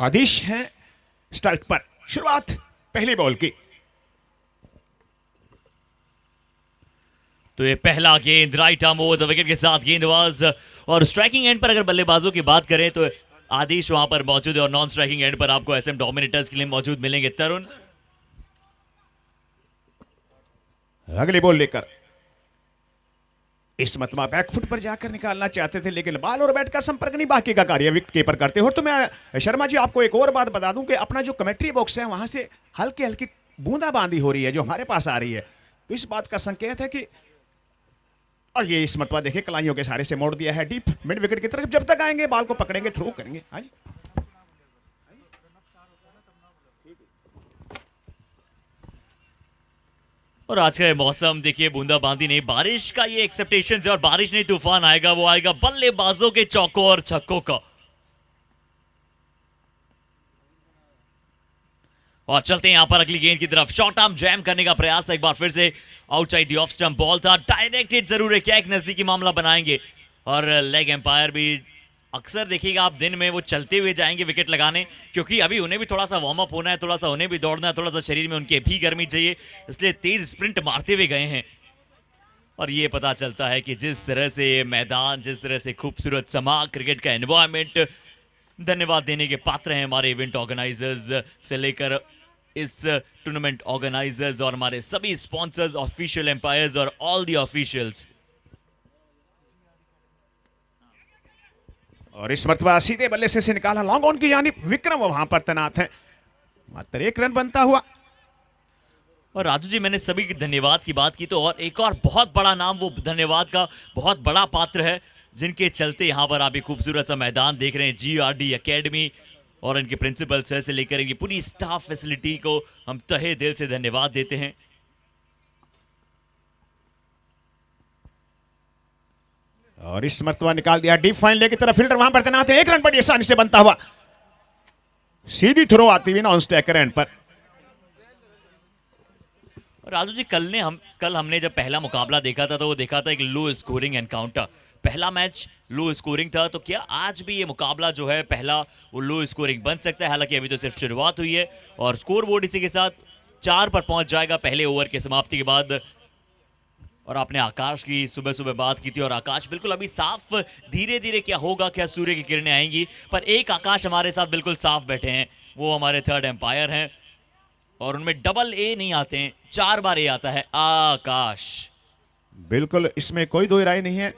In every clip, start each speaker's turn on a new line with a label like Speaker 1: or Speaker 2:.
Speaker 1: आदिश है स्ट्राइक पर। शुरुआत पहली बॉल की।
Speaker 2: तो ये पहला गेंद right arm over the wicket के साथ गेंदबाज। और स्ट्राइकिंग एंड पर अगर बल्लेबाजों की बात करें तो आदिश वहां पर मौजूद है और नॉन स्ट्राइकिंग एंड पर आपको एसएम डोमिनेटर्स के लिए मौजूद मिलेंगे तरुण।
Speaker 1: अगली बॉल लेकर इस मतमा बैकफुट पर जाकर निकालना चाहते थे, लेकिन बॉल और बैट का संपर्क नहीं, बाकी का कार्य विकेट कीपर करते हो। तो मैं शर्मा जी आपको एक और बात बता दूं कि अपना जो कमेंट्री बॉक्स है वहां से हल्की हल्की बूंदाबांदी हो रही है जो हमारे पास आ रही है, तो इस बात का संकेत है कि, और ये इस मतवा देखिए कलाइयों के सहारे से मोड़ दिया है डीप मिड विकेट की तरफ। जब तक आएंगे बॉल को पकड़ेंगे, थ्रो करेंगे। हाँ जी,
Speaker 2: और आज का ये मौसम देखिए बूंदाबांदी नहीं, बारिश का ये एक्सेप्टेशन है और बारिश नहीं तूफान आएगा, वो आएगा बल्लेबाजों के चौकों और छक्कों का। और चलते हैं यहां पर अगली गेंद की तरफ। शॉर्ट आर्म जैम करने का प्रयास एक बार फिर से outside the off stump ball था, डायरेक्ट हिट जरूर है, क्या एक नजदीकी मामला बनाएंगे। और लेग एम्पायर भी अक्सर देखिएगा आप दिन में वो चलते हुए जाएंगे विकेट लगाने, क्योंकि अभी उन्हें भी थोड़ा सा वार्म अप होना है, थोड़ा सा उन्हें भी दौड़ना है, थोड़ा सा शरीर में उनके भी गर्मी चाहिए, इसलिए तेज स्प्रिंट मारते हुए गए हैं। और ये पता चलता है कि जिस तरह से ये मैदान, जिस तरह से खूबसूरत समा, क्रिकेट का एनवायरनमेंट, धन्यवाद देने के पात्र हैं हमारे इवेंट ऑर्गेनाइजर्स से लेकर इस टूर्नामेंट ऑर्गेनाइजर्स और हमारे सभी स्पॉन्सर्स, ऑफिशियल एम्पायर्स और ऑल द ऑफिशियल्स।
Speaker 1: और इस मरतबा सीधे बल्ले से निकाला लॉन्ग ऑन की जानिब, विक्रम वहां पर तैनात है, मात्र 1 रन बनता हुआ।
Speaker 2: और राजू जी मैंने सभी के धन्यवाद की बात की, तो और एक और बहुत बड़ा नाम वो धन्यवाद का बहुत बड़ा पात्र है, जिनके चलते यहाँ पर आप एक खूबसूरत सा मैदान देख रहे हैं। GRD एकेडमी और इनके प्रिंसिपल सर से लेकर इनकी पूरी स्टाफ फैसिलिटी को हम तहे दिल से धन्यवाद देते हैं।
Speaker 1: और इस मरतबा निकाल दिया डीप फाइन लेग की तरफ, फील्डर वहां पर तैनात है, 1 रन बड़ी आसानी से बनता हुआ, सीधी थ्रो आती हुई नॉन स्ट्राइकर एंड पर।
Speaker 2: राजू जी कल हमने जब पहला मुकाबला देखा था तो वो देखा था एक लो स्कोरिंग एनकाउंटर, पहला मैच लो स्कोरिंग था, तो क्या आज भी ये मुकाबला जो है पहला वो लो स्कोरिंग बन सकता है? हालांकि अभी तो सिर्फ शुरुआत हुई है और स्कोर बोर्ड इसी के साथ 4 पर पहुंच जाएगा पहले ओवर के समाप्ति के बाद। और आपने आकाश की सुबह सुबह बात की थी, और आकाश बिल्कुल अभी साफ, धीरे धीरे क्या होगा, क्या सूर्य की किरणें आएंगी, पर एक आकाश हमारे साथ बिल्कुल साफ बैठे हैं, वो हमारे थर्ड एम्पायर हैं, और उनमें डबल ए नहीं आते हैं, 4 बार ए आता है। आकाश
Speaker 1: बिल्कुल, इसमें कोई दो राय नहीं है।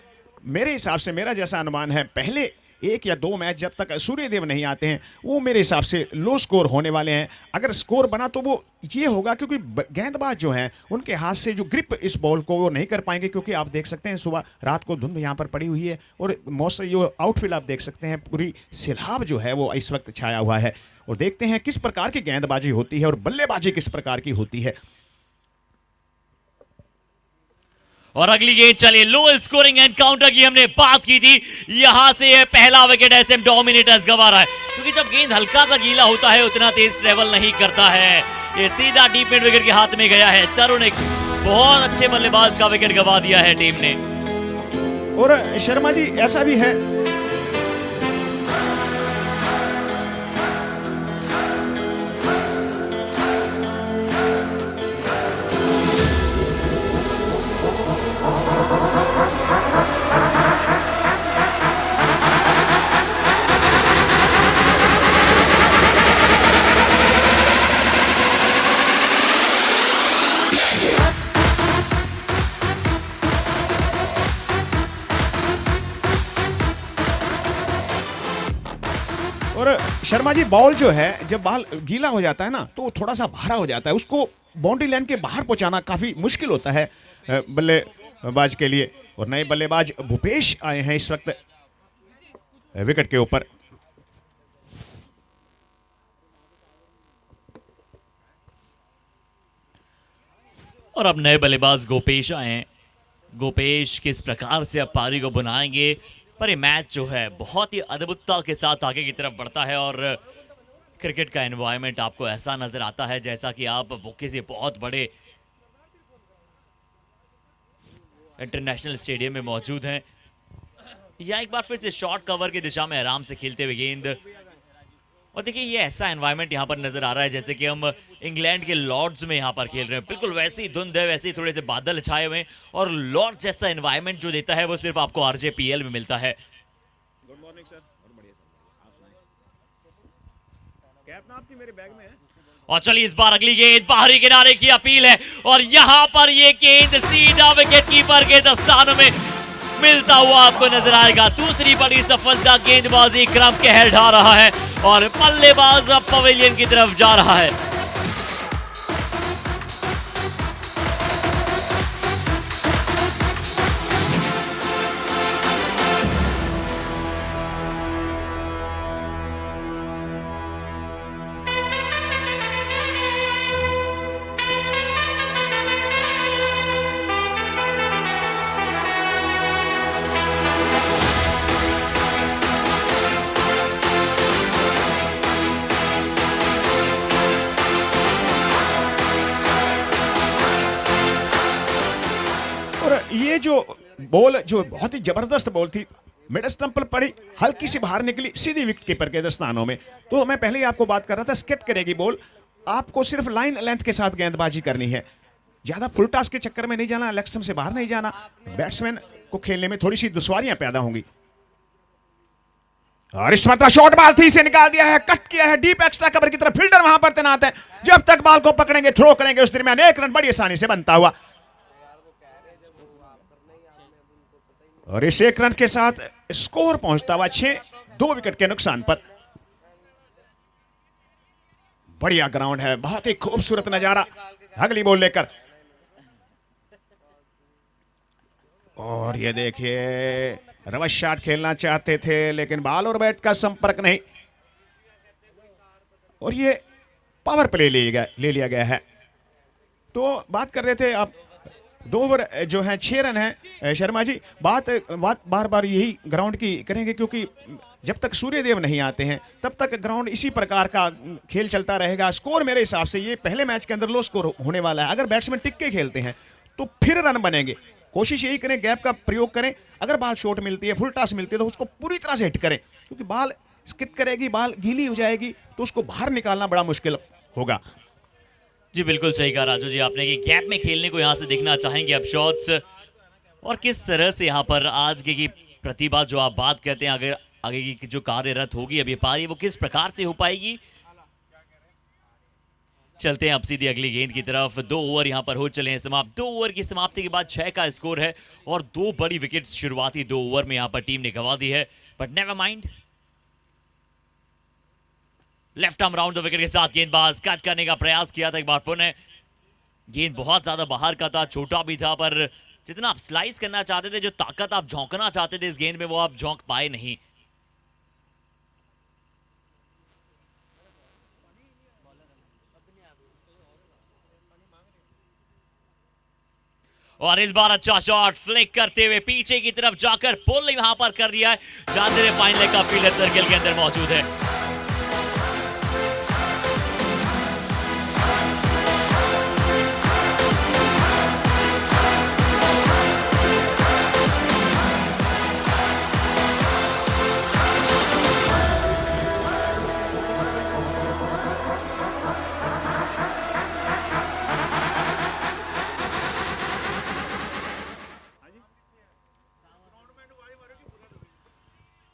Speaker 1: मेरे हिसाब से, मेरा जैसा अनुमान है, पहले 1 या 2 मैच जब तक सूर्यदेव नहीं आते हैं वो मेरे हिसाब से लो स्कोर होने वाले हैं। अगर स्कोर बना तो वो ये होगा क्योंकि गेंदबाज जो हैं उनके हाथ से जो ग्रिप इस बॉल को वो नहीं कर पाएंगे, क्योंकि आप देख सकते हैं सुबह रात को धुंध यहाँ पर पड़ी हुई है और मौसम जो आउटफील्ड आप देख सकते हैं पूरी सैलाब जो है वो इस वक्त छाया हुआ है। और देखते हैं किस प्रकार की गेंदबाजी होती है और बल्लेबाजी किस प्रकार की होती है।
Speaker 2: और अगली गेंद, चलिए लो स्कोरिंग एनकाउंटर की हमने बात की थी, यहां से ये पहला विकेट एसएम डोमिनेटर्स गंवा रहा है, क्योंकि जब गेंद हल्का सा गीला होता है उतना तेज ट्रेवल नहीं करता है, ये सीधा डीप मिड विकेट के हाथ में गया है। तरुण एक बहुत अच्छे बल्लेबाज का विकेट गंवा दिया है टीम ने।
Speaker 1: और शर्मा जी ऐसा भी है, और शर्मा जी बॉल जो है जब बॉल गीला हो जाता है ना तो थोड़ा सा भारा हो जाता है, उसको बाउंड्री लाइन के बाहर पहुंचाना काफी मुश्किल होता है बल्लेबाज के लिए। और नए बल्लेबाज भूपेश आए हैं इस वक्त विकेट के ऊपर।
Speaker 2: और अब नए बल्लेबाज गोपेश आए हैं। गोपेश किस प्रकार से अब पारी को बनाएंगे, पर ये मैच जो है बहुत ही अद्भुतता के साथ आगे की तरफ बढ़ता है और क्रिकेट का एनवायरनमेंट आपको ऐसा नजर आता है जैसा कि आप किसी बहुत बड़े इंटरनेशनल स्टेडियम में मौजूद हैं। या एक बार फिर से शॉर्ट कवर की दिशा में आराम से खेलते हुए गेंद। और देखिए ये ऐसा एनवायरनमेंट यहाँ पर नजर आ रहा है जैसे कि हम इंग्लैंड के लॉर्ड्स में यहाँ पर खेल रहे हैं। बिल्कुल वैसी ही धुंध है, वैसे ही थोड़े से बादल छाए हुए हैं, और लॉर्ड्स जैसा एनवायरनमेंट जो देता है वो सिर्फ आपको आरजेपीएल में मिलता है।
Speaker 1: Good morning sir. और बढ़िया सर, आप सुनाइए। कैप ना आपकी मेरे बैग में है।
Speaker 2: और चलिए इस बार अगली गेंद बाहरी किनारे की अपील है, और यहां पर ये गेंद सीधा विकेट कीपर के दस्तानों में मिलता हुआ आपको नजर आएगा। दूसरी बड़ी सफलता, गेंदबाजी क्रम कहर ढा रहा है और बल्लेबाज अब पवेलियन की तरफ जा रहा है।
Speaker 1: ये जो बॉल जो बहुत ही जबरदस्त बॉल थी, मिड स्टंप पर पड़ी, हल्की सी बाहर निकली, सीधी विकेट कीपर के दस्तानों में। तो मैं पहले ही आपको बात कर रहा था, स्किट करेगी बॉल, आपको सिर्फ लाइन लेंथ के साथ गेंदबाजी करनी है, ज्यादा फुल टॉस के चक्कर में नहीं जाना, लेग स्टंप से बाहर नहीं जाना। बैट्समैन को खेलने में थोड़ी सी दुश्वारियां पैदा होंगी। और इस मतलब शॉर्ट बॉल थी, इसे निकाल दिया है, कट किया है डीप एक्स्ट्रा कवर की तरफ। फील्डर वहां पर तैनात है, जब तक बॉल को पकड़ेंगे, थ्रो करेंगे, उस दरमियान एक रन बड़ी आसानी से बनता हुआ। और इस एक रन के साथ स्कोर पहुंचता हुआ 6, 2 विकेट के नुकसान पर। बढ़िया ग्राउंड है, बहुत ही खूबसूरत नजारा। अगली बॉल लेकर, और ये देखिए रिवर्स शॉट खेलना चाहते थे लेकिन बॉल और बैट का संपर्क नहीं, और ये पावर प्ले ले लिया गया है। तो बात कर रहे थे आप, 2 ओवर जो है 6 रन है। शर्मा जी बात बार बार यही ग्राउंड की करेंगे, क्योंकि जब तक सूर्यदेव नहीं आते हैं तब तक ग्राउंड इसी प्रकार का खेल चलता रहेगा। स्कोर मेरे हिसाब से ये पहले मैच के अंदर लो स्कोर होने वाला है। अगर बैट्समैन टिक के खेलते हैं तो फिर रन बनेंगे। कोशिश यही करें, गैप का प्रयोग करें। अगर बॉल शॉर्ट मिलती है, फुल टॉस मिलती है, तो उसको पूरी तरह से हिट करें, क्योंकि बॉल स्किट करेगी, बॉल गीली हो जाएगी, तो उसको बाहर निकालना बड़ा मुश्किल होगा।
Speaker 2: जी बिल्कुल सही कहा राजू जी आपने कि गैप में खेलने को यहाँ से देखना चाहेंगे अब शॉट्स, और किस तरह से यहाँ पर आज की प्रतिभा जो आप बात करते हैं, अगर आगे की जो कार्यरत होगी अब ये पारी, वो किस प्रकार से हो पाएगी। चलते हैं अब सीधी अगली गेंद की तरफ। 2 ओवर यहाँ पर हो चले हैं समाप्त। 2 ओवर की समाप्ति के बाद 6 का स्कोर है, और 2 बड़ी विकेट शुरुआती 2 ओवर में यहाँ पर टीम ने गंवा दी है, but never mind. Left arm round the wicket के साथ गेंदबाज कट करने का प्रयास किया था एक बार पुनः। गेंद बहुत ज्यादा बाहर का था, छोटा भी था, पर जितना आप स्लाइस करना चाहते थे, जो ताकत आप झोंकना चाहते थे इस गेंद में, वो आप झोंक पाए नहीं। और इस बार अच्छा शॉट फ्लिक करते हुए पीछे की तरफ जाकर पुल यहां पर कर दिया है। जानते रहे फाइन लेग का फील्डर सर्कल के अंदर मौजूद है।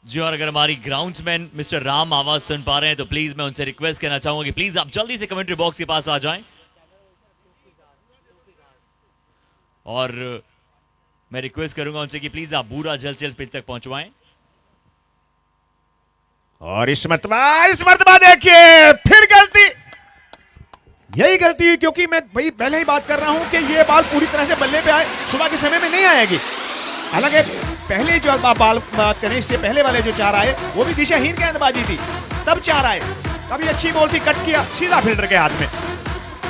Speaker 2: जी, और अगर हमारी ग्राउंड्समैन मिस्टर राम आवाज सुन पा रहे हैं तो प्लीज मैं उनसे रिक्वेस्ट करना चाहूंगा कि प्लीज आप जल्दी से कमेंट्री बॉक्स के पास आ जाएं, और मैं रिक्वेस्ट करूंगा उनसे कि प्लीज आप बूरा जल्द से जल्द पिच तक पहुंचवाएं।
Speaker 1: और इस मर्तबा देखिए फिर गलती, यही गलती हुई, क्योंकि मैं भाई पहले ही बात कर रहा हूं कि ये बॉल पूरी तरह से बल्ले पे आए, सुबह के समय में नहीं आएगी। हालांकि पहले जो बॉल बात करें, इससे पहले वाले जो 4 आए वो भी दिशाहीन गेंदबाजी थी, तब 4 आए, तभी अच्छी बॉल थी, कट किया सीधा फील्डर के हाथ में।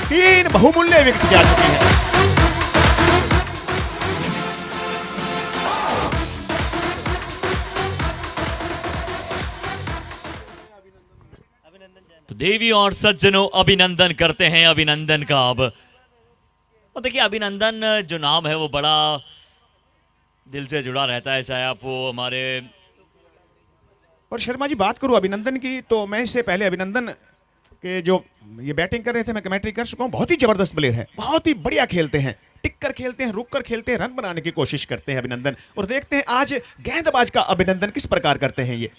Speaker 1: 3 बहुमूल्य विकेट जा चुकी है।
Speaker 2: तो देवी और सज्जनों अभिनंदन करते हैं अभिनंदन का अब। और देखिए अभिनंदन जो नाम है वो बड़ा दिल से जुड़ा रहता है, चाहे आप वो हमारे।
Speaker 1: और शर्मा जी, बात करूं अभिनंदन की, तो मैं इससे पहले अभिनंदन के जो ये बैटिंग कर रहे थे, मैं कमेंट्री कर चुका हूं, बहुत ही जबरदस्त प्लेयर है, बहुत ही बढ़िया खेलते हैं, टिक कर खेलते हैं, रुक कर खेलते हैं, रन बनाने की कोशिश करते हैं अभिनंदन। और देखते हैं आज गेंदबाज का अभिनंदन किस प्रकार करते हैं ये।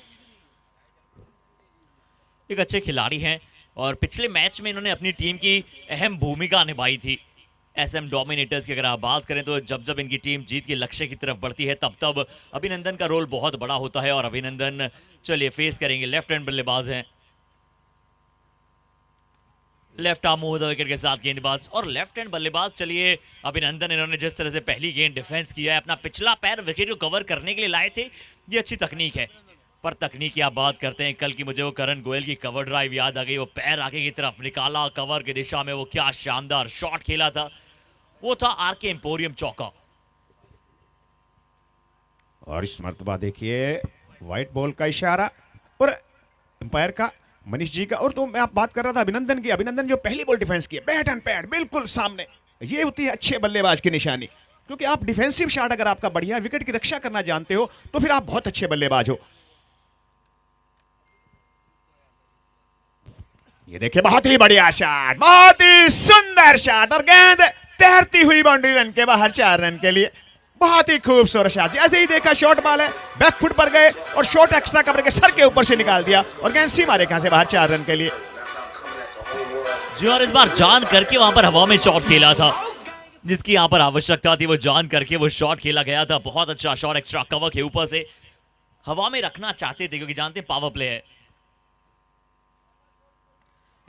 Speaker 2: एक अच्छे खिलाड़ी हैं और पिछले मैच में इन्होंने अपनी टीम की अहम भूमिका निभाई थी। एसएम डोमिनेटर्स की अगर आप बात करें तो जब जब इनकी टीम जीत के लक्ष्य की तरफ बढ़ती है तब तब अभिनंदन का रोल बहुत बड़ा होता है। और अभिनंदन चलिए फेस करेंगे, लेफ्ट हैंड बल्लेबाज हैं, लेफ्ट आर्म मूव विकेट के साथ गेंदबाज और लेफ्ट हैंड बल्लेबाज। चलिए अभिनंदन, इन्होंने जिस तरह से पहली गेंद डिफेंस किया है, अपना पिछला पैर विकेट को कवर करने के लिए लाए थे, ये अच्छी तकनीक है। पर तकनीक की आप बात करते हैं, कल की मुझे वो करण गोयल की कवर ड्राइव याद आ गई, वो पैर आगे की तरफ निकाला कवर की दिशा में, वो क्या शानदार शॉट खेला था, वो था आरके एम्पोरियम चौका।
Speaker 1: और इस मर्तबा देखिए व्हाइट बॉल का इशारा और अंपायर का, मनीष जी का। और तो मैं आप बात कर रहा था अभिनंदन की, अभिनंदन जो पहली बॉल डिफेंस की, बैट एंड पैड बिल्कुल सामने, ये होती है अच्छे बल्लेबाज की निशानी। क्योंकि आप डिफेंसिव शॉट अगर आपका बढ़िया, विकेट की रक्षा करना जानते हो, तो फिर आप बहुत अच्छे बल्लेबाज हो। ये देखिए बहुत ही बढ़िया शॉट, बहुत ही सुंदर शॉट, और गेंद तैरती हुई बाउंड्री लाइन के बाहर 4 रन के लिए। बहुत ही खूबसूरत शॉट, जैसे ही देखा शॉट बॉल है, बैक फुट पर गए और शॉट एक्स्ट्रा कवर के सर के ऊपर से निकाल दिया और गेंद सीमा रेखा से बाहर 4 रन के लिए।
Speaker 2: जी, और इस बार जान करके वहां पर हवा में शॉट खेला था, जिसकी यहां पर आवश्यकता थी, वो जान करके वो शॉट खेला गया था। बहुत अच्छा शॉट एक्स्ट्रा कवर के ऊपर से हवा में रखना चाहते थे, क्योंकि जानते हैं पावर प्ले है।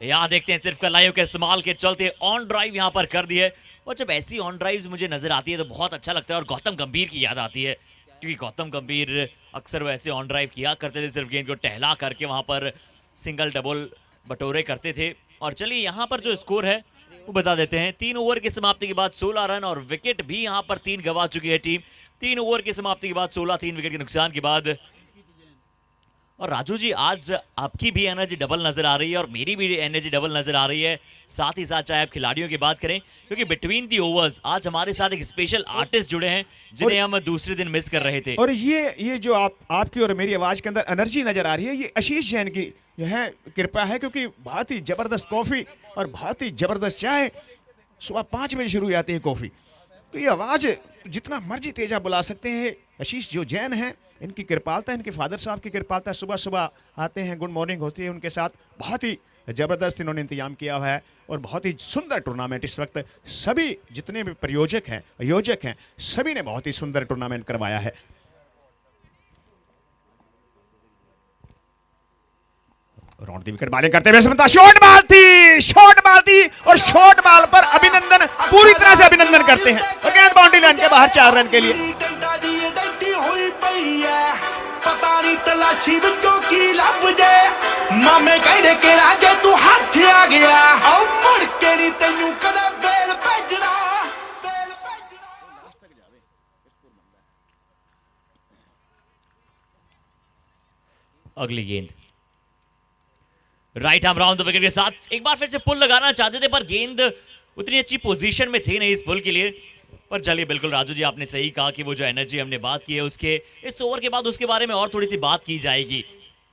Speaker 2: यहां देखते हैं सिर्फ कलाइयों के इस्तेमाल के चलते ऑन ड्राइव यहां पर कर दी है। और जब ऐसी ऑन ड्राइव्स मुझे नजर आती है तो बहुत अच्छा लगता है और गौतम गंभीर की याद आती है, क्योंकि गौतम गंभीर अक्सर वो ऐसे ऑन ड्राइव किया करते थे, सिर्फ गेंद को टहला करके वहां पर सिंगल डबल बटोरे करते थे। और चलिए यहां पर जो स्कोर है वो बता देते हैं। 3 ओवर की समाप्ति के बाद 16 रन और विकेट भी यहां पर 3 गंवा चुकी है टीम। 3 ओवर की समाप्ति के बाद 16, 3 विकेट के नुकसान के बाद। और राजू जी, आज आपकी भी एनर्जी डबल नजर आ रही है और मेरी भी एनर्जी डबल नजर आ रही है। साथ ही साथ चाहे आप खिलाड़ियों की बात करें, क्योंकि बिटवीन दी ओवर्स आज हमारे साथ एक स्पेशल आर्टिस्ट जुड़े हैं जिन्हें हम दूसरे दिन मिस कर रहे थे।
Speaker 1: और ये जो आपकी और मेरी आवाज के अंदर एनर्जी नजर आ रही है, ये आशीष जैन की यह कृपा है, क्योंकि बहुत ही जबरदस्त कॉफी और बहुत ही जबरदस्त चाय सुबह 5 बजे शुरू हो जाती है कॉफी। तो ये आवाज जितना मर्जी तेज आप बुला सकते हैं। आशीष जो जैन हैं, इनकी कृपालता, इनके फादर साहब की कृपालता, सुबह सुबह आते हैं, गुड मॉर्निंग होती है उनके साथ। बहुत ही जबरदस्त इन्होंने इंतजाम किया हुआ है और बहुत ही सुंदर टूर्नामेंट इस वक्त सभी जितने भी प्रायोजक हैं, आयोजक हैं, सभी ने बहुत ही सुंदर टूर्नामेंट करवाया है। राउंड दी विकेट बॉलिंग करते हुए समता, शॉर्ट बॉल थी और शॉर्ट बॉल पर अभिनंदन पूरी तरह से अभिनंदन करते हैं और गेंद बाउंड्री लाइन के बाहर 4 रन के लिए।
Speaker 3: पता नहीं तलाशी विचों की लब जे मामे कहने के राजे तू हाथ आ गया और मुड़ के नहीं तेनू कदा बेल भेजना।
Speaker 2: अगली गेंद right arm round the wicket के साथ एक बार फिर से पुल लगाना चाहते थे, पर गेंद उतनी अच्छी पोजीशन में थी नहीं इस पुल के लिए। पर चलिए, बिल्कुल राजू जी आपने सही कहा कि वो जो एनर्जी हमने बात की है उसके इस ओवर के बाद उसके बारे में और थोड़ी सी बात की जाएगी।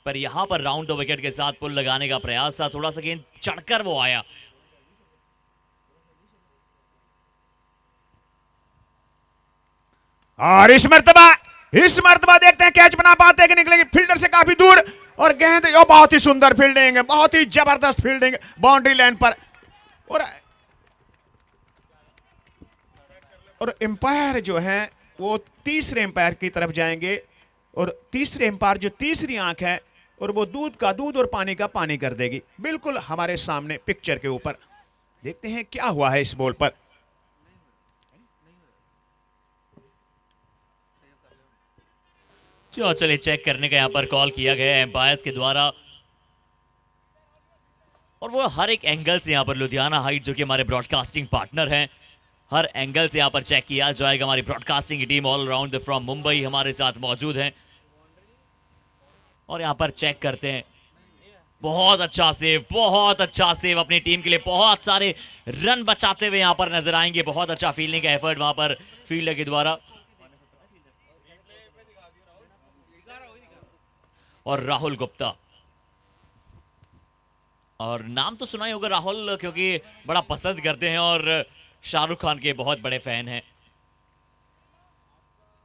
Speaker 2: पर यहां पर राउंड द विकेट के साथ पुल लगाने का प्रयास था, थोड़ा सा गेंद चढ़कर वो आया।
Speaker 1: और इस मर्तबा देखते हैं कैच बना पाते हैं कि निकलेंगे फील्डर से काफी दूर और गेंद, बहुत ही सुंदर फील्डिंग, बहुत ही जबरदस्त फील्डिंग बाउंड्री लाइन पर। और एम्पायर जो है वो तीसरे एम्पायर की तरफ जाएंगे और तीसरे एम्पायर जो तीसरी आंख है और वो दूध का दूध और पानी का पानी कर देगी, बिल्कुल हमारे सामने पिक्चर के ऊपर। देखते हैं क्या हुआ है इस बॉल पर।
Speaker 2: चलिए चेक करने का यहां पर कॉल किया गया है एम्पायर्स के द्वारा और वो हर एक एंगल से यहां पर लुधियाना हाइट जो कि हमारे ब्रॉडकास्टिंग पार्टनर हैं, हर एंगल से यहां पर चेक किया जाएगा। हमारी ब्रॉडकास्टिंग की team all round from Mumbai हमारे साथ मौजूद हैं और यहां पर चेक करते हैं। बहुत अच्छा सेव अपनी टीम के लिए, बहुत सारे रन बचाते हुए यहां पर नजर आएंगे। बहुत अच्छा फील्डिंग का एफर्ट वहां पर फील्डर के द्वारा। और राहुल गुप्ता। और नाम तो सुना ही होगा राहुल, क्योंकि बड़ा पसंद करते हैं और शाहरुख खान के बहुत बड़े फैन हैं।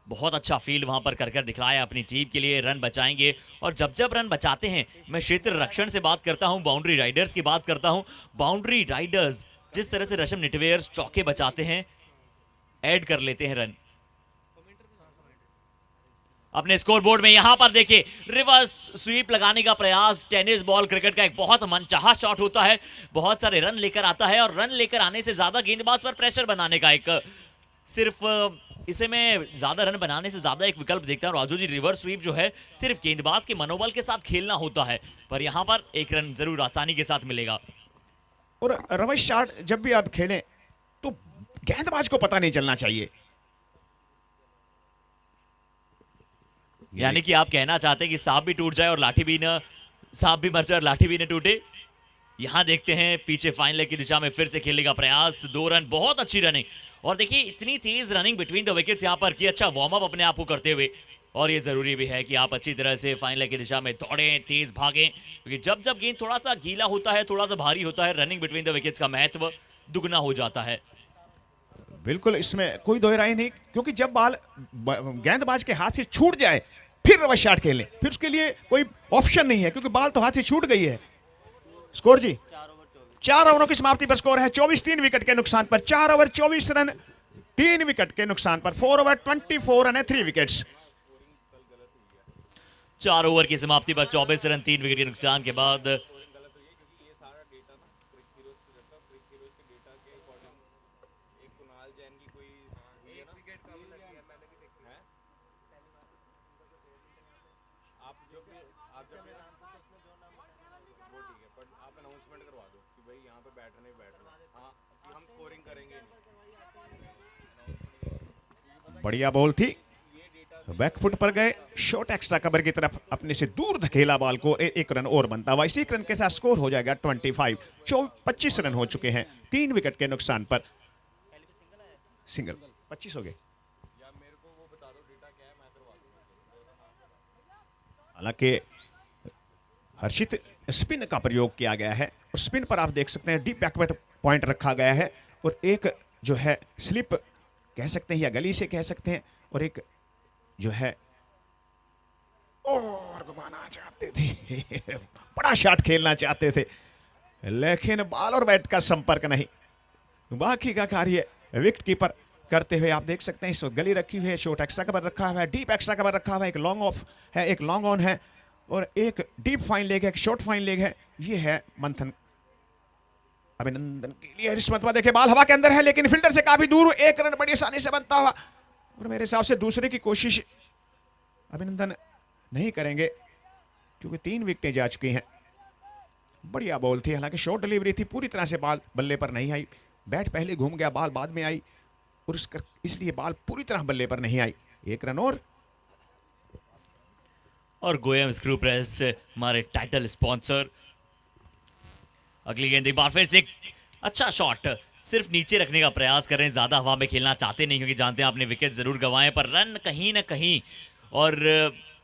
Speaker 2: बहुत अच्छा फील्ड वहां पर कर दिखलाया अपनी टीम के लिए, रन बचाएंगे। और जब जब रन बचाते हैं, मैं क्षेत्र रक्षण से बात करता हूं, बाउंड्री राइडर्स की बात करता हूं। बाउंड्री राइडर्स जिस तरह से रशम निटवेयर चौके बचाते हैं, ऐड कर लेते हैं रन अपने स्कोर बोर्ड में। यहां पर देखिए रिवर्स स्वीप लगाने का प्रयास, टेनिस बॉल क्रिकेट का एक बहुत मनचाहा शॉट होता है, बहुत सारे रन लेकर आता है। और रन लेकर आने से ज्यादा गेंदबाज पर प्रेशर बनाने का एक, सिर्फ इसे मैं ज्यादा रन बनाने से ज्यादा एक विकल्प देखता हूं राजू जी। रिवर्स स्वीप जो है सिर्फ गेंदबाज के मनोबल के साथ खेलना होता है, पर यहां पर एक रन जरूर आसानी के साथ मिलेगा।
Speaker 1: और रिवर्स शॉट जब भी आप खेलें तो गेंदबाज को पता नहीं चलना चाहिए।
Speaker 2: यानी कि आप कहना चाहते हैं कि सांप भी टूट जाए और लाठी भी न, सांप भी मर जाए और लाठी भी न टूटे। यहां देखते हैं पीछे फाइन लेग की दिशा में फिर से खेलने का प्रयास, 2 रन, बहुत अच्छी रनिंग। और देखिए इतनी तेज रनिंग बिटवीन द विकेट्स यहां पर की, अच्छा वार्म अप अपने आप को करते हुए। और ये जरूरी भी है कि आप अच्छी तरह से फाइन लेग की दिशा में दौड़ें, तेज भागें, क्योंकि जब जब गेंद थोड़ा सा गीला होता है, थोड़ा सा भारी होता है, रनिंग बिटवीन द विकेट्स का महत्व दुगना हो जाता है।
Speaker 1: बिल्कुल, इसमें कोई दो राय नहीं, क्योंकि जब बॉल गेंदबाज के हाथ से छूट जाए फिर रिवर्स शॉट खेलें, फिर उसके लिए कोई ऑप्शन नहीं है, क्योंकि बॉल तो हाथ से छूट गई है। स्कोर जी 4 ओवरों की समाप्ति पर स्कोर है 24, 3 विकेट के नुकसान पर। 4 ओवर 24 रन, 3 विकेट के नुकसान पर। 4 ओवर 24 रन है, 3 विकेट्स।
Speaker 2: 4 ओवर की समाप्ति पर 24 रन, 3 विकेट के नुकसान के बाद
Speaker 1: बढ़िया बॉल थी, बैकफुट पर गए, शॉर्ट एक्स्ट्रा कवर की तरफ अपने से दूर धकेला बॉल को। एक रन और बनता हुआ, इसी रन के साथ स्कोर हो जाएगा 25। 25 रन हो चुके हैं, 3 विकेट के नुकसान पर। सिंगल 25 हो गए। हालांकि हर्षित स्पिन का प्रयोग किया गया है, और स्पिन पर आप देख सकते हैं डीप बैकवर्ड पॉइंट रखा गया है, और एक जो है स्लिप कह सकते हैं या गली से कह सकते हैं, और एक जो है और घुमाना चाहते थे बड़ा शॉट खेलना चाहते थे, लेकिन बॉल और बैट का संपर्क नहीं। बाकी का कार्य विकेट कीपर करते हुए आप देख सकते हैं। इस वक्त गली रखी हुई है, शॉर्ट एक्स्ट्रा कवर रखा हुआ है, डीप एक्स्ट्रा कवर रखा हुआ है, एक लॉन्ग ऑफ है, एक लॉन्ग ऑन है, और एक डीप फाइन लेग है, एक शॉर्ट फाइन लेग है। ये है मंथन अभिनंदन के लिए। रिश्वत देखे बॉल हवा के अंदर है, लेकिन फील्डर से काफी दूर, 1 रन बड़ी आसानी से बनता हुआ, और मेरे हिसाब से दूसरे की कोशिश अभिनंदन नहीं करेंगे, क्योंकि 3 विकेटें जा चुकी हैं। बढ़िया बॉल थी, हालांकि शॉर्ट डिलीवरी थी, पूरी तरह से बॉल बल्ले पर नहीं आई। बैट पहले घूम गया, बॉल बाद में आई, और इसलिए बॉल पूरी तरह बल्ले पर नहीं आई। 1 रन
Speaker 2: और गोयम स्क्रू प्रेस हमारे टाइटल स्पॉन्सर। अगली गेंद एक बार फिर से अच्छा शॉट, सिर्फ नीचे रखने का प्रयास कर रहे हैं, ज्यादा हवा में खेलना चाहते नहीं, क्योंकि जानते हैं आपने विकेट जरूर गंवाए, पर रन कहीं ना कहीं। और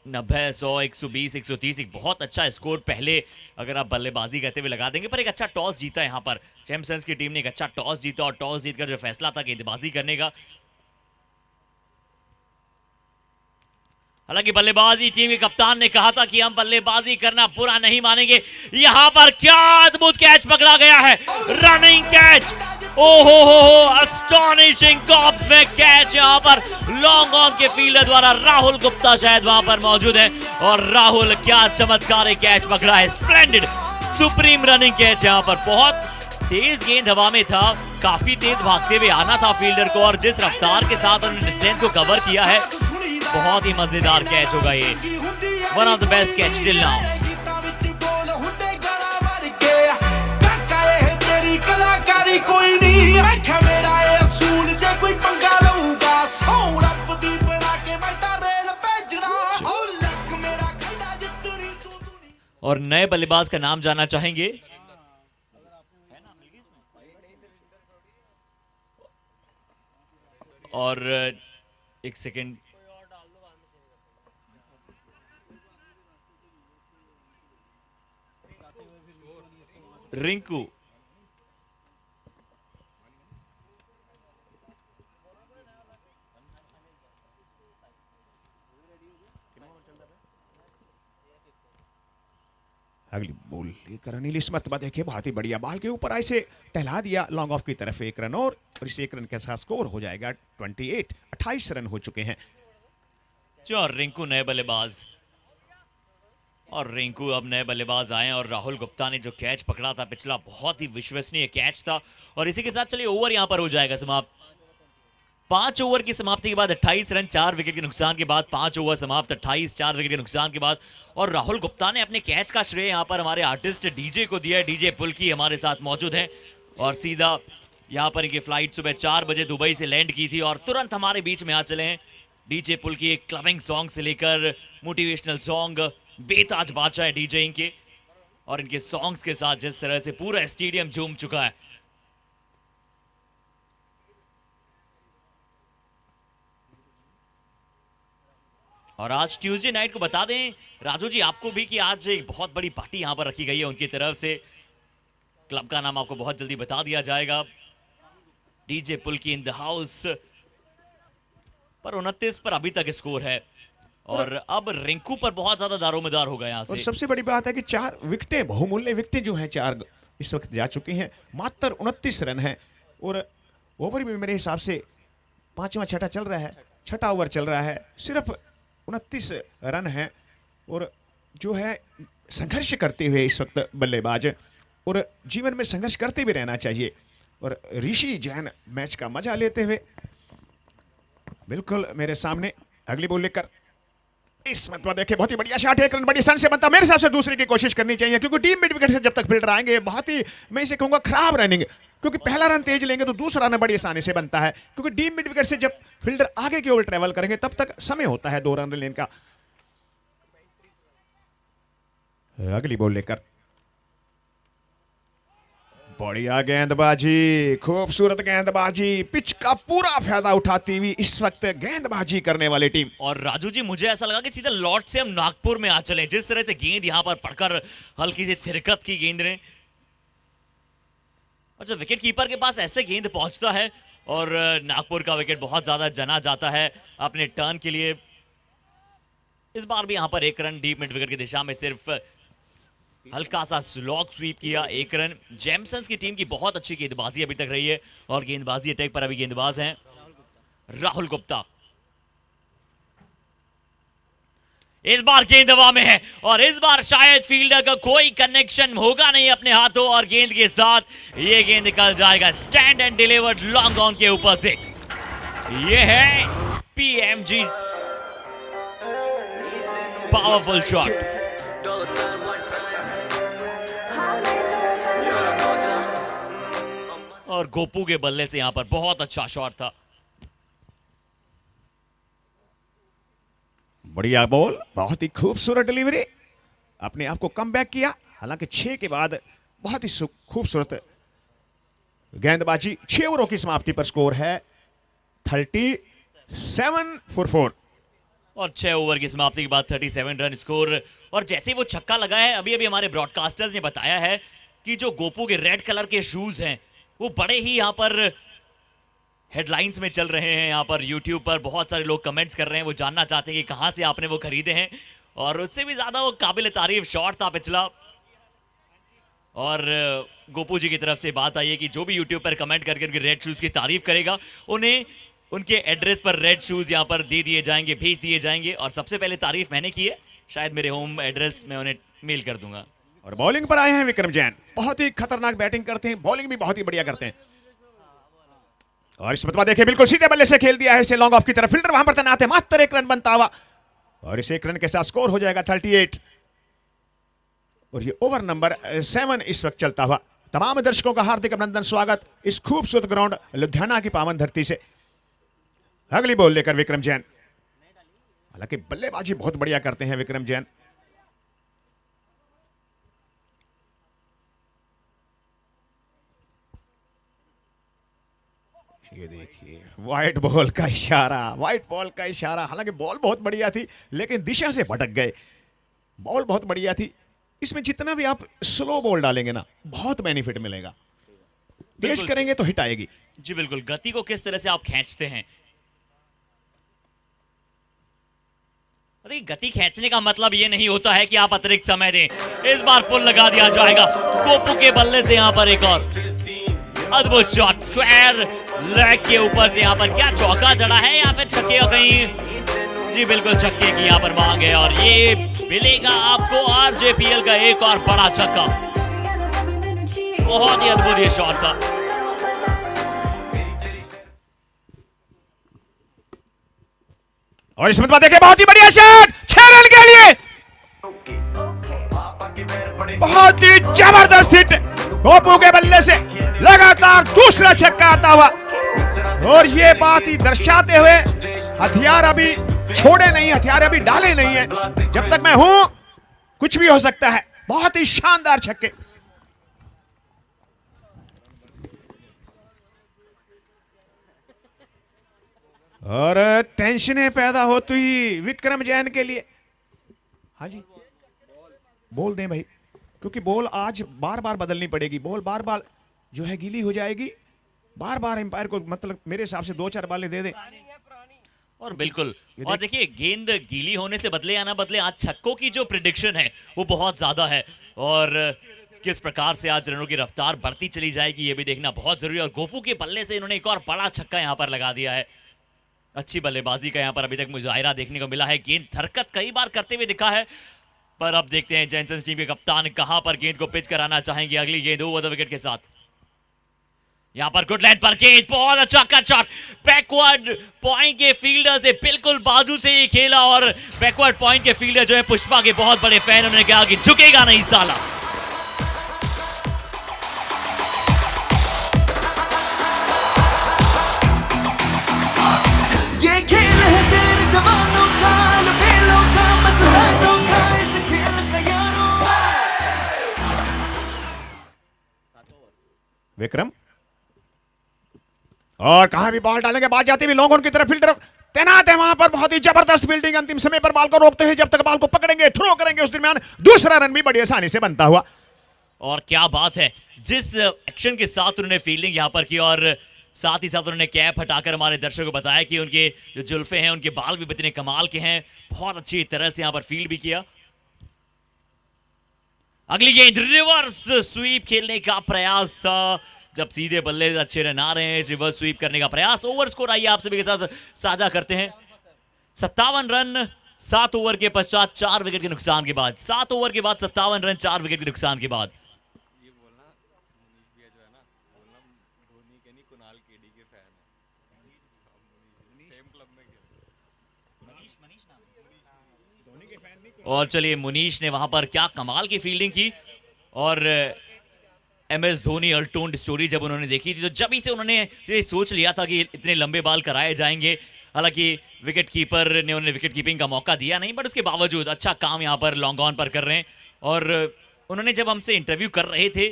Speaker 2: 90, 100, 120, 130 एक बहुत अच्छा स्कोर पहले अगर आप बल्लेबाजी करते हुए लगा देंगे, पर एक अच्छा टॉस जीता यहाँ पर चैंपियंस की टीम ने, एक अच्छा टॉस जीता, और टॉस जीतकर जो फैसला था गेंदबाजी करने का। हालांकि बल्लेबाजी टीम के कप्तान ने कहा था कि हम बल्लेबाजी करना बुरा नहीं मानेंगे। यहां पर क्या अद्भुत कैच पकड़ा गया है, रनिंग कैच, ओहो हो, अस्टॉनिशिंग गॉप्स में कैच यहां पर लॉन्ग ऑन के फील्डर द्वारा। राहुल गुप्ता शायद वहां पर मौजूद है, और राहुल क्या चमत्कारी कैच पकड़ा है, स्प्लेंडेड सुप्रीम रनिंग कैच। यहां पर बहुत तेज गेंद हवा में था, काफी तेज भागते हुए आना था फील्डर को, और जिस रफ्तार के साथ उन्होंने डिस्टेंस को कवर किया है, बहुत ही मजेदार कैच होगा ये, one of the best catch till now.
Speaker 3: कोई नहीं रखा मेरा ये असूल, जे कोई पंगा लऊगा सौ रब दी बना के मैं रेल भेजना, और लक मेरा खंडा जितनी तू।
Speaker 2: और नए बल्लेबाज का नाम जानना चाहेंगे? और एक सेकंड, रिंकू
Speaker 1: अगली बॉल लेकर अनिल इस मरतबा देखिए बहुत ही बढ़िया बॉल के ऊपर ऐसे टहला दिया लॉन्ग ऑफ की तरफ 1 रन और इस 1 रन के साथ स्कोर हो जाएगा 28 रन हो चुके हैं।
Speaker 2: जो रिंकू नए बल्लेबाज और रिंकू अब नए बल्लेबाज आए और राहुल गुप्ता ने जो कैच पकड़ा था पिछला बहुत ही विश्वसनीय कैच था। और इसी के साथ चलिए ओवर यहां पर हो जाएगा समाप्त। 5 ओवर की समाप्ति के बाद 28 रन 4 विकेट के नुकसान के बाद 5 ओवर समाप्त 28 4 विकेट के नुकसान के बाद। और राहुल गुप्ता ने अपने कैच का श्रेय यहां पर हमारे आर्टिस्ट डीजे को दिया है। डीजे पुलकी हमारे साथ मौजूद हैं और सीधा यहां पर इनकी फ्लाइट सुबह 4 बजे दुबई से लैंड की थी और तुरंत हमारे बीच में आ चले हैं। डीजे पुलकी एक क्लबिंग सॉन्ग से लेकर मोटिवेशनल सॉन्ग बेताज बादशाह है डीजे इनके और इनके सॉन्ग्स के साथ जिस तरह से पूरा स्टेडियम झूम चुका है। और आज ट्यूसडे नाइट को बता दें राजू जी आपको भी कि आज एक बहुत बड़ी पार्टी यहां पर रखी गई है उनकी तरफ से। क्लब का नाम आपको बहुत जल्दी बता दिया जाएगा। DJ Pulki in the house पर 29 पर अभी तक स्कोर है और अब रिंकू पर बहुत ज्यादा दारोमदार होगा यहां
Speaker 1: और
Speaker 2: से।
Speaker 1: सबसे बड़ी बात है कि 4 विकेटें बहुमूल्य विकेटें जो हैं 4 इस वक्त जा चुकी हैं। मात्र 29 रन है और ओवर भी मेरे हिसाब से 5वां छठा चल रहा है, 6ठा ओवर चल रहा है, सिर्फ 29 रन है और जो है संघर्ष करते हुए इस वक्त बल्लेबाज और जीवन में संघर्ष करते भी रहना चाहिए। और ऋषि जैन मैच का मजा लेते हुए बिल्कुल मेरे सामने अगली बॉल लेकर इस मतलब देखिए बहुत ही बढ़िया शॉट, 1 रन बड़ी सन से बनता। मेरे हिसाब से दूसरे की कोशिश करनी चाहिए क्योंकि टीम मिड विकेट से जब तक फील्डर आएंगे बहुत ही मैं इसे कहूंगा खराब रनिंग, क्योंकि पहला रन तेज लेंगे तो दूसरा रन बड़ी आसानी से बनता है क्योंकि डीप मिड विकेट से जब फील्डर आगे की ओर ट्रेवल करेंगे तब तक समय होता है 2 रन लेने का। अगली बॉल लेकर बढ़िया गेंदबाजी, खूबसूरत गेंदबाजी, पिच का पूरा फायदा उठाती हुई इस वक्त गेंदबाजी करने वाली टीम।
Speaker 2: और राजू जी मुझे ऐसा लगा कि सीधा लॉर्ड से हम नागपुर में आ चले, जिस तरह से गेंद यहां पर पड़कर हल्की सी थिरकत की गेंद ने। अच्छा विकेट कीपर के पास ऐसे गेंद पहुंचता है और नागपुर का विकेट बहुत ज्यादा जना जाता है अपने टर्न के लिए। इस बार भी यहां पर 1 रन डीप मिड विकेट की दिशा में सिर्फ हल्का सा स्लॉग स्वीप किया, 1 रन। जेमसन्स की टीम की बहुत अच्छी गेंदबाजी अभी तक रही है और गेंदबाजी अटैक पर अभी गेंदबाज हैं राहुल गुप्ता। इस बार गेंद हवा में है और इस बार शायद फील्डर का कोई कनेक्शन होगा नहीं अपने हाथों और गेंद के साथ ये गेंद निकल जाएगा stand and delivered long on के ऊपर से। ये है पीएमजी पावरफुल शॉट। और गोपू के बल्ले से यहां पर बहुत अच्छा शॉट था।
Speaker 1: बढ़िया बॉल, बहुत ही खूबसूरत डिलीवरी, अपने आप को कम बैक किया। हालांकि 6 के बाद बहुत ही खूबसूरत गेंदबाजी। 6 ओवरों की समाप्ति पर स्कोर है 37 फॉर 4
Speaker 2: और 6 ओवर की समाप्ति के बाद 37 रन स्कोर। और जैसे ही वो छक्का लगा है अभी अभी हमारे ब्रॉडकास्टर्स ने बताया है कि जो गोपू के रेड कलर के शूज हैं वो बड़े ही यहां पर हेडलाइंस में चल रहे हैं। यहाँ पर यूट्यूब पर बहुत सारे लोग कमेंट्स कर रहे हैं, वो जानना चाहते हैं कि कहाँ से आपने वो खरीदे हैं। और उससे भी ज़्यादा वो काबिल तारीफ शॉट था पिछला। और गोपू जी की तरफ से बात आई है कि जो भी यूट्यूब पर कमेंट करके उनके रेड शूज़ की तारीफ करेगा उन्हें उनके एड्रेस पर रेड शूज़ यहाँ पर दे दिए जाएंगे, भेज दिए जाएंगे। और सबसे पहले तारीफ मैंने की है, शायद मेरे होम एड्रेस में उन्हें मेल कर दूंगा।
Speaker 1: और बॉलिंग पर आए हैं विक्रम जैन, बहुत ही खतरनाक बैटिंग करते हैं, बॉलिंग भी बहुत ही बढ़िया करते हैं। और इस मतबा देखिए बिल्कुल सीधे बल्ले से खेल दिया है इसे लॉन्ग ऑफ की तरफ। फील्डर वहां पर तैनात है, मात्र 1 रन बनता हुआ और इस 1 रन के साथ स्कोर हो जाएगा 38। और ये ओवर नंबर 7 इस वक्त चलता हुआ। तमाम दर्शकों का हार्दिक अभिनंदन, स्वागत इस खूबसूरत ग्राउंड लुधियाना की पावन धरती से। अगली बॉल लेकर विक्रम जैन, हालांकि बल्लेबाजी बहुत बढ़िया करते हैं विक्रम जैन। ये देखिए व्हाइट बॉल का इशारा, व्हाइट बॉल का इशारा। हालांकि बॉल बहुत बढ़िया थी लेकिन दिशा से भटक गए। बॉल बहुत बढ़िया थी, इसमें जितना भी आप स्लो बॉल डालेंगे ना, बहुत बेनिफिट मिलेगा। तेज
Speaker 2: बिल्कुल।
Speaker 1: करेंगे तो हिट आएगी।
Speaker 2: जी बिल्कुल, गति को किस तरह से आप खींचते हैं। देखिए, गति खींचने का मतलब ये नहीं होता है कि आप अतिरिक्त समय दें। इस बार पुल लगा दिया जाएगा गोपू के बल्ले से। यहाँ पर एक और अद्भुत शॉट, स्क्वायर लेग के ऊपर से। यहाँ पर क्या चौका जड़ा है या फिर छक्के या कहीं? जी बिल्कुल, छक्के की यहाँ पर मांग है और ये मिलेगा आपको आरजेपीएल का एक और बड़ा छक्का। बहुत ही अद्भुत ये शॉट था।
Speaker 1: और इसमें देखिए, बहुत ही बढ़िया शॉट 6 रन के लिए, बहुत ही जबरदस्त हिट गोपू के बल्ले से। लगातार दूसरा छक्का आता हुआ, और ये बात ही दर्शाते हुए हथियार अभी छोड़े नहीं, हथियार अभी डाले नहीं है। जब तक मैं हूं कुछ भी हो सकता है। बहुत ही शानदार छक्के। और टेंशनें पैदा होती ही विक्रम जैन के लिए। हाँ जी, बॉल दें भाई, क्योंकि बॉल आज बार बार बदलनी पड़ेगी। बॉल बार बार जो है गीली हो जाएगी। बार बार एम्पायर को, मतलब मेरे हिसाब से 2-4 बालें दे दे।
Speaker 2: और बिल्कुल, और देखिए, गेंद गीली होने से बदले या ना बदले, आज छक्कों की जो प्रिडिक्शन है वो बहुत ज्यादा है। और किस प्रकार से आज रनों की रफ्तार बढ़ती चली जाएगी ये भी देखना बहुत जरूरी है। और गोपू के बल्ले से इन्होंने एक और बड़ा छक्का यहाँ पर लगा दिया है। अच्छी बल्लेबाजी का यहाँ पर अभी तक मुजाहिरा देखने को मिला है। गेंद हरकत कई बार करते हुए दिखा है, पर अब देखते हैं जैनसन्स टीम के कप्तान कहां पर गेंद को पिच कराना चाहेंगे। अगली गेंद ओवर द विकेट के साथ। यहां पर गुड लेंथ पर गेंद, बहुत अच्छा कट शॉट, बैकवर्ड पॉइंट के फील्डर से बिल्कुल बाजू से ये खेला। और बैकवर्ड पॉइंट के फील्डर जो है पुष्पा के बहुत बड़े फैन, उन्होंने कहा कि झुकेगा नहीं साला।
Speaker 3: ये खेल है शेर जवानों का, लपेलों का, मस्तानों का, इस खेल का यारों।
Speaker 1: विक्रम, और कहां भी बॉल डालेंगे, बात जाती भी लॉन्ग ऑन की तरफ। फील्डर तैनात है वहां पर, बहुत ही जबरदस्त फील्डिंग। अंतिम समय पर बॉल को रोकते हैं, जब तक बॉल को पकड़ेंगे, थ्रो करेंगे, उस दरमियान दूसरा रन भी बड़ी आसानी से बनता हुआ।
Speaker 2: और क्या बात है, जिस एक्शन के साथ उन्होंने फील्डिंग यहां पर की, और साथ ही साथ उन्होंने कैप हटाकर हमारे दर्शकों को बताया कि उनके जो जुल्फे हैं, उनके बाल भी इतने कमाल के हैं। बहुत अच्छी तरह से यहां पर फील्ड भी किया। अगली गेंद, रिवर्स स्वीप खेलने का प्रयास था। जब सीधे बल्ले अच्छे रन आ रहे हैं, रिवर्स स्वीप करने का प्रयास। ओवर स्कोर आइए आप सभी के साथ साझा करते हैं। 57 रन 7 ओवर के पश्चात 4 विकेट के नुकसान के बाद। 7 ओवर के बाद 57 रन 4 विकेट के नुकसान के बाद। और चलिए, मुनीश ने वहां पर क्या कमाल की फील्डिंग की। और MS धोनी अल्टोन्ड स्टोरी जब उन्होंने देखी थी, तो जब ही से उन्होंने ये सोच लिया था कि इतने लंबे बाल कराए जाएंगे। हालांकि विकेट कीपर ने उन्हें विकेट कीपिंग का मौका दिया नहीं, बट उसके बावजूद अच्छा काम यहाँ पर लॉन्ग ऑन पर कर रहे हैं। और उन्होंने जब हमसे इंटरव्यू कर रहे थे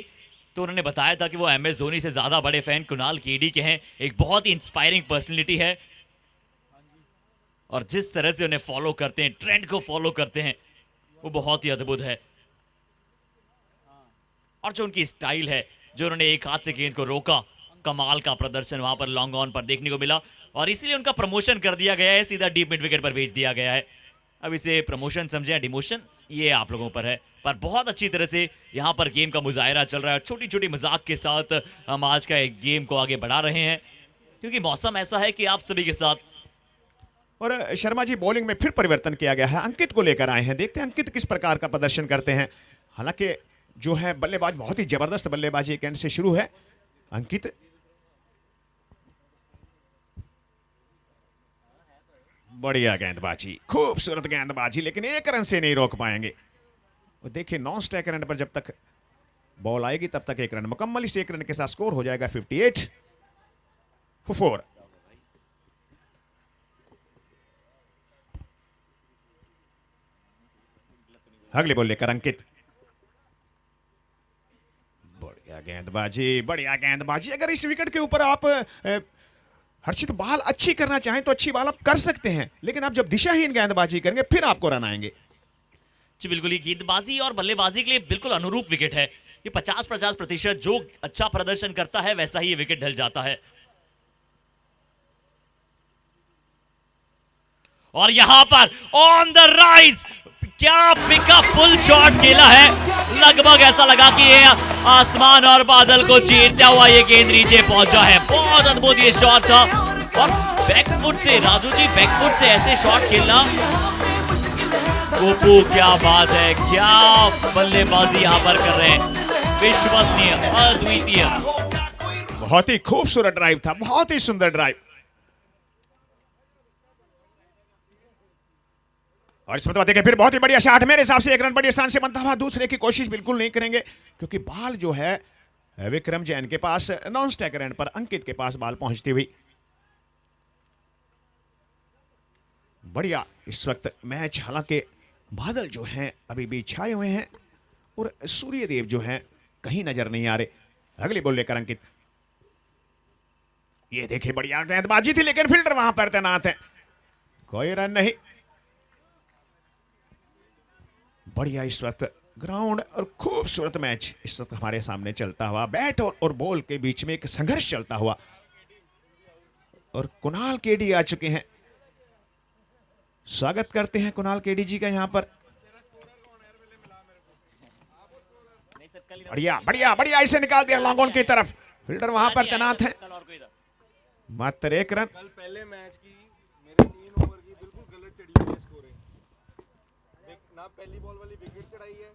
Speaker 2: तो उन्होंने बताया था कि वो MS धोनी से ज़्यादा बड़े फैन कुणाल केडी के हैं। एक बहुत ही इंस्पायरिंग पर्सनैलिटी है, और जिस तरह से उन्हें फॉलो करते हैं, ट्रेंड को फॉलो करते हैं, वो बहुत ही अद्भुत है। और जो उनकी स्टाइल है, जो उन्होंने एक हाथ से गेंद को रोका, कमाल का प्रदर्शन वहां पर लॉन्ग ऑन पर देखने को मिला। और इसीलिए उनका प्रमोशन कर दिया गया है, सीधा डीप मिड विकेट पर भेज दिया गया है। अब इसे प्रमोशन समझे या डिमोशन, ये आप लोगों पर है। पर बहुत अच्छी तरह से यहाँ पर गेम का मुजाहिरा चल रहा है। छोटी छोटी मजाक के साथ हम आज का एक गेम को आगे बढ़ा रहे हैं, क्योंकि मौसम ऐसा है कि आप सभी के साथ।
Speaker 1: और शर्मा जी, बॉलिंग में फिर परिवर्तन किया गया है। अंकित को लेकर आए हैं, देखते हैं अंकित किस प्रकार का प्रदर्शन करते हैं। हालांकि जो है बल्लेबाज, बहुत ही जबरदस्त बल्लेबाजी एक एंड से शुरू है। अंकित बढ़िया गेंदबाजी, खूबसूरत गेंदबाजी, लेकिन 1 रन से नहीं रोक पाएंगे। और देखिए, नॉन स्ट्राइक रन पर जब तक बॉल आएगी तब तक 1 रन मुकम्मल। इस 1 रन के साथ स्कोर हो जाएगा 58 for 4। अगली बॉल लेकर अंकित, बढ़िया गेंदबाजी, बढ़िया गेंदबाजी। अगर इस विकेट के ऊपर आप हर्षित बॉल अच्छी करना चाहें तो अच्छी बॉल आप कर सकते हैं, लेकिन आप जब दिशाहीन गेंदबाजी करेंगे फिर आपको रन आएंगे।
Speaker 2: जी बिल्कुल, ये गेंदबाजी और बल्लेबाजी के लिए बिल्कुल अनुरूप विकेट है। ये 50-50% जो अच्छा प्रदर्शन करता है वैसा ही ये विकेट ढल जाता है। और यहां पर ऑन द राइज, क्या पिकअप फुल शॉट खेला है। लगभग ऐसा लगा कि ये आसमान और बादल को चीरता हुआ ये गेंद नीचे पहुंचा है। बहुत अद्भुत ये शॉट था। और बैकफुट से, राजू जी, बैकफुट से ऐसे शॉट खेलना, गोपू क्या बात है, क्या बल्लेबाजी यहां पर कर रहे हैं, विश्वसनीय, अद्वितीय।
Speaker 1: बहुत ही खूबसूरत ड्राइव था, बहुत ही सुंदर ड्राइव। और इस मतलब देखिए फिर बहुत ही बढ़िया शॉट। मेरे हिसाब से 1 रन बड़ी आसान से बनता हुआ, दूसरे की कोशिश बिल्कुल नहीं करेंगे क्योंकि बॉल जो है विक्रम जैन के पास नॉन स्ट्राइकर एंड पर अंकित के पास बॉल पहुंचती हुई। बढ़िया इस वक्त मैच, हालांकि बादल जो हैं अभी भी छाए हुए हैं और सूर्यदेव जो हैं कहीं नजर नहीं आ रहे। अगली बॉल लेकर अंकित, ये देखिए बढ़िया गेंदबाजी थी लेकिन फील्डर वहां पर तैनात है, कोई रन नहीं। बढ़िया इस वक्त ग्राउंड और खूबसूरत मैच इस वक्त हमारे सामने चलता हुआ, बैट और बॉल के बीच में एक संघर्ष चलता हुआ। और कुणाल केडी आ चुके हैं, स्वागत करते हैं कुणाल केडी जी का यहां पर। बढ़िया बढ़िया बढ़िया, इसे निकाल दिया लॉन्ग ऑन की तरफ, फील्डर वहां पर तैनात है। मात्र 1 रन।
Speaker 4: कल पहले मैच की मेरे 3 ओवर की बिल्कुल गलत चढ़ी हुई है स्कोरिंग। ना पहली बॉल वाली विकेट चढ़ाई है,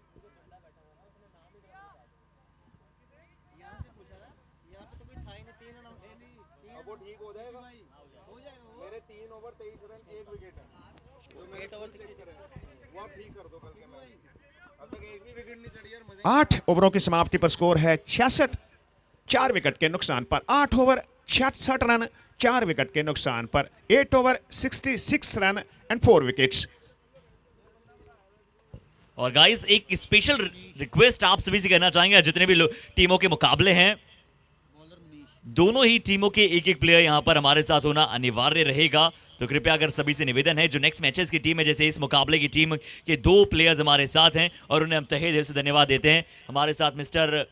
Speaker 4: अब वो ठीक हो जाएगा। मेरे 3 ओवर 23 रन 1 विकेट है, तो मैं 8 ओवर 66 वो आप ठीक कर दो कल के मैच। अब तक एक भी विकेट नहीं चढ़ी यार, मजे
Speaker 1: 8 ओवरों की समाप्ति पर स्कोर है 66, 4 विकेट के नुकसान पर। 8 ओवर 66 रन, 4 विकेट के नुकसान पर। 8 ओवर 66 रन एंड 4 विकेट्स।
Speaker 2: और गाइस एक स्पेशल रिक्वेस्ट आप सभी से करना चाहेंगे, जितने भी टीमों के मुकाबले हैं, दोनों ही टीमों के एक एक प्लेयर यहां पर हमारे साथ होना अनिवार्य रहेगा। तो कृपया अगर सभी से निवेदन है, जो नेक्स्ट मैचेस की टीम है, जैसे इस मुकाबले की टीम के 2 प्लेयर्स हमारे साथ हैं और उन्हें हम तहे दिल से धन्यवाद देते हैं। हमारे साथ मिस्टर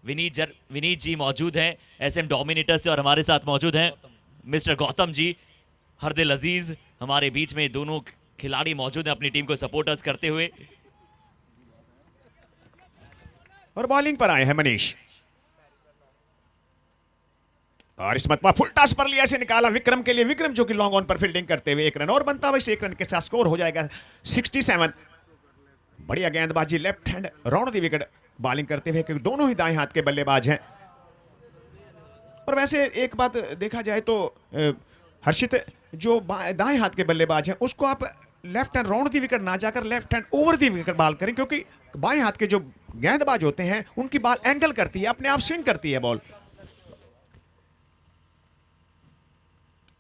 Speaker 2: विनीत जी मौजूद हैं SM डोमिनेटर से, और हमारे साथ मौजूद हैं मिस्टर गौतम जी, हर दिल अजीज। हमारे बीच में दोनों खिलाड़ी मौजूद हैं अपनी टीम को सपोर्टर्स करते हुए।
Speaker 1: और बॉलिंग पर आए हैं मनीष, और इस मतबा फुल टॉस पर लिया, से निकाला विक्रम के लिए। विक्रम जो कि लॉन्ग ऑन पर फील्डिंग करते हुए 1 रन और बनता हुआ, इस 1 रन के साथ स्कोर हो जाएगा 67। बढ़िया गेंदबाजी, left hand round the wicket bowling करते हुए, क्योंकि दोनों ही दाएं हाथ के बल्लेबाज हैं। और वैसे एक बात देखा जाए तो हर्षित, जो दाएं हाथ के बल्लेबाज हैं उसको आप left hand round the wicket ना जाकर left hand over the wicket ball करें, क्योंकि बाएं हाथ के जो गेंदबाज होते हैं उनकी बॉल एंगल करती है, अपने आप स्विंग करती है बॉल।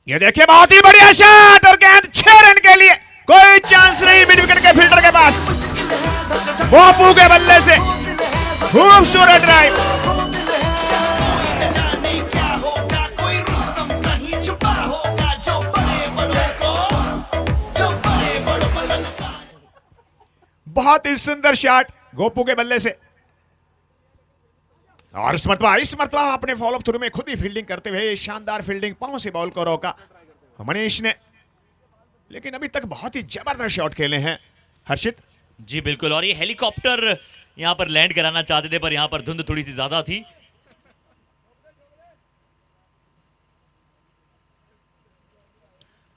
Speaker 1: ये देखिए बहुत ही बढ़िया शॉट, और गेंद 6 रन के लिए, कोई चांस नहीं मिड विकेट के फील्डर के पास। गोपू के बल्ले से खूबसूरत ड्राइव।
Speaker 3: जाने क्या होगा, कोई रुस्तम कहीं छुपा होगा, जो बड़े बड़ों को, जो बड़े बड़ों को ललकार।
Speaker 1: बहुत ही सुंदर शॉट गोपू के बल्ले से। और इस मरतबा अपने फॉलो थ्रू में खुद ही फील्डिंग करते हुए शानदार फील्डिंग, पांव से बॉल को रोका मनीष ने, लेकिन अभी तक बहुत ही जबरदस्त शॉट खेले हैं हर्षित।
Speaker 2: जी बिल्कुल, और ये हेलीकॉप्टर यहां पर लैंड कराना चाहते थे, पर यहां पर धुंध थोड़ी सी ज्यादा थी।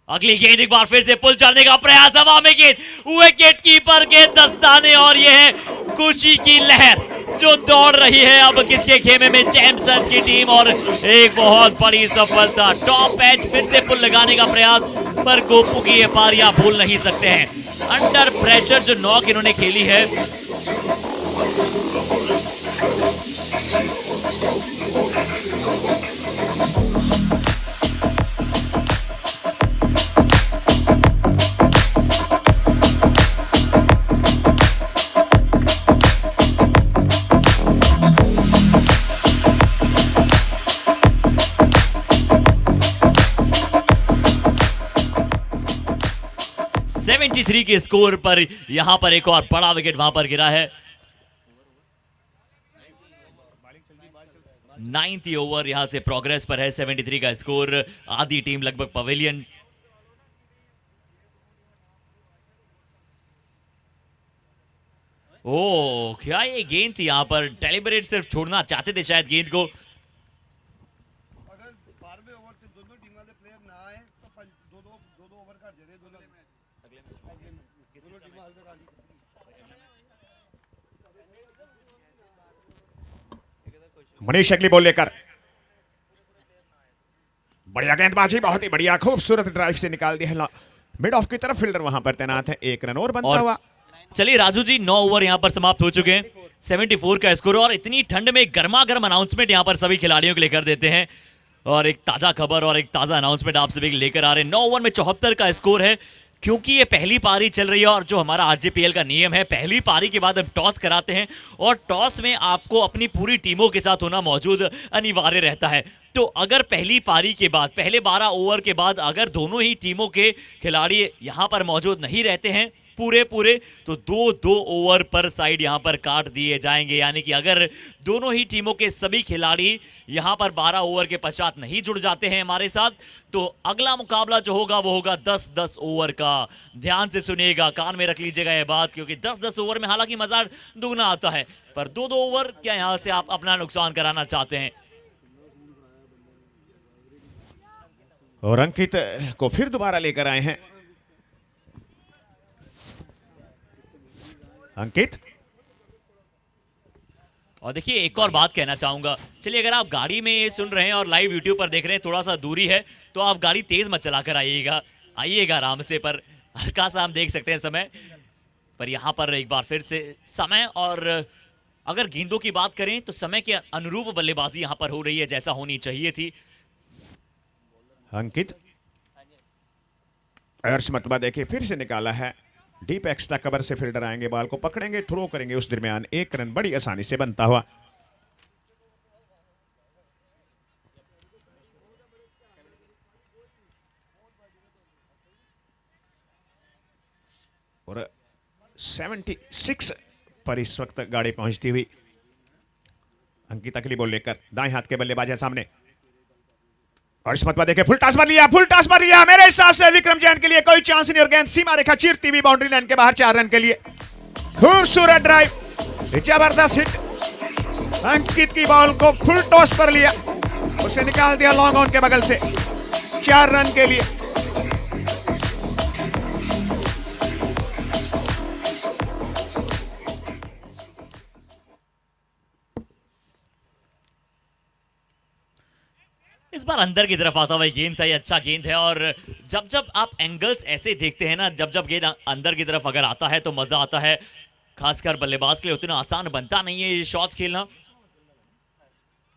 Speaker 2: अगली गेंद एक बार फिर से पुल चढ़ने का प्रयास, हवा में गेंद, विकेट कीपर के दस्ताने, और यह है खुशी की लहर जो दौड़ रही है अब किसके खेमे में, चैंपियंस की टीम। और एक बहुत बड़ी सफलता, टॉप एज फिर से पुल लगाने का प्रयास, पर गोपू की ये पारियां भूल नहीं सकते हैं। अंडर प्रेशर जो नॉक इन्होंने खेली है, 93 के स्कोर पर यहां पर एक और बड़ा विकेट वहां पर गिरा है। 9th ओवर यहां से प्रोग्रेस पर है, 73 का स्कोर, आधी टीम लगभग पवेलियन। ओ क्या ये गेंद थी, यहां पर डेलिबरेट सिर्फ छोड़ना चाहते थे शायद गेंद को।
Speaker 4: अगर 12वें ओवर से दोनों टीम वाले प्लेयर ना आए तो दो दो ओवर का जरे दोनों टीम हाल तक आली।
Speaker 1: मनीष अगली बॉल लेकर, बढ़िया गेंदबाजी, बहुत ही बढ़िया, खूबसूरत ड्राइव से निकाल दिया मिड ऑफ की तरफ। फील्डर वहां पर तैनात है, 1 रन और बनता हुआ।
Speaker 2: चलिए राजू जी, 9 ओवर यहां पर समाप्त हो चुके हैं, 74 का स्कोर। और इतनी ठंड में गर्मा गर्म अनाउंसमेंट यहां पर सभी खिलाड़ियों को लेकर देते हैं, और एक ताजा खबर और एक ताजा अनाउंसमेंट आप सभी लेकर आ रहे हैं। 9 ओवर में 74 का स्कोर है, क्योंकि ये पहली पारी चल रही है और जो हमारा आरजेपीएल का नियम है, पहली पारी के बाद हम टॉस कराते हैं और टॉस में आपको अपनी पूरी टीमों के साथ होना मौजूद अनिवार्य रहता है। तो अगर पहली पारी के बाद, पहले 12 ओवर के बाद अगर दोनों ही टीमों के खिलाड़ी यहां पर मौजूद नहीं रहते हैं पूरे तो 2-2 ओवर पर साइड यहां पर काट दिए जाएंगे। यानी कि अगर दोनों ही टीमों के सभी खिलाड़ी यहां पर 12 ओवर के पश्चात नहीं जुड़ जाते हैं हमारे साथ, तो अगला मुकाबला जो होगा वो होगा 10-10 ओवर का। ध्यान से सुनिएगा, कान में रख लीजिएगा यह बात, क्योंकि 10-10 ओवर में हालांकि मजा दुगना आता है, पर 2-2 ओवर क्या यहां से आप अपना नुकसान कराना चाहते हैं।
Speaker 1: और अंकित को फिर दोबारा लेकर आए हैं। अंकित,
Speaker 2: और देखिए एक और बात कहना चाहूंगा, चलिए अगर आप गाड़ी में ये सुन रहे हैं और लाइव यूट्यूब पर देख रहे हैं, थोड़ा सा दूरी है तो आप गाड़ी तेज मत चलाकर आइएगा आराम से, पर हल्का सा हम देख सकते हैं समय पर। यहां पर एक बार फिर से समय, और अगर गेंदों की बात करें तो समय के अनुरूप बल्लेबाजी यहां पर हो रही है जैसा होनी चाहिए थी।
Speaker 1: अंकित अर्श मतबा देखिए फिर से निकाला है, डीप एक्स्ट्रा कवर से फील्डर आएंगे, बॉल को पकड़ेंगे, थ्रो करेंगे, उस दरमियान 1 रन बड़ी आसानी से बनता हुआ। और 76 पर इस वक्त गाड़ी पहुंचती हुई। अंकित अगली बॉल लेकर, दाएं हाथ के बल्लेबाज है सामने, और इस मतबा देखे, फुल टॉस मार लिया, मेरे हिसाब से विक्रम जैन के लिए कोई चांस नहीं, और गेंद सीमा रेखा चीरती हुई बाउंड्री लाइन के बाहर 4 रन के लिए। खूबसूरत ड्राइव, जबरदस्त हिट, अंकित की बॉल को फुल टॉस पर लिया, उसे निकाल दिया लॉन्ग ऑन के बगल से 4 रन के लिए।
Speaker 2: इस बार अंदर की तरफ आता हुआ गेंद था, ये अच्छा गेंद है। और जब आप एंगल्स ऐसे देखते हैं ना, जब गेंद अंदर की तरफ अगर आता है तो मजा आता है, खासकर बल्लेबाज के लिए उतना आसान बनता नहीं है ये शॉट्स खेलना।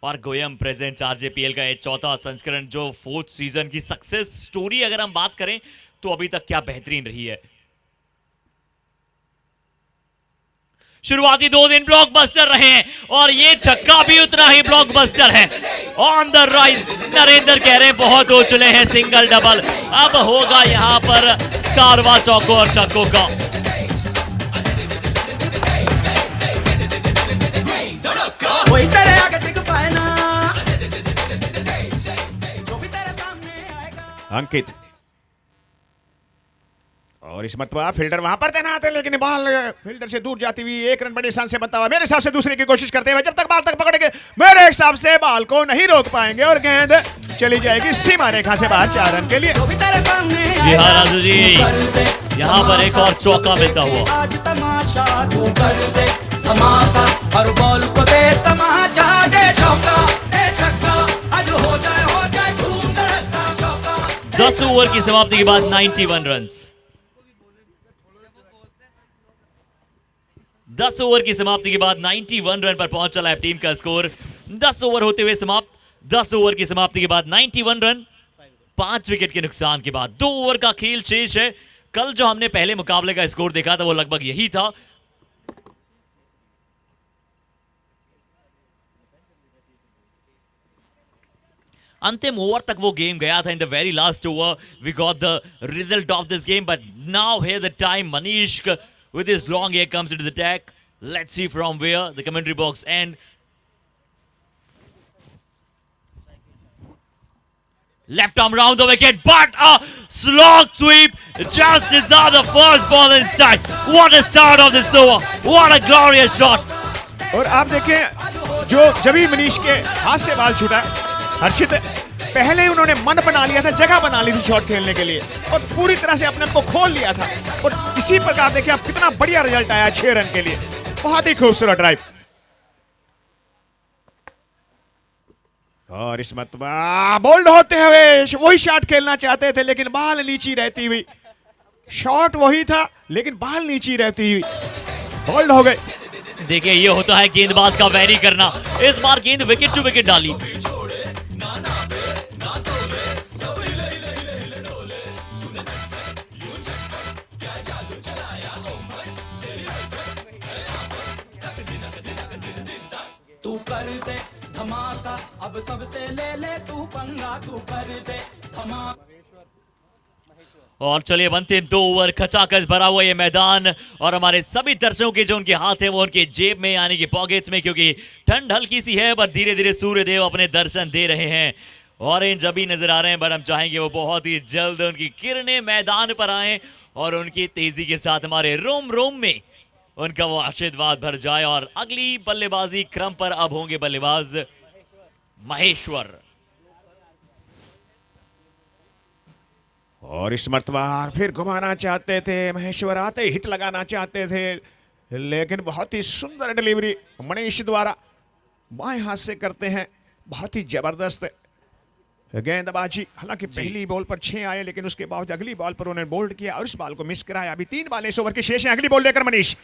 Speaker 2: और गोयम प्रेजेंट्स आरजेपीएल का ये चौथा संस्करण, जो 4th सीजन की सक्सेस स्टोरी अगर हम बात करें तो अभी तक क्या बेहतरीन रही है। शुरुआती 2 दिन ब्लॉकबस्टर रहे हैं और ये छक्का भी उतना ही ब्लॉकबस्टर है। ऑन द राइज, नरेंद्र कह रहे हैं बहुत हो चले हैं सिंगल डबल, अब होगा यहां पर कारवा चौको और छक्कों का।
Speaker 3: कोई तेरे आगे टिक पाए ना, जो भी तेरे सामने आएगा।
Speaker 1: अंकित, और इस मतबा फील्डर वहां पर तैनात है, लेकिन बॉल फील्डर से दूर जाती हुई 1 रन बड़ी आसान से बनता हुआ। मेरे हिसाब से दूसरे की कोशिश करते हुए, जब तक बॉल तक पकड़ेंगे मेरे हिसाब से बॉल को नहीं रोक पाएंगे और गेंद चली जाएगी सीमा रेखा से बाहर 4 रन के लिए।
Speaker 3: जो भी तेरे सामने
Speaker 2: जी हाँ राजू जी, यहाँ पर एक और चौका मिलता हुआ।
Speaker 3: आज तमाशा तू कर दे धमाका, हर बॉल को दे तमाचा, दे चौका दे छक्का, आज हो जाए धूम धड़का चौका।
Speaker 2: 10 ओवर की समाप्ति के बाद 91 रन। 10 ओवर की समाप्ति के बाद 91 रन पर पहुंच चला है टीम का स्कोर। 10 ओवर होते हुए समाप्त, 10 ओवर की समाप्ति के बाद 91 रन, 5 विकेट के नुकसान के बाद 2 ओवर का खेल शेष है। कल जो हमने पहले मुकाबले का स्कोर देखा था वो लगभग यही था। अंतिम ओवर तक वो गेम गया था. In the very last over we got the result of this game, but now here the time Manish with his long air comes into the attack. Let's see from where the commentary box end. Left arm round the wicket, but a slog sweep just deserved the first ball in strike. What a start of this over! What a glorious shot!
Speaker 1: और आप देखें जो जब भी मनीष के हाथ से बाल छूटा हर्षित, पहले ही उन्होंने मन बना लिया था, जगह बना ली थी शॉट खेलने के लिए और पूरी तरह से अपने आप को खोल लिया था. और इसी प्रकार देखिए आप कितना बढ़िया रिजल्ट आया 6 रन के लिए. बहुत ही खूबसूरत ड्राइव. और इस मरतबा बोल्ड होते हुए वही शॉट खेलना चाहते थे, लेकिन बाल नीची रहती हुई. शॉट वही था लेकिन बाल नीची रहती हुई बोल्ड हो गए.
Speaker 2: देखिए ये होता है गेंदबाज का वैरी करना. इस बार गेंद विकेट टू विकेट डाली.
Speaker 3: तू कर दे धमाका, अब सबसे ले ले तू पंगा, तू कर दे धमाका.
Speaker 2: और चलिए अंतिम 2 ओवर खचाखच भरा हुआ ये मैदान और हमारे सभी दर्शकों के जो उनके हाथ है वो उनके जेब में यानी कि पॉकेट्स में, क्योंकि ठंड हल्की सी है पर धीरे धीरे सूर्यदेव अपने दर्शन दे रहे हैं. ऑरेंज अभी नजर आ रहे हैं, बट हम चाहेंगे वो बहुत ही जल्द उनकी किरणें मैदान पर आए और उनकी तेजी के साथ हमारे रोम रोम में उनका वो आशीर्वाद भर जाए. और अगली बल्लेबाजी क्रम पर अब होंगे बल्लेबाज महेश्वर.
Speaker 1: और इस मरतबा फिर घुमाना चाहते थे महेश्वर, आते ही हिट लगाना चाहते थे, लेकिन बहुत ही सुंदर डिलीवरी मनीष द्वारा बाएं हाथ से करते हैं. बहुत ही जबरदस्त गेंदबाजी. हालांकि पहली बॉल पर 6 आए, लेकिन उसके बाद अगली बॉल पर उन्होंने बोल्ड किया और इस बॉल को मिस कराया. अभी 3 बॉल इस ओवर के शेष हैं. अगली बॉल लेकर मनीष.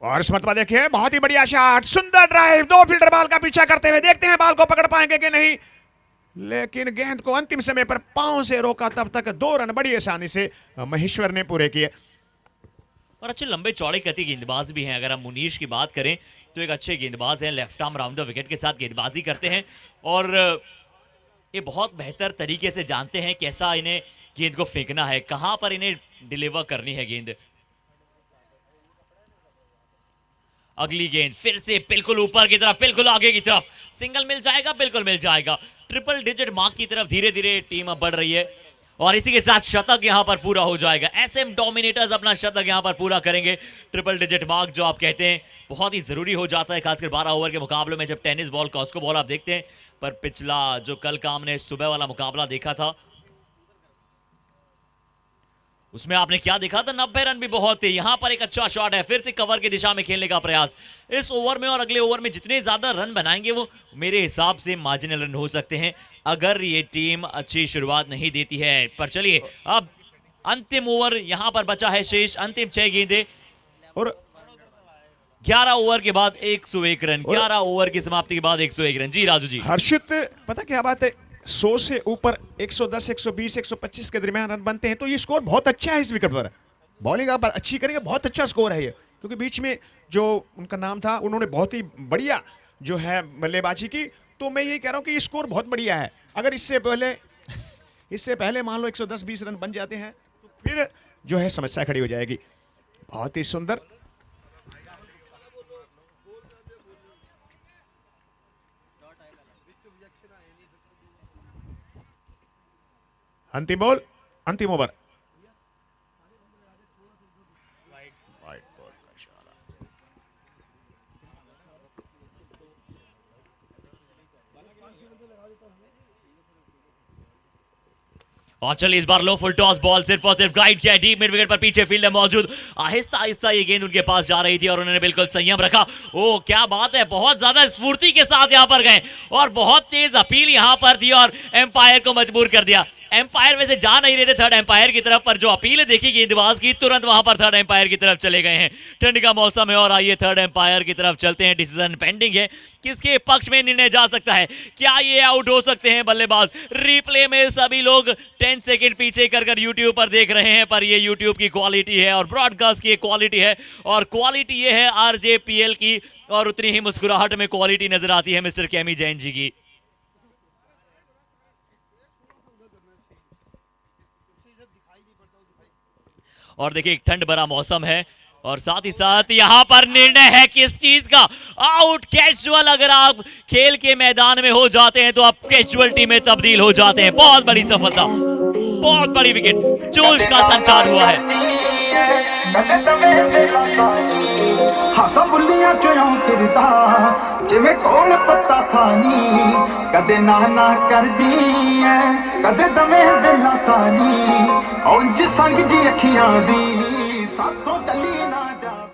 Speaker 1: और इस मरतबा देखिए बहुत ही बढ़िया शॉट, सुंदर ड्राइव. 2 फील्डर बॉल का पीछा करते हुए देखते हैं बॉल को पकड़ पाएंगे कि नहीं, लेकिन गेंद को अंतिम समय पर पांव से रोका. तब तक 2 रन बड़ी आसानी से महेश्वर ने पूरे किए.
Speaker 2: और अच्छे लंबे चौड़े गति गेंदबाज भी हैं. अगर हम मुनीश की बात करें तो एक अच्छे गेंदबाज हैं, left arm round the wicket के साथ गेंदबाजी करते हैं और ये बहुत बेहतर तरीके से जानते हैं कैसा इन्हें गेंद को फेंकना है, कहां पर इन्हें डिलीवर करनी है गेंद. अगली गेंद फिर से बिल्कुल ऊपर की तरफ, बिल्कुल आगे की तरफ. सिंगल मिल जाएगा, बिल्कुल मिल जाएगा. ट्रिपल डिजिट मार्क की तरफ धीरे धीरे टीम अब बढ़ रही है और इसी के साथ शतक यहां पर पूरा हो जाएगा. एसएम डोमिनेटर्स अपना शतक यहां पर पूरा करेंगे. ट्रिपल डिजिट मार्क जो आप कहते हैं बहुत ही जरूरी हो जाता है, खासकर 12 ओवर के मुकाबलों में जब टेनिस बॉल कॉस्को बॉल आप देखते हैं. पर पिछला जो कल का हमने सुबह वाला मुकाबला देखा था उसमें आपने क्या देखा था, 90 रन भी बहुत थे. यहां पर एक अच्छा शॉट है, फिर से कवर की दिशा में खेलने का प्रयास. इस ओवर में और अगले ओवर में जितने ज्यादा रन बनाएंगे वो मेरे हिसाब से मार्जिनल रन हो सकते हैं अगर ये टीम अच्छी शुरुआत नहीं देती है. पर चलिए अब अंतिम ओवर यहां पर बचा है शेष. अंतिम 6 गेंदें और 11 ओवर के बाद 101 रन. 11 ओवर की समाप्ति के बाद 101 रन. जी राजू जी.
Speaker 1: हर्षित पता क्या बात है, 100 से ऊपर 110, 120, 125 के दरमियान रन बनते हैं तो ये स्कोर बहुत अच्छा है. इस विकेट पर बॉलिंग आप अच्छी करेंगे, बहुत अच्छा स्कोर है ये, क्योंकि बीच में जो उनका नाम था उन्होंने बहुत ही बढ़िया जो है बल्लेबाजी की. तो मैं ये कह रहा हूं कि ये स्कोर बहुत बढ़िया है. अगर इससे पहले मान लो 110-20 रन बन जाते हैं तो फिर जो है समस्या खड़ी हो जाएगी. बहुत ही सुंदर. अंतिम बॉल, अंतिम ओवर.
Speaker 2: और चलिए इस बार लो फुल टॉस बॉल सिर्फ और सिर्फ गाइड किया है डीप मिड विकेट पर. पीछे फील्डर मौजूद, आहिस्ता आहिस्ता ये गेंद उनके पास जा रही थी और उन्होंने बिल्कुल संयम रखा. ओ क्या बात है, बहुत ज्यादा स्फूर्ति के साथ यहां पर गए और बहुत तेज अपील यहां पर थी और एम्पायर को मजबूर कर दिया. एम्पायर वैसे जा नहीं रहे थे थर्ड एम्पायर की तरफ, पर जो अपील देखी गेंदबाज की तुरंत वहां पर थर्ड एम्पायर की तरफ चले गए हैं. ठंड का मौसम है और आइए थर्ड एम्पायर की तरफ चलते हैं. डिसीजन पेंडिंग है, किसके पक्ष में निर्णय जा सकता है, क्या ये आउट हो सकते हैं बल्लेबाज. रिप्ले में सभी लोग 10 सेकंड पीछे कर यूट्यूब पर देख रहे हैं, पर ये यूट्यूब की क्वालिटी है और ब्रॉडकास्ट की क्वालिटी है और क्वालिटी ये है RJPL की और उतनी ही मुस्कुराहट में क्वालिटी नजर आती है मिस्टर केमी जैन जी की. और देखिए एक ठंड भरा मौसम है और साथ ही साथ यहाँ पर निर्णय है किस चीज का, आउट कैजुअल। अगर आप खेल के मैदान में हो जाते हैं तो आप कैजुअलिटी में तब्दील हो जाते हैं। बहुत बड़ी सफलता, बहुत बड़ी विकेट, जोश का संचार हुआ है।
Speaker 3: ਹਾਸਾ ਬੁੱਲੀਆਂ ਚੋਂ ਤਿਰਦਾ ਜਿਵੇਂ ਕੋਲ ਪੱਤਾ ਸਾਨੀ ਕਦੇ ਨਾ ਨਾ ਕਰਦੀ ਐ ਕਦੇ ਦਵੇਂ ਦਿਲਾਂ ਸਾਨੀ ਉਂਝ ਸੰਗ ਜੀ ਅੱਖੀਆਂ ਦੀ ਸਾਥੋਂ ਟੱਲੀ ਨਾ ਜਾਵੇ।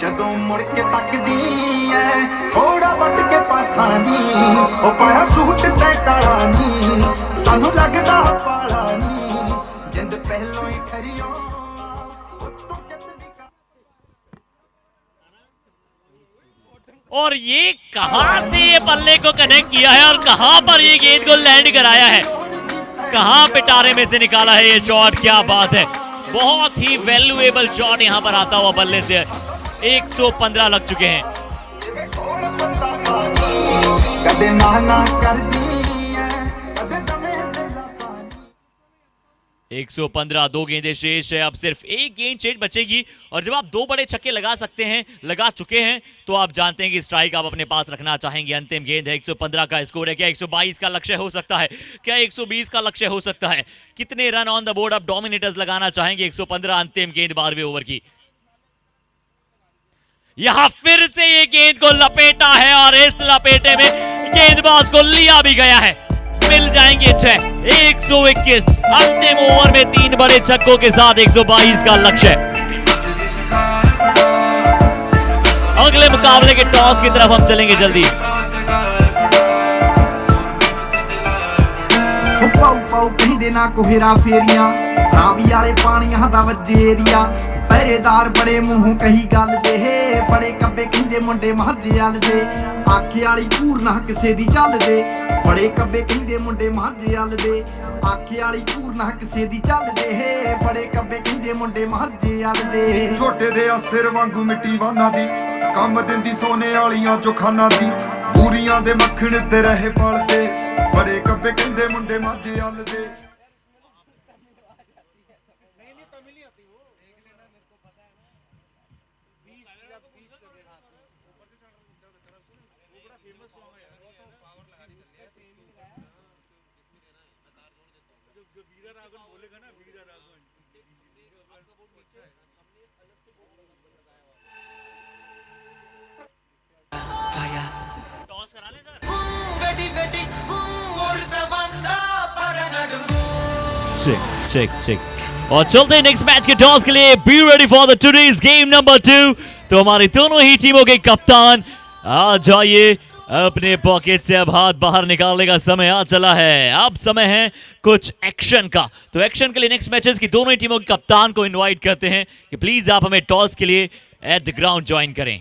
Speaker 3: ਜਦੋਂ ਮੁੜ ਕੇ ਤੱਕਦੀ ਐ ਥੋੜਾ ਵੱਟ ਕੇ ਪਾਸਾ ਨੀ ਉਹ ਪਾਇਆ ਸੂਟ ਤੇ ਕਾਲਾ ਨੀ ਸਾਨੂੰ ਲੱਗਦਾ ਪਾਲਾ ਨੀ ਜਿੰਦ ਪਹਿਲੋਂ ਹੀ ਠਰਿਓ ਉਤੋਂ ਕਿਤ ਵੀ
Speaker 2: और ये कहां से ये बल्ले को कनेक्ट किया है और कहां पर ये गेंद को लैंड कराया है, कहां पिटारे में से निकाला है ये शॉट। क्या बात है, बहुत ही वैल्यूएबल शॉट यहां पर आता हुआ बल्ले से। 115 लग चुके हैं।
Speaker 3: कदे ना ना करदी ऐ कदे दमे दिला सानी
Speaker 2: 115, 2 गेंदें शेष है, अब सिर्फ एक गेंद शेष बचेगी। और जब आप 2 बड़े छक्के लगा सकते हैं, लगा चुके हैं, तो आप जानते हैं कि स्ट्राइक आप अपने पास रखना चाहेंगे। अंतिम गेंद है, 115 का स्कोर है। क्या 122 का लक्ष्य हो सकता है, क्या 120 का लक्ष्य हो सकता है? कितने रन ऑन द बोर्ड आप डोमिनेटर्स लगाना चाहेंगे? 115 अंतिम गेंद 12वें ओवर की। यहां फिर से ये गेंद को लपेटा है और इस लपेटे में गेंदबाज को लिया भी गया है। मिल जाएंगे 6। 121 अंतिम ओवर में 3 बड़े छक्कों के साथ 122 का लक्ष्य। अगले मुकाबले के टॉस की तरफ हम चलेंगे जल्दी।
Speaker 3: ਪਾਉ ਪਾਉ ਕਹਿੰਦੇ ਨਾ ਕੋਹਰਾ ਫੇਰੀਆਂ ਰਾਵੀ ਵਾਲੇ ਪਾਣੀਆਂ ਦਾ ਵੱਜੇ ਏਰੀਆ ਪਹਿਰੇਦਾਰ ਬੜੇ ਮੂੰਹੋਂ ਕਹੀ ਗੱਲ ਦੇ ਬੜੇ ਕੱਬੇ ਕਹਿੰਦੇ ਮੁੰਡੇ ਮਾਝੇ ਵਾਲ ਦੇ ਆਖੇ ਵਾਲੀ ਘੂਰ ਨਾ ਕਿਸੇ ਦੀ ਚੱਲਦੇ ਬੜੇ ਕੱਬੇ ਕਹਿੰਦੇ ਮੁੰਡੇ ਮਾਝੇ ਵਾਲ ਦੇ ਆਖੇ ਵਾਲੀ ਘੂਰ ਨਾ ਕਿਸੇ ਦੀ ਚੱਲਦੇ ਬੜੇ ਕੱਬੇ ਕਹਿੰਦੇ ਮੁੰਡੇ ਮਾਝੇ ਵਾਲ ਦੇ
Speaker 5: ਛੋਟੇ ਦੇ ਸਿਰ ਵਾਂਗੂ ਮਿੱਟੀ ਵਾਨਾ ਦੀ ਕੰਮ ਦਿੰਦੀ ਸੋਨੇ ਵਾਲੀਆਂ ਚੋਖਾਨਾ ਦੀ ਪੂਰੀਆਂ ਦੇ ਮੱਖਣ ਤੇ ਰਹੇ ਪਲਦੇ ਬੜੇ ਕੱਬੇ ਕਹਿੰਦੇ ਮੁੰਡੇ ਮਾਝੇ ਵਾਲ ਦੇ
Speaker 2: टॉस करा लें सर। चेक और चलते हैं नेक्स्ट मैच के टॉस के लिए। Be ready for the today's game number 2। तो हमारी दोनों ही टीमों के कप्तान आ जाइए, अपने पॉकेट से अब हाथ बाहर निकालने का समय आ चला है। अब समय है कुछ एक्शन का। तो एक्शन के लिए नेक्स्ट मैचेस की दोनों ही टीमों के कप्तान को इनवाइट करते हैं कि प्लीज आप हमें टॉस के लिए एट द ग्राउंड ज्वाइन करें।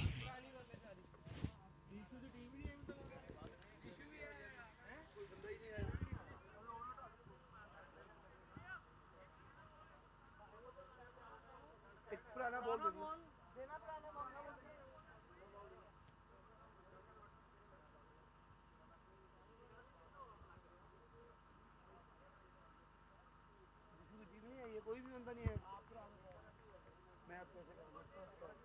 Speaker 4: कोई भी बंदा नहीं है मैं आपको ऐसे कर सकता हूं।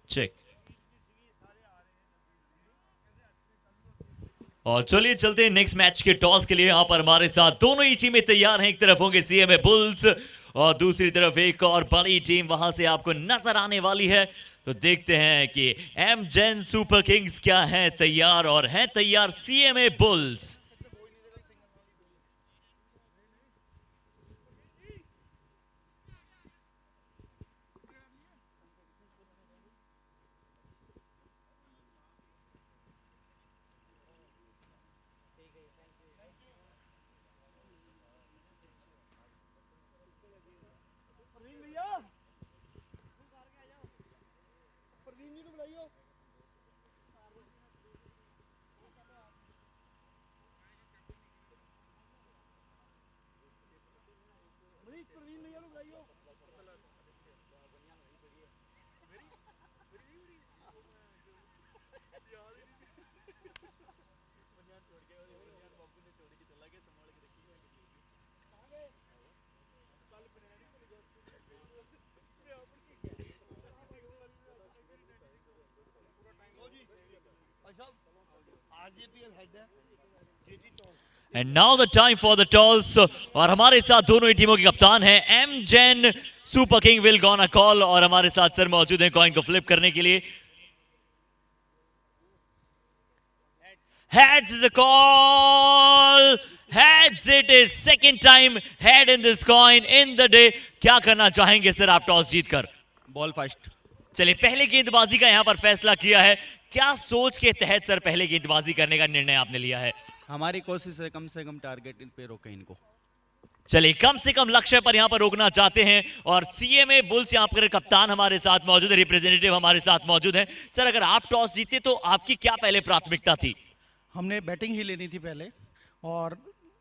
Speaker 2: चेक। और चलिए चलते हैं नेक्स्ट मैच के टॉस के लिए। यहाँ पर हमारे साथ दोनों ही टीमें तैयार हैं। एक तरफ होंगे सीएमए बुल्स और दूसरी तरफ एक और बड़ी टीम वहां से आपको नजर आने वाली है। तो देखते हैं कि एम जेन सुपर किंग्स क्या है तैयार, और हैं तैयार CMA bulls. And now the time for the toss. और हमारे साथ दोनों ही टीमों के कप्तान हैं एम जेन super king will gone a call, और हमारे साथ सर मौजूद हैं कॉइन को फ्लिप करने के लिए। Heads the call. Heads, it is second time head in this coin in the day. क्या करना चाहेंगे सर आप टॉस जीतकर?
Speaker 6: Ball first.
Speaker 2: चलिए पहले गेंदबाजी का यहाँ पर फैसला किया है। क्या सोच के तहत सर पहले गेंदबाजी करने का निर्णय आपने लिया है?
Speaker 6: हमारी कोशिश है कम से कम टारगेट पे रोके इनको।
Speaker 2: चलिए कम से कम लक्ष्य पर यहाँ पर रोकना चाहते हैं। और सीएमए बुल्स यहाँ पर कप्तान हमारे साथ मौजूद है, रिप्रेजेंटेटिव हमारे साथ मौजूद है। सर अगर आप टॉस जीते तो आपकी क्या पहले प्राथमिकता थी?
Speaker 7: हमने बैटिंग ही लेनी थी पहले, और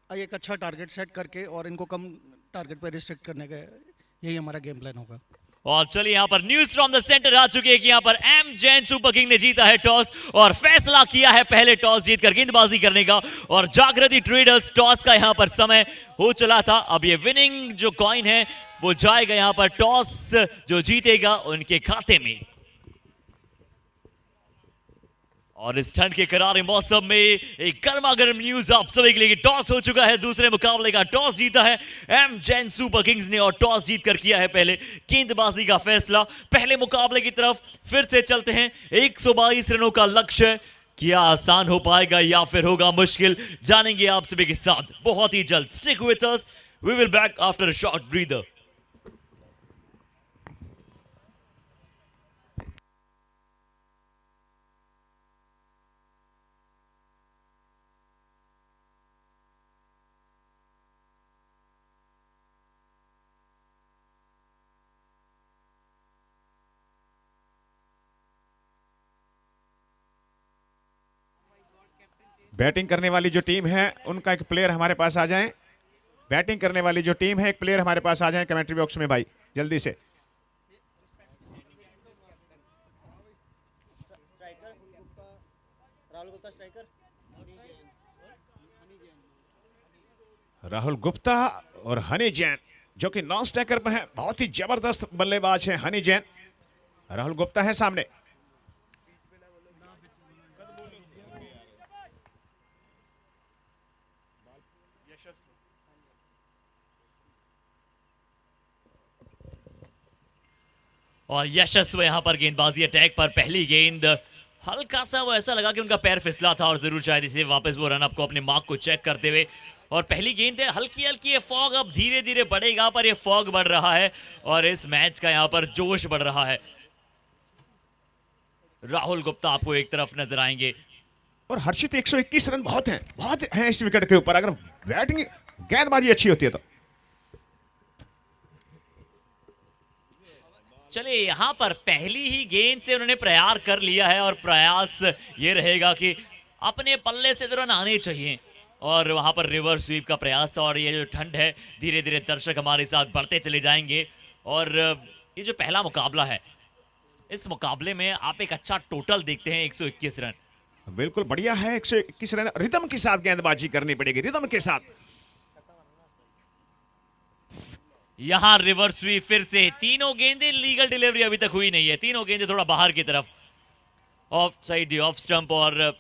Speaker 7: एक अच्छा टारगेट सेट करके और इनको कम टारगेट पर रिस्ट्रिक्ट करने का यही हमारा गेम प्लान होगा।
Speaker 2: और चलिए यहाँ पर न्यूज फ्रॉम द सेंटर आ चुकी है कि यहाँ पर एम जेन सुपर किंग ने जीता है टॉस और फैसला किया है पहले टॉस जीतकर गेंदबाजी करने का। और जागृति ट्रेडर्स टॉस का यहाँ पर समय हो चला था। अब ये विनिंग जो कॉइन है वो जाएगा यहाँ पर टॉस जो जीतेगा उनके खाते में। और इस ठंड के करारे मौसम में एक गर्मा गर्म न्यूज आप सभी के लिए, टॉस हो चुका है। दूसरे मुकाबले का टॉस जीता है एम जेन सुपर किंग्स ने और टॉस जीतकर किया है पहले गेंदबाजी का फैसला। पहले मुकाबले की तरफ फिर से चलते हैं। 122 रनों का लक्ष्य, क्या आसान हो पाएगा या फिर होगा मुश्किल, जानेंगे आप सभी के साथ बहुत ही जल्द। Stick with us, we will back after a short breather.
Speaker 1: Batting करने वाली जो टीम है उनका एक प्लेयर हमारे पास आ जाए। बैटिंग करने वाली जो टीम है एक प्लेयर हमारे पास आ जाए कमेंट्री बॉक्स में भाई जल्दी से। राहुल गुप्ता और हनी जैन जो कि नॉन स्ट्राइकर पर है, बहुत ही जबरदस्त बल्लेबाज है हनी जैन। राहुल गुप्ता है सामने।
Speaker 2: और यशस्वी यहां पर गेंदबाजी अटैक पर पहली गेंद हल्का सा वो ऐसा लगा कि उनका पैर फिसला था और जरूर शायद इसे वापस वो रन अप को अपने मार्क को चेक करते हुए। और पहली गेंद है हल्की हल्की, ये फॉग अब धीरे धीरे बढ़ेगा पर ये फॉग बढ़ रहा है और इस मैच का यहां पर जोश बढ़ रहा है। राहुल गुप्ता आपको एक तरफ नजर आएंगे।
Speaker 1: और हर्षित 121 रन बहुत हैं इस विकेट के ऊपर, अगर बैटिंग गेंदबाजी अच्छी होती है तो।
Speaker 2: चलिए यहां पर पहली ही गेंद से उन्होंने प्रयास कर लिया है और प्रयास ये रहेगा कि अपने पल्ले से रन आने चाहिए और वहां पर रिवर्स स्वीप का प्रयास। और ये जो ठंड है धीरे धीरे दर्शक हमारे साथ बढ़ते चले जाएंगे। और ये जो पहला मुकाबला है इस मुकाबले में आप एक अच्छा टोटल देखते हैं 121 रन।
Speaker 1: बिल्कुल बढ़िया है, 121 रन। रिदम के साथ गेंदबाजी करनी पड़ेगी, रिदम के साथ।
Speaker 2: यहां रिवर्स स्वीप फिर से, तीनों गेंदें लीगल डिलीवरी अभी तक हुई नहीं है, तीनों गेंदें थोड़ा बाहर की तरफ, of side the off stump. और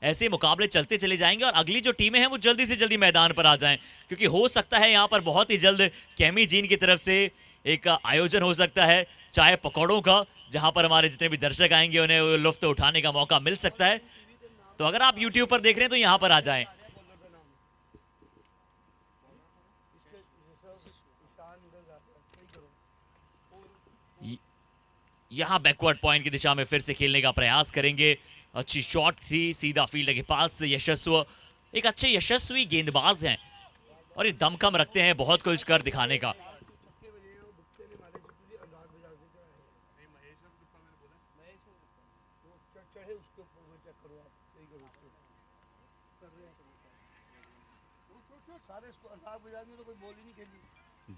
Speaker 2: ऐसे मुकाबले चलते चले जाएंगे और अगली जो टीमें हैं वो जल्दी से जल्दी मैदान पर आ जाएं, क्योंकि हो सकता है यहां पर बहुत ही जल्द कैमी जीन की तरफ से एक आयोजन हो सकता है चाय पकौड़ों का, जहां पर हमारे जितने भी दर्शक आएंगे उन्हें वो लुत्फ उठाने का मौका मिल सकता है। तो अगर आप YouTube पर देख रहे हैं तो यहां पर आ जाएं। यहां बैकवर्ड पॉइंट की दिशा में फिर से खेलने का प्रयास करेंगे। अच्छी शॉट थी, सीधा फील्ड के पास यशस्व, एक अच्छे यशस्वी गेंदबाज हैं और ये दमखम रखते हैं बहुत कुछ कर दिखाने का।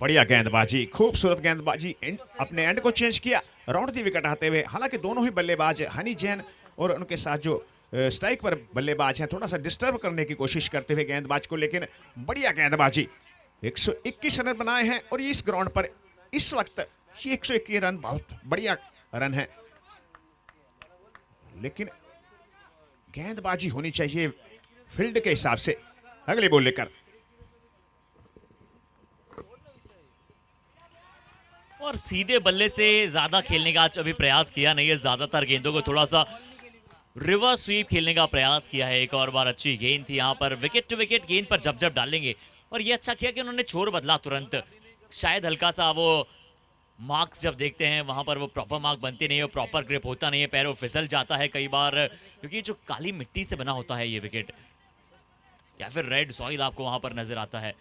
Speaker 1: बढ़िया गेंदबाजी, खूबसूरत गेंदबाजी, अपने एंड को चेंज किया, राउंड दी विकेट आते हुए। हालांकि दोनों ही बल्लेबाज हनी जैन और उनके साथ जो स्ट्राइक पर बल्लेबाज हैं थोड़ा सा डिस्टर्ब करने की कोशिश करते हुए गेंदबाज को, लेकिन बढ़िया गेंदबाजी। 121 रन बनाए हैं और इस ग्राउंड पर इस वक्त ये 121 रन बहुत बढ़िया रन है, लेकिन गेंदबाजी होनी चाहिए फील्ड के हिसाब से। अगली बॉल लेकर
Speaker 2: और सीधे बल्ले से ज्यादा खेलने का आज अभी प्रयास किया नहीं है, ज्यादातर गेंदों को थोड़ा सा रिवर्स स्वीप खेलने का प्रयास किया है। एक और बार अच्छी गेंद थी यहाँ पर, विकेट टू विकेट गेंद पर जब जब डालेंगे। और ये अच्छा किया कि उन्होंने छोर बदला तुरंत, शायद हल्का सा वो मार्क्स जब देखते हैं वहां पर वो प्रॉपर मार्क बनते नहीं है, प्रॉपर ग्रिप होता नहीं है, पैरों फिसल जाता है कई बार, क्योंकि जो काली मिट्टी से बना होता है ये विकेट, या फिर रेड सॉइल आपको वहां पर नजर आता है।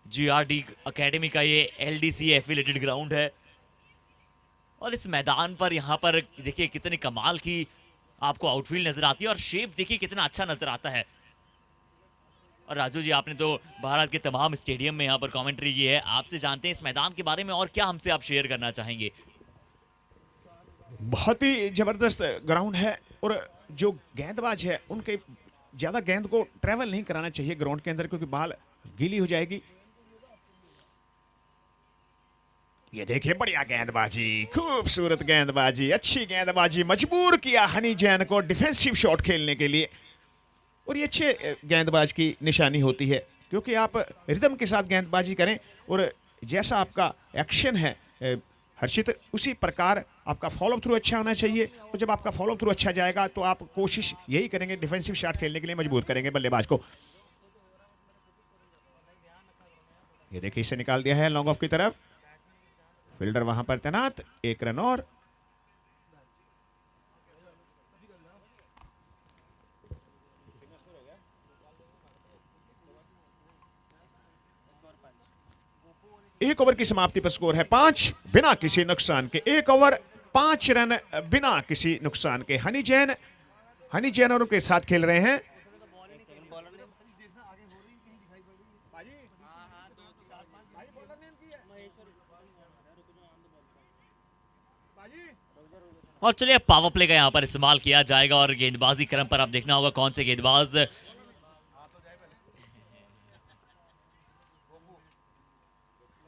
Speaker 2: GRD अकेडमी का ये LDC एफिलिएटेड ग्राउंड है और इस मैदान पर यहाँ पर देखिए कितनी कमाल की आपको आउटफील्ड नजर आती है और शेप देखिए कितना अच्छा नजर आता है। और राजू जी, आपने तो भारत के तमाम स्टेडियम में यहाँ पर कमेंट्री की है, आपसे जानते हैं इस मैदान के बारे में और क्या हमसे आप शेयर करना चाहेंगे?
Speaker 1: बहुत ही जबरदस्त ग्राउंड है और जो गेंदबाज है उनके ज्यादा गेंद को ट्रेवल नहीं कराना चाहिए ग्राउंड के अंदर, क्योंकि बॉल गीली हो जाएगी। ये देखिए बढ़िया गेंदबाजी, खूबसूरत गेंदबाजी, अच्छी गेंदबाजी, मजबूर किया हनी जैन को डिफेंसिव शॉट खेलने के लिए। और ये अच्छे गेंदबाज की निशानी होती है, क्योंकि आप रिदम के साथ गेंदबाजी करें और जैसा आपका एक्शन है हर्षित, उसी प्रकार आपका फॉलो थ्रू अच्छा होना चाहिए। और जब आपका फॉलो थ्रू अच्छा जाएगा तो आप कोशिश यही करेंगे डिफेंसिव शॉट खेलने के लिए मजबूर करेंगे बल्लेबाज को। ये देखिए इसे निकाल दिया है लॉन्ग ऑफ की तरफ, फील्डर वहां पर तैनात, 1 रन और। एक ओवर की समाप्ति पर स्कोर है 5 बिना किसी नुकसान के। 1 ओवर 5 रन बिना किसी नुकसान के। हनी जैन और उनके साथ खेल रहे हैं।
Speaker 2: और चलिए पावर प्ले का यहाँ पर इस्तेमाल किया जाएगा और गेंदबाजी क्रम पर आप देखना होगा कौन से गेंदबाज।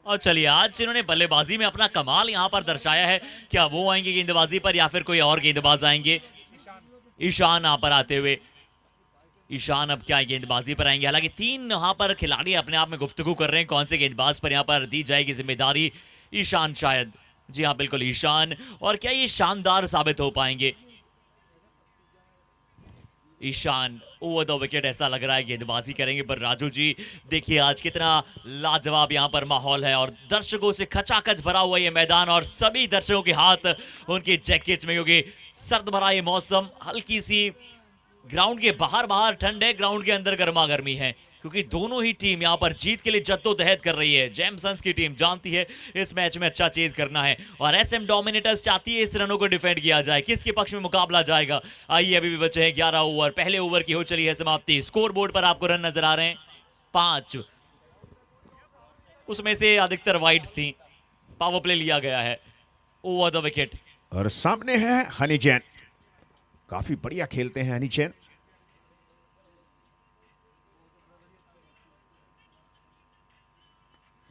Speaker 2: और चलिए आज इन्होंने बल्लेबाजी में अपना कमाल यहाँ पर दर्शाया है, क्या वो आएंगे गेंदबाजी पर या फिर कोई और गेंदबाज आएंगे? ईशान यहाँ पर आते हुए, ईशान अब क्या गेंदबाजी पर आएंगे? हालांकि 3 यहाँ पर खिलाड़ी अपने आप में गुफ्तगू कर रहे हैं कौन से गेंदबाज पर यहाँ पर दी जाएगी जिम्मेदारी। ईशान शायद, जी हाँ बिल्कुल ईशान। और क्या ये शानदार साबित हो पाएंगे? ईशान ओवर द विकेट ऐसा लग रहा है गेंदबाजी करेंगे, पर राजू जी देखिए आज कितना लाजवाब यहाँ पर माहौल है और दर्शकों से खचाखच भरा हुआ ये मैदान और सभी दर्शकों के हाथ उनके जैकेट्स में, क्योंकि सर्द भरा ये मौसम, हल्की सी ग्राउंड के बाहर ठंड है, ग्राउंड के अंदर गर्मा गर्मी है, क्योंकि दोनों ही टीम यहाँ पर जीत के लिए जद्दोजहद कर रही है। जेमसन्स की टीम जानती है इस मैच में अच्छा चेज करना है और SM डोमिनेटर्स चाहती है इस रनों को डिफेंड किया जाए। किसके पक्ष में मुकाबला जाएगा? आइए, अभी भी बचे हैं 11 ओवर, पहले ओवर की हो चली है समाप्ति। स्कोर बोर्ड पर आपको रन नजर आ रहे हैं 5, उसमें से अधिकतर वाइड्स थी। पावर प्ले लिया गया है ओवर द विकेट
Speaker 1: और सामने है हनी जैन, काफी बढ़िया खेलते हैं हनी जैन।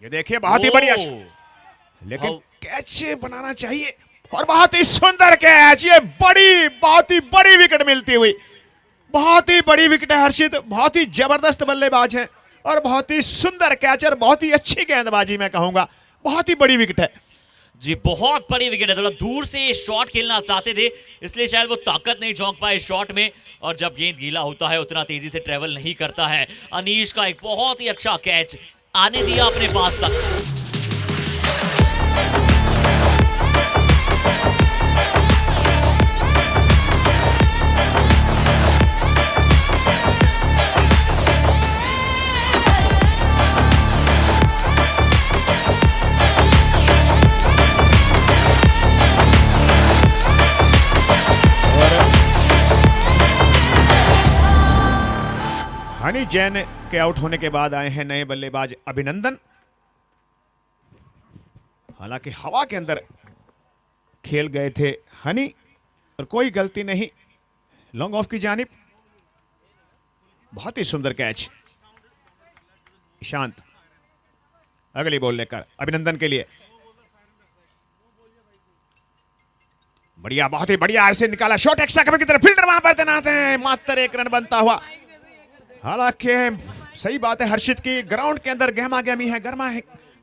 Speaker 1: ये देखिए बहुत ही बढ़िया, लेकिन
Speaker 2: हाउ-
Speaker 1: कैच बनाना चाहिए और बहुत ही सुंदर कैच। ये बहुत ही बड़ी विकेट मिलती हुई, बहुत ही बड़ी विकेट है हर्षित, बहुत ही जबरदस्त बल्लेबाज है और बहुत ही सुंदर कैच और बहुत ही अच्छी गेंदबाजी मैं कहूंगा, बहुत ही बड़ी विकेट है।
Speaker 2: जी बहुत बड़ी विकेट है, थोड़ा दूर से शॉट खेलना चाहते थे इसलिए शायद वो ताकत नहीं झोंक पाए शॉट में, और जब गेंद गीला होता है उतना तेजी से ट्रेवल नहीं करता है। अनीश का एक बहुत ही अच्छा कैच आने दिया अपने पास तक।
Speaker 1: हनी जैन के आउट होने के बाद आए हैं नए बल्लेबाज अभिनंदन। हालांकि हवा के अंदर खेल गए थे हनी और कोई गलती नहीं, लॉन्ग ऑफ की जानिब। बहुत ही सुंदर कैच। ईशांत अगली बॉल लेकर अभिनंदन के लिए, बढ़िया, बहुत ही बढ़िया ऐसे निकाला शॉट, एक्स्ट्रा कवर की तरफ, फील्डर वहां पर तैनात है, मात्र एक रन बनता हुआ। हालांकि सही बात है हर्षित की, ग्राउंड के अंदर गहमा गहमी है,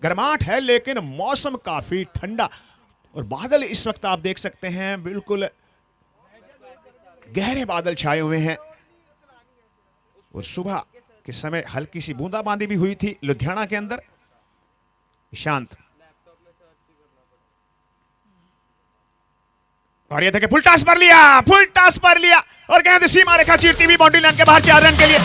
Speaker 1: गर्माहट है, लेकिन मौसम काफी ठंडा और बादल इस वक्त आप देख सकते हैं बिल्कुल गहरे बादल छाए हुए हैं और सुबह के समय हल्की सी बूंदाबांदी भी हुई थी लुधियाना के अंदर। ईशांत और ये थे कि फुल टॉस पर लिया और गेंद सीमा रेखा चीरती हुई बाउंड्री लाइन के बाहर 4 रन के लिए।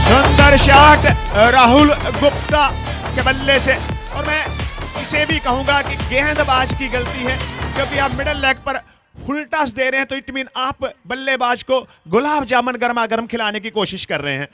Speaker 1: सुंदर शॉट राहुल गुप्ता के बल्ले से, और मैं इसे भी कहूंगा कि गेंदबाज की गलती है, क्योंकि आप मिडिल लेग पर फुल टॉस दे रहे हैं तो इट मीन आप बल्लेबाज को गुलाब जामुन गर्मा गर्म खिलाने की कोशिश कर रहे हैं।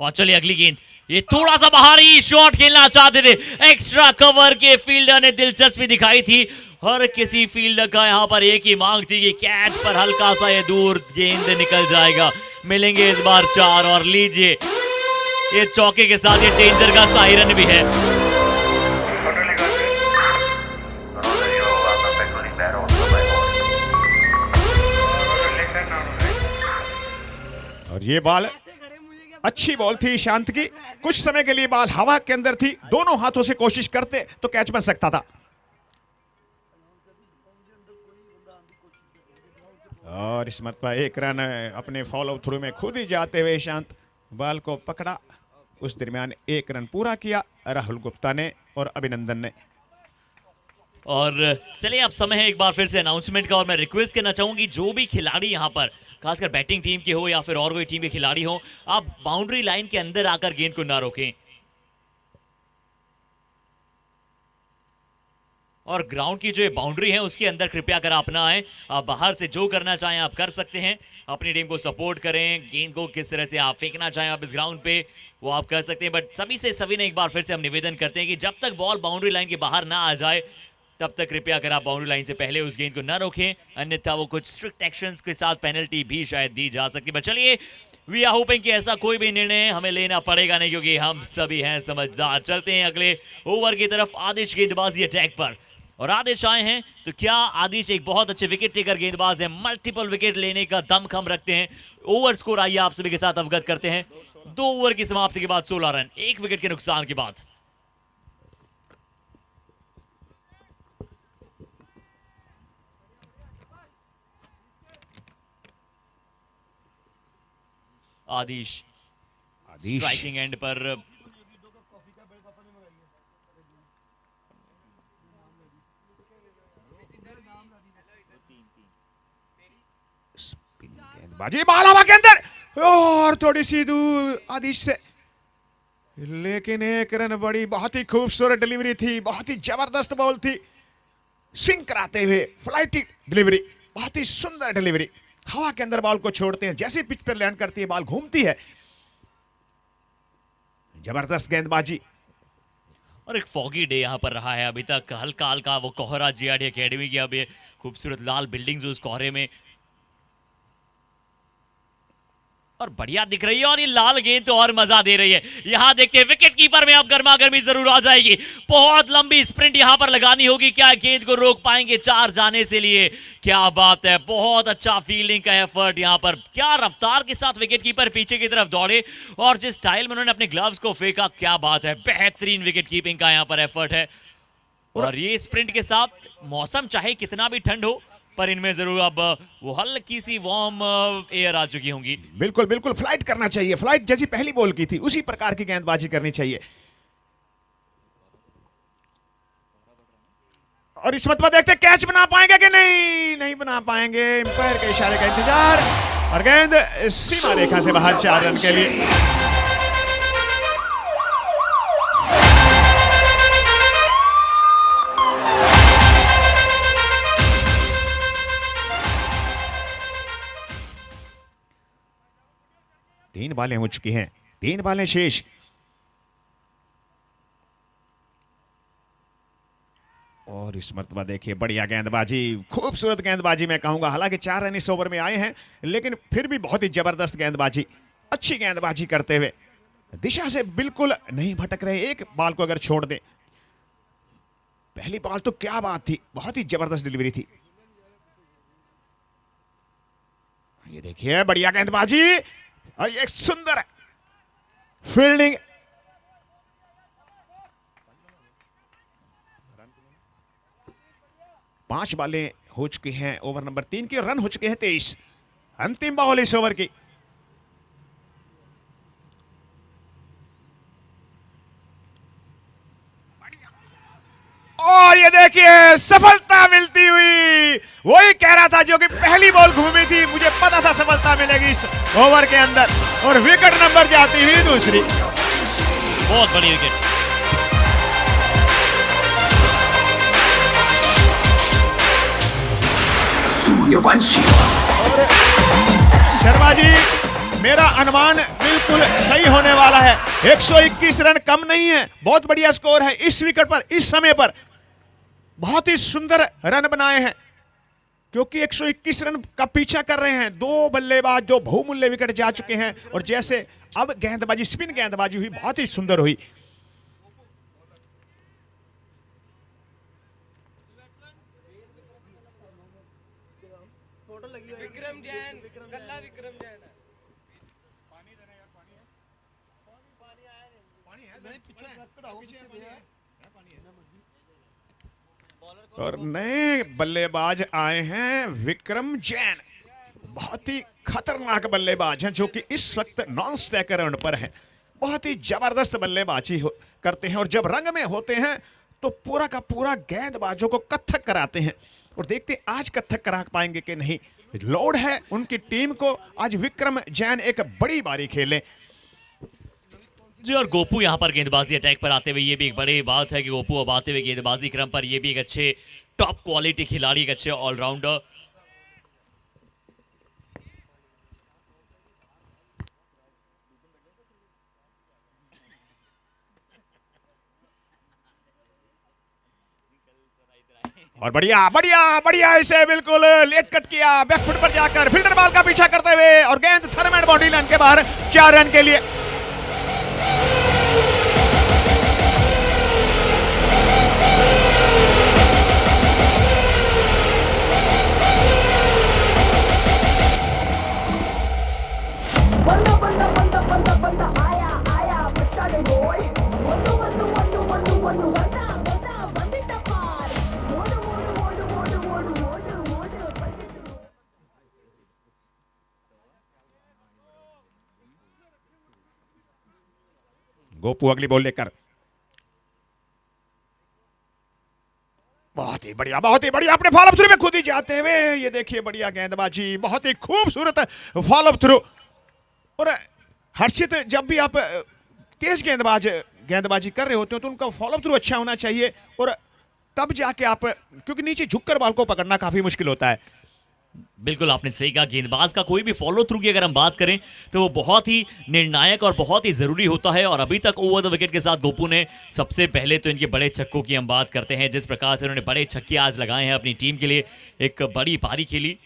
Speaker 2: और चलिए अगली गेंद, ये थोड़ा सा बाहरी शॉट खेलना चाहते थे, एक्स्ट्रा कवर के फील्डर ने दिलचस्पी दिखाई थी। हर किसी फील्डर का यहां पर एक ही मांग थी कि कैच पर हल्का सा ये दूर गेंद निकल जाएगा। मिलेंगे इस बार 4 और लीजिए ये चौके के साथ ये डेंजर का सायरन भी है।
Speaker 1: और ये बॉल अच्छी बॉल थी शांत की, कुछ समय के लिए बॉल हवा के अंदर थी, दोनों हाथों से कोशिश करते तो कैच बन सकता था। और इस मरतबा एक रन अपने फॉलो थ्रू में खुद ही जाते हुए शांत बॉल को पकड़ा, उस दरमियान एक रन पूरा किया राहुल गुप्ता ने और अभिनंदन ने।
Speaker 2: और चलिए अब समय है एक बार फिर से अनाउंसमेंट का, और मैं रिक्वेस्ट करना चाहूंगी जो भी खिलाड़ी यहाँ पर खासकर बैटिंग टीम के हो या फिर और कोई टीम के खिलाड़ी हो, आप बाउंड्री लाइन के अंदर आकर गेंद को ना रोकें और ग्राउंड की जो बाउंड्री है उसके अंदर कृपया कर आप ना आए। आप बाहर से जो करना चाहें आप कर सकते हैं, अपनी टीम को सपोर्ट करें, गेंद को किस तरह से आप फेंकना चाहें आप इस ग्राउंड पे वो आप कर सकते हैं। बट सभी ने एक बार फिर से हम निवेदन करते हैं कि जब तक बॉल बाउंड्री लाइन के बाहर ना आ जाए तब तक कृपया कर आप बाउंड्री लाइन से पहले उस गेंद को ना रोकें, अन्यथा वो कुछ स्ट्रिक्ट एक्शंस के साथ पेनल्टी भी शायद दी जा सकती है। बट चलिए वी आर होपिंग कि ऐसा कोई भी निर्णय हमें लेना पड़ेगा नहीं, क्योंकि हम सभी हैं समझदार। चलते हैं अगले ओवर की तरफ। आदिश गेंदबाजी अटैक पर, और आदिश आए हैं तो क्या आदिश एक बहुत अच्छे विकेट टेकर गेंदबाज है, मल्टीपल विकेट लेने का दमखम रखते हैं। ओवर स्कोर आइए आप सभी के साथ अवगत करते हैं। 2 ओवर की समाप्ति के बाद 16 रन, 1 विकेट के नुकसान के बाद। आदिश स्ट्राइकिंग एंड पर
Speaker 1: बाजी बॉल हवा के अंदर और थोड़ी सी दूर आदिश से, लेकिन एक रन बड़ी बहुत ही खूबसूरत डिलीवरी थी, बहुत ही जबरदस्त बॉल थी। स्विंग कराते हुए फ्लाइटी डिलीवरी, बहुत ही सुंदर डिलीवरी। हवा के अंदर बॉल को छोड़ते हैं, जैसे पिच पर लैंड करती है बॉल घूमती है। जबरदस्त गेंदबाजी।
Speaker 2: और एक फॉगी डे यहाँ पर रहा है अभी तक, हल्का हल्का वो कोहरा जीआरडी एकेडमी की, अब ये खूबसूरत लाल बिल्डिंग्स उस कोहरे में, और बढ़िया दिख रही है। और ये लाल गेंद तो और मजा दे रही है। यहाँ देखते हैं विकेट कीपर में अब गर्मा गर्मी जरूर आ जाएगी। बहुत लंबी स्प्रिंट यहाँ पर लगानी होगी, क्या गेंद को रोक पाएंगे 4 जाने से लिए? क्या बात है, बहुत अच्छा फील्डिंग का एफर्ट यहाँ पर। क्या रफ्तार के साथ विकेट कीपर पीछे की तरफ दौड़े और जिस स्टाइल में उन्होंने अपने ग्लव्स को फेंका, क्या बात है। बेहतरीन विकेट कीपिंग का यहाँ पर एफर्ट है। और ये स्प्रिंट के साथ मौसम चाहे कितना भी ठंड हो, पर इनमें जरूर अब वो हल्की सी वार्म एयर आ चुकी होंगी।
Speaker 1: बिल्कुल बिल्कुल, फ्लाइट करना चाहिए, फ्लाइट जैसी पहली बॉल की थी उसी प्रकार की गेंदबाजी करनी चाहिए। और इस मत पर देखते कैच बना पाएंगे कि नहीं, नहीं बना पाएंगे। एम्पायर के इशारे का इंतजार और गेंद सीमा रेखा से बाहर 4 रन के लिए। तीन बॉलें हो चुकी हैं, 3 बॉलें शेष। और इस मरतबा देखिए बढ़िया गेंदबाजी, खूबसूरत गेंदबाजी मैं कहूंगा। हालांकि 4 रन इस ओवर में आए हैं, लेकिन फिर भी बहुत ही जबरदस्त गेंदबाजी, अच्छी गेंदबाजी करते हुए दिशा से बिल्कुल नहीं भटक रहे। एक बॉल को अगर छोड़ दे, पहली बॉल तो क्या बात थी, बहुत ही जबरदस्त डिलीवरी थी। ये देखिए बढ़िया गेंदबाजी और एक सुंदर फील्डिंग। पांच बॉलें हो चुकी हैं ओवर नंबर 3 के, रन हो चुके हैं 23। अंतिम बॉल इस ओवर की। और ये देखिए सफलता मिलती हुई, वही कह रहा था जो कि पहली बॉल घूमी थी, मुझे पता था सफलता मिलेगी इस ओवर के अंदर। और विकेट नंबर जाती हुई दूसरी।
Speaker 2: बहुत बड़ी विकेट।
Speaker 1: शर्मा जी, मेरा अनुमान बिल्कुल सही होने वाला है। 121 रन कम नहीं है, बहुत बढ़िया स्कोर है इस विकेट पर, इस समय पर। बहुत ही सुंदर रन बनाए हैं, क्योंकि 121 रन का पीछा कर रहे हैं 2 बल्लेबाज जो बहुमूल्य विकेट जा चुके हैं। और जैसे अब गेंदबाजी, स्पिन गेंदबाजी हुई, बहुत ही सुंदर हुई।
Speaker 4: विक्रम जैन, गल्ला विक्रम जैन
Speaker 1: और नए बल्लेबाज आए हैं विक्रम जैन, बहुत ही खतरनाक बल्लेबाज हैं, जो कि इस वक्त नॉन स्ट्राइकर रन पर हैं। बहुत ही जबरदस्त बल्लेबाजी करते हैं, और जब रंग में होते हैं तो पूरा का पूरा गेंदबाजों को कत्थक कराते हैं। और देखते हैं आज कत्थक करा पाएंगे कि नहीं। लोड है उनकी टीम को, आज विक्रम जैन एक बड़ी बारी खेले
Speaker 2: जी। और गोपू यहाँ पर गेंदबाजी अटैक पर आते हुए, ये भी एक बड़ी बात है कि गोपू अब आते हुए गेंदबाजी क्रम पर, ये भी एक अच्छे टॉप क्वालिटी खिलाड़ी, एक अच्छे ऑलराउंडर।
Speaker 1: और बढ़िया बढ़िया बढ़िया इसे बिल्कुल लेट कट किया, बैक फुट पर जाकर फील्डर बॉल का पीछा करते हुए, और गेंद थर्म एंड बाउंड्री लाइन के बाहर 4 रन के लिए।
Speaker 8: बंदा बंदा बंदा बंदा बंदा आया आया बच्चा ने रोय वनु वनु वनु वनु वनु वंदा वंदा वंदिता पार मोड मोड मोड मोड मोड मोड मोड परिगెత్తు।
Speaker 1: गोपू अगली बॉल लेकर, बहुत ही बढ़िया अपने फॉलो थ्रू में खुद ही जाते हुए, ये देखिए बढ़िया गेंदबाजी, बहुत ही खूबसूरत फॉलो थ्रू। और हर्षित, जब भी आप तेज गेंदबाजी कर रहे होते हो तो उनका फॉलो थ्रू अच्छा होना चाहिए, और तब जाके आप, क्योंकि नीचे झुककर बॉल को पकड़ना काफी मुश्किल होता है।
Speaker 2: बिल्कुल आपने सही कहा, गेंदबाज का कोई भी फॉलो थ्रू की अगर हम बात करें तो वो बहुत ही निर्णायक और बहुत ही जरूरी होता है। और अभी तक ओवर द विकेट के साथ गोपू ने सबसे पहले तो इनके बड़े छक्कों की हम बात करते हैं, जिस प्रकार से उन्होंने बड़े छक्के आज लगाए हैं अपनी टीम के लिए, एक बड़ी पारी खेली।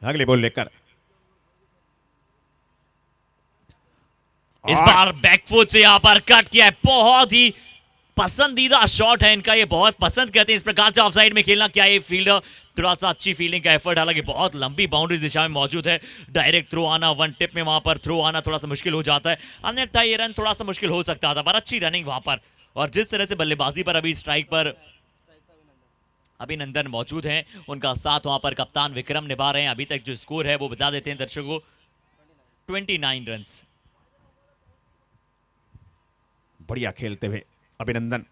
Speaker 1: अगली बॉल लेकर
Speaker 2: इस बार बैकफुट से यहां पर कट किया है, बहुत ही पसंदीदा शॉट है इनका, ये बहुत पसंद करते हैं इस प्रकार से ऑफसाइड में खेलना। क्या ये फील्डर थोड़ा सा अच्छी फील्डिंग का एफर्ट, हालांकि बहुत लंबी बाउंड्री दिशा में मौजूद है, डायरेक्ट थ्रो आना, वन टिप में वहां पर थ्रो आना थोड़ा सा मुश्किल हो जाता है, अन्यथा ये रन थोड़ा सा मुश्किल हो सकता था, पर अच्छी रनिंग वहां पर। और जिस तरह से बल्लेबाजी पर अभी स्ट्राइक पर अभिनंदन मौजूद हैं, उनका साथ वहां पर कप्तान विक्रम निभा रहे हैं। अभी तक जो स्कोर है वो बता देते हैं दर्शकों, 29 रन।
Speaker 1: बढ़िया खेलते हुए अभिनंदन।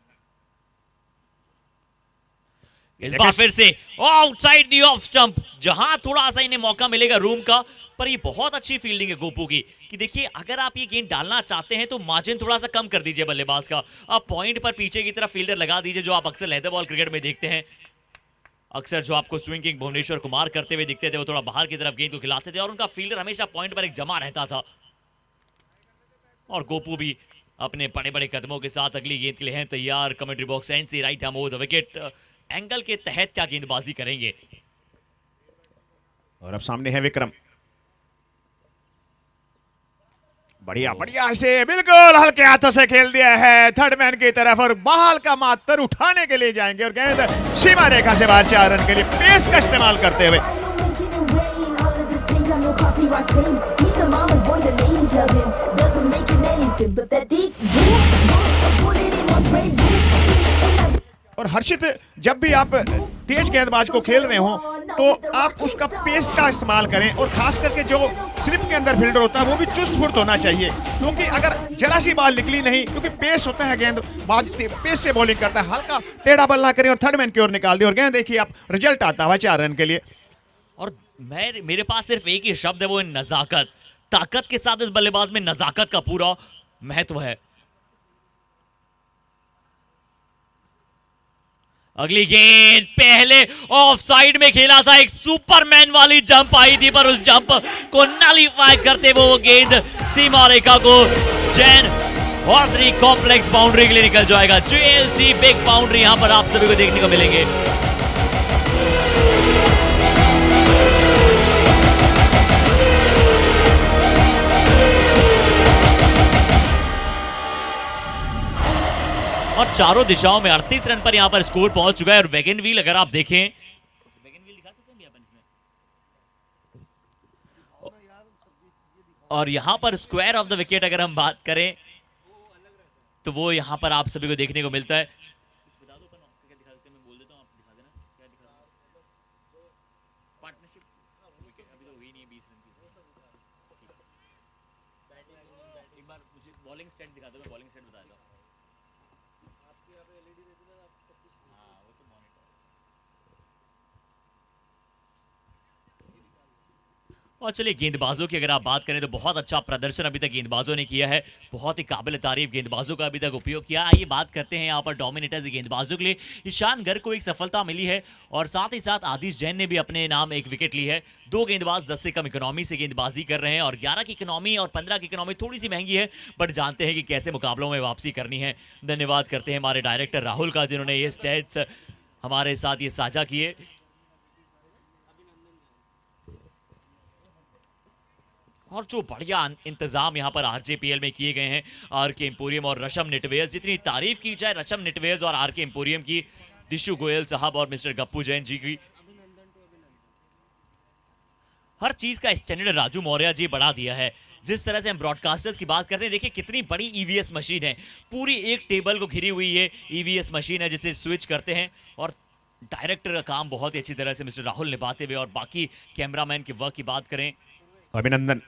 Speaker 2: इस बार फिर से आउटसाइड दी ऑफ स्टंप, जहां थोड़ा सा इन्हें मौका मिलेगा रूम का, पर ये बहुत अच्छी फील्डिंग है गोपू की कि देखिए अगर आप ये गेंद डालना चाहते हैं तो मार्जिन थोड़ा सा कम कर दीजिए बल्लेबाज का, आप पॉइंट पर पीछे की तरफ फील्डर लगा दीजिए, जो आप अक्सर लेदर बॉल क्रिकेट में देखते हैं। अक्सर जो आपको स्विंग किंग भुवनेश्वर कुमार करते हुए दिखते थे, वो थोड़ा बाहर की तरफ गेंद को खिलाते थे और उनका फील्डर हमेशा पॉइंट पर एक जमा रहता था। और गोपू भी अपने बड़े बड़े कदमों के साथ अगली गेंद के लिए हैं तैयार। Commentary box NC right ham over the wicket angle के तहत क्या गेंदबाजी करेंगे।
Speaker 1: और अब सामने है विक्रम, बढ़िया बढ़िया से बिल्कुल हल्के हाथों से खेल दिया है थर्ड मैन की तरफ, और बॉल का मात्र उठाने के लिए जाएंगे और गेंद सीमा रेखा से बाहर 4 रन के लिए पेस का इस्तेमाल करते हुए।
Speaker 8: No copyright claim. He's a mama's boy, the ladies love him. Doesn't make him any sympathetic. Put it in one spray.
Speaker 1: और हर्षित, जब भी आप तेज गेंदबाज को खेल रहे हो तो आप उसका पेस का इस्तेमाल करें, और खास करके जो स्लिप के अंदर फील्डर होता है वो भी चुस्त फुर्त होना चाहिए, क्योंकि अगर जरा सी बॉल निकली नहीं, क्योंकि पेस होता है, गेंदबाज पेस से बॉलिंग करता है, हल्का टेढ़ा बल्ला करें और थर्ड मैन की ओर निकाल दे और गेंद देखिए आप रिजल्ट आता हुआ 4 रन के लिए।
Speaker 2: और मेरे पास सिर्फ एक ही शब्द है, वो है नजाकत। ताकत के साथ इस बल्लेबाज में नजाकत का पूरा महत्व है। अगली गेंद पहले ऑफ साइड में खेला था, एक सुपरमैन वाली जंप आई थी, पर उस जंप को नलीफाई करते वो गेंद सीमा रेखा को जैन हॉर्सरी कॉम्प्लेक्स बाउंड्री के लिए निकल जाएगा। जेएलसी बिग बाउंड्री यहां पर आप सभी को देखने को मिलेंगे। और चारों दिशाओं में 38 रन पर यहां पर स्कोर पहुंच चुका है। और वेगन व्हील अगर आप देखें, वेगन व्हील दिखा सकते हैं अपन इसमें, और यहां पर स्क्वायर ऑफ द विकेट अगर हम बात करें तो वो यहां पर आप सभी को देखने को मिलता है। बता दो अपन क्या दिखा सकते हैं, मैं बोल देता हूं, आप दिखा देना क्या दिखा दो। पार्टनरशिप विकेट अभी तो हुई नहीं 20 रन की। एक बार मुझे बॉलिंग स्टैट दिखा दो, मैं बॉलिंग स्टैट बता दूंगा। और चलिए गेंदबाजों की अगर आप बात करें तो बहुत अच्छा प्रदर्शन अभी तक गेंदबाजों ने किया है, बहुत ही काबिल तारीफ गेंदबाजों का अभी तक उपयोग किया। आइए बात करते हैं यहाँ पर डोमिनेटर्स गेंदबाजों के लिए। ईशान गर्ग को एक सफलता मिली है और साथ ही साथ आदिश जैन ने भी अपने नाम एक विकेट ली है। 2 गेंदबाज 10 से कम इकोनॉमी से गेंदबाजी कर रहे हैं और 11 की इकोनॉमी और 15 की इकोनॉमी थोड़ी सी महंगी है, बट जानते हैं कि कैसे मुकाबलों में वापसी करनी है। धन्यवाद करते हैं हमारे डायरेक्टर राहुल का, जिन्होंने ये स्टैट्स हमारे साथ ये साझा किए। और जो बढ़िया इंतजाम यहाँ पर आरजेपीएल में किए गए हैं आरके एम्पोरियम और रशम नेटवेयर्स, जितनी तारीफ की जाए रशम नेटवेयर्स और आरके एम्पोरियम की, दिशु गोयल साहब और मिस्टर गप्पू जैन जी की, हर चीज का स्टैंडर्ड राजू मौर्य जी बढ़ा दिया है। जिस तरह से हम ब्रॉडकास्टर्स की बात करते हैं, देखिए कितनी बड़ी ईवीएस मशीन है, पूरी एक टेबल को घिरी हुई ये ईवीएस मशीन है जिसे स्विच करते हैं। और डायरेक्टर का काम बहुत ही अच्छी तरह से मिस्टर राहुल निभाते हुए, और बाकी कैमरामैन के वर्क की बात करें,
Speaker 1: अभिनंदन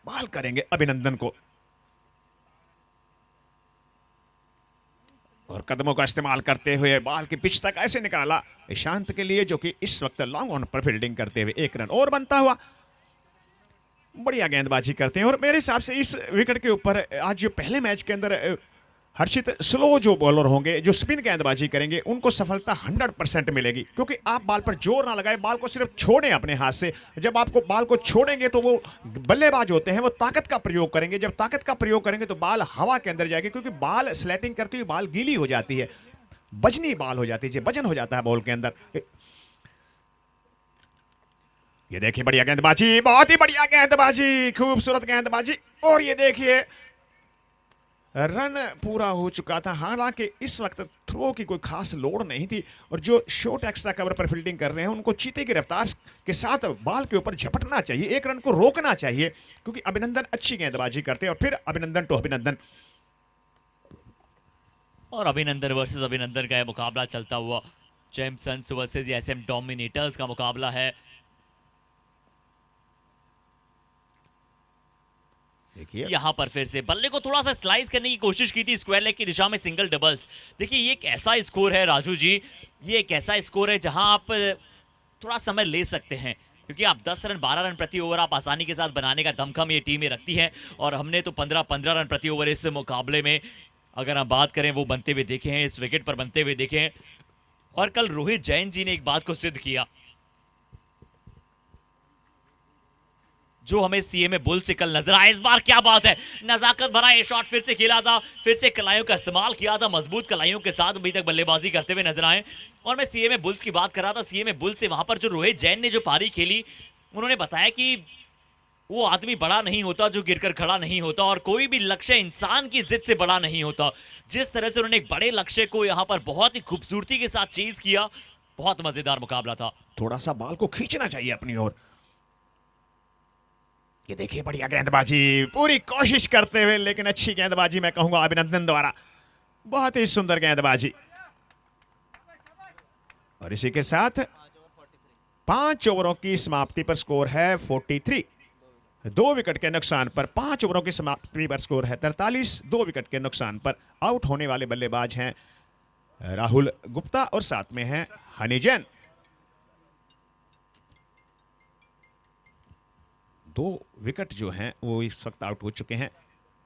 Speaker 1: बॉल करेंगे अभिनंदन को, और कदमों का इस्तेमाल करते हुए बॉल की पिच तक ऐसे निकाला ईशांत के लिए, जो कि इस वक्त लॉन्ग ऑन पर फील्डिंग करते हुए 1 रन और बनता हुआ। बढ़िया गेंदबाजी करते हैं, और मेरे हिसाब से इस विकेट के ऊपर आज जो पहले मैच के अंदर हर्षित स्लो जो बॉलर होंगे, जो स्पिन गेंदबाजी करेंगे, उनको सफलता 100% मिलेगी, क्योंकि आप बॉल पर जोर ना लगाए, बॉल को सिर्फ छोड़ें अपने हाथ से। जब आपको बॉल को छोड़ेंगे तो वो बल्लेबाज होते हैं, वो ताकत का प्रयोग करेंगे। जब ताकत का प्रयोग करेंगे तो बॉल हवा के अंदर जाएगी, क्योंकि बॉल स्लैटिंग करती हुई बॉल गीली हो जाती है, बजनी बॉल हो जाती है, वजन हो जाता है बॉल के अंदर। ये देखिए बढ़िया गेंदबाजी, बहुत ही बढ़िया गेंदबाजी, खूबसूरत गेंदबाजी। और ये देखिए रन पूरा हो चुका था। हालांकि इस वक्त थ्रो की कोई खास लोड नहीं थी, और जो शॉर्ट एक्स्ट्रा कवर पर फील्डिंग कर रहे हैं उनको चीते की रफ्तार के साथ बॉल के ऊपर झपटना चाहिए, एक रन को रोकना चाहिए, क्योंकि अभिनंदन अच्छी गेंदबाजी करते हैं। और फिर अभिनंदन टू अभिनंदन,
Speaker 2: और अभिनंदन वर्सेस अभिनंदन का यह मुकाबला चलता हुआ चैंपियंस वर्सेस एसएम डोमिनेटर्स का मुकाबला है।
Speaker 1: देखिए
Speaker 2: यहां पर फिर से बल्ले को थोड़ा सा स्लाइस करने की कोशिश की थी स्क्वायर लेग की दिशा में, सिंगल डबल्स। देखिए ये एक ऐसा स्कोर है राजू जी, ये एक ऐसा स्कोर है जहां आप थोड़ा समय ले सकते हैं, क्योंकि आप 10 रन 12 रन प्रति ओवर आप आसानी के साथ बनाने का दमखम ये टीमें रखती है। और हमने तो 15-15 रन प्रति ओवर इस मुकाबले में अगर हम बात करें वो बनते हुए देखे हैं, इस विकेट पर बनते हुए देखे हैं। और कल रोहित जैन जी ने एक बात को सिद्ध किया, जो हमें सीए में बुल से कल नजर आया। इस बार क्या बात है, नजाकत भरा ये शॉट फिर से खेला था, फिर से कलाइयों का इस्तेमाल किया था, मजबूत कलाइयों के साथ अभी तक बल्लेबाजी करते हुए नजर आए। और मैं सीए में बुल्स की बात कर रहा था, सीए में बुल से वहां पर जो रोहित जैन ने जो पारी खेली, उन्होंने बताया कि वो आदमी बड़ा नहीं होता जो गिरकर खड़ा नहीं होता, और कोई भी लक्ष्य इंसान की जिद से बड़ा नहीं होता। जिस तरह से उन्होंने एक बड़े लक्ष्य को यहाँ पर बहुत ही खूबसूरती के साथ चेज किया, बहुत मजेदार मुकाबला था।
Speaker 1: थोड़ा सा बॉल को खींचना चाहिए अपनी ओर। ये देखिए बढ़िया गेंदबाजी, पूरी कोशिश करते हुए, लेकिन अच्छी गेंदबाजी मैं कहूंगा अभिनंदन द्वारा, बहुत ही सुंदर गेंदबाजी। और इसी के साथ 5 ओवरों की समाप्ति पर स्कोर है 43, 2 विकेट के नुकसान पर 5 ओवरों की समाप्ति पर स्कोर है 43, 2 विकेट के नुकसान पर। आउट होने वाले बल्लेबाज हैं राहुल गुप्ता और साथ में हैं हनी जैन। 2 विकेट जो हैं वो इस वक्त आउट हो चुके हैं।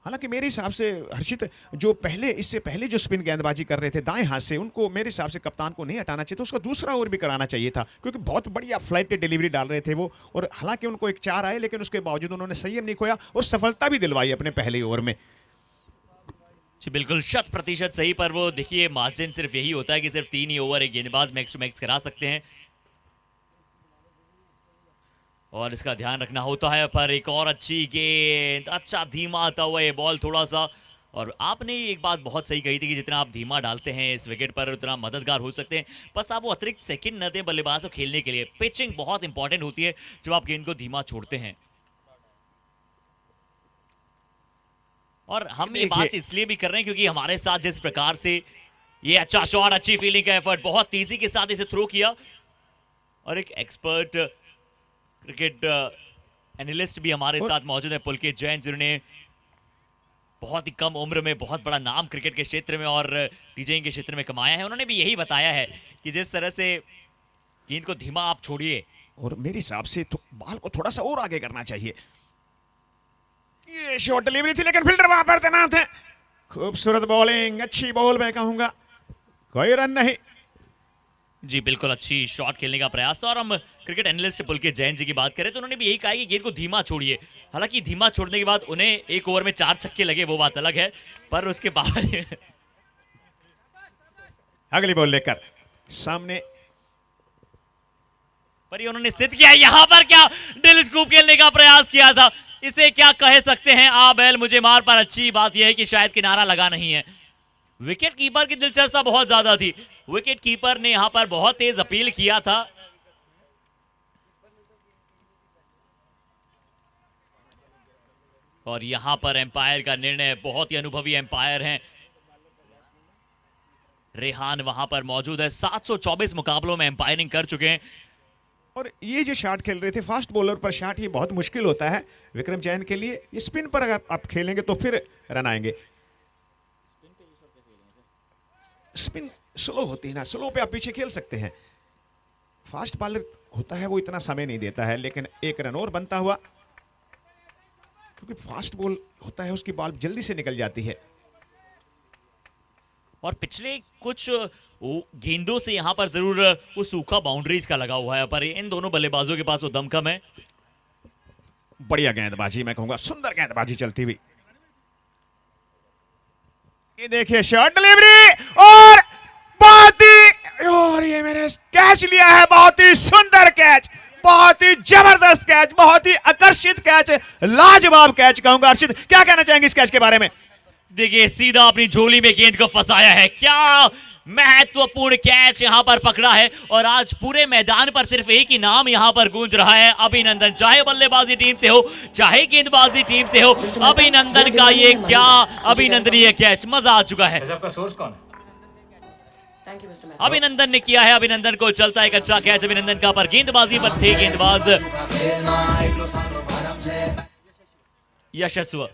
Speaker 1: हालांकि मेरे हिसाब से हर्षित जो इससे पहले जो स्पिन गेंदबाजी कर रहे थे दाएं हाथ से, उनको मेरे हिसाब से कप्तान को नहीं हटाना चाहिए था, उसका दूसरा ओवर भी कराना चाहिए था, क्योंकि बहुत बढ़िया फ्लाइट डिलीवरी डाल रहे थे वो। और हालांकि उनको एक 4 आए, लेकिन उसके बावजूद उन्होंने संयम नहीं खोया और सफलता भी दिलवाई अपने पहले ओवर में।
Speaker 2: जी बिल्कुल 100% सही। पर वो देखिए मार्जिन सिर्फ यही होता है कि सिर्फ 3 ही ओवर एक गेंदबाज मैक्स टू मैक्स करा सकते हैं, और इसका ध्यान रखना होता है। पर एक और अच्छी गेंद, अच्छा धीमा आता हुआ ये बॉल थोड़ा सा। और आपने एक बात बहुत सही कही थी कि जितना आप धीमा डालते हैं इस विकेट पर उतना मददगार हो सकते हैं। बस आप वो अतिरिक्त सेकंड न दें बल्लेबाज को खेलने के लिए। पिचिंग बहुत इंपॉर्टेंट होती है जब आप गेंद को धीमा छोड़ते हैं। और हम ये बात इसलिए भी कर रहे हैं क्योंकि हमारे साथ जिस प्रकार से ये अच्छा शॉट, अच्छी फील्डिंग का एफर्ट, बहुत तेजी के साथ इसे थ्रो किया। और एक एक्सपर्ट क्रिकेट एनालिस्ट भी हमारे साथ मौजूद है पुलकित जैन, जिन्होंने बहुत ही कम उम्र में बहुत बड़ा नाम क्रिकेट के क्षेत्र में और डीजेइंग के क्षेत्र में कमाया है। उन्होंने भी यही बताया है कि जिस तरह से गेंद को धीमा आप छोड़िए,
Speaker 1: और मेरे हिसाब से तो बॉल को थोड़ा सा और आगे करना चाहिए। ये शॉर्ट डिलीवरी थी, लेकिन फील्डर वहां पर तैनात है। खूबसूरत बॉलिंग, अच्छी बॉल मैं कहूंगा, कोई रन नहीं।
Speaker 2: जी बिल्कुल अच्छी शॉट खेलने का प्रयास। और हम क्रिकेट एनालिस्ट पुलकित जैन जी की बात करें तो उन्होंने भी यही कहा कि गेंद को धीमा छोड़िए। हालांकि धीमा छोड़ने के बाद उन्हें एक ओवर में 4 छक्के लगे, वो बात अलग है, पर उसके बाद
Speaker 1: अगली बॉल लेकर सामने,
Speaker 2: पर ये उन्होंने सिद्ध किया। यहां पर क्या ड्रिल स्कूप खेलने का प्रयास किया था, इसे क्या कह सकते हैं आप बैल मुझे मार। पर अच्छी बात यह है कि शायद किनारा लगा नहीं है। विकेट कीपर की दिलचस्पी बहुत ज्यादा थी, विकेट कीपर ने यहां पर बहुत तेज अपील किया था। और यहां पर एम्पायर का निर्णय, बहुत ही अनुभवी एम्पायर हैं रेहान वहां पर मौजूद है। 724 मुकाबलों में एम्पायरिंग कर चुके हैं।
Speaker 1: और ये जो शॉट खेल रहे थे फास्ट बॉलर पर शॉट, ये बहुत मुश्किल होता है विक्रम जैन के लिए। ये स्पिन पर अगर आप खेलेंगे तो फिर रन आएंगे। स्पिन स्लो होती है ना, स्लो पे आप पीछे खेल सकते हैं। फास्ट बॉलर होता है वो इतना समय नहीं देता है, लेकिन एक रन और बनता हुआ, क्योंकि फास्ट बॉल होता है उसकी बॉल जल्दी से निकल जाती है।
Speaker 2: और पिछले कुछ गेंदों से यहाँ पर जरूर वो सूखा बाउंड्रीज का लगा हुआ है, पर इन दोनों बल्लेबाजों के पास वो दमखम है।
Speaker 1: बढ़िया गेंदबाजी, मैं कहूंगा सुंदर गेंदबाजी चलती हुई। ये देखिए शॉट डिलीवरी और बहुत ही, और ये मैंने कैच लिया है, बहुत ही सुंदर कैच, बहुत ही जबरदस्त कैच, बहुत ही आकर्षित कैच, लाजवाब कैच कहूंगा। अर्षित, क्या कहना चाहेंगे इस कैच के बारे में?
Speaker 2: देखिए सीधा अपनी झोली में गेंद को फंसाया है, क्या महत्वपूर्ण कैच यहां पर पकड़ा है। और आज पूरे मैदान पर सिर्फ एक ही नाम यहां पर गूंज रहा है, अभिनंदन। चाहे बल्लेबाजी टीम से हो चाहे गेंदबाजी टीम से हो, अभिनंदन का ये क्या अभिनंदनीय कैच, मजा आ चुका है।
Speaker 9: आपका सोर्स कौन है?
Speaker 2: अभिनंदन ने किया है, अभिनंदन को चलता है एक अच्छा कैच अभिनंदन का, पर गेंदबाजी पर थे गेंदबाज यशस्व।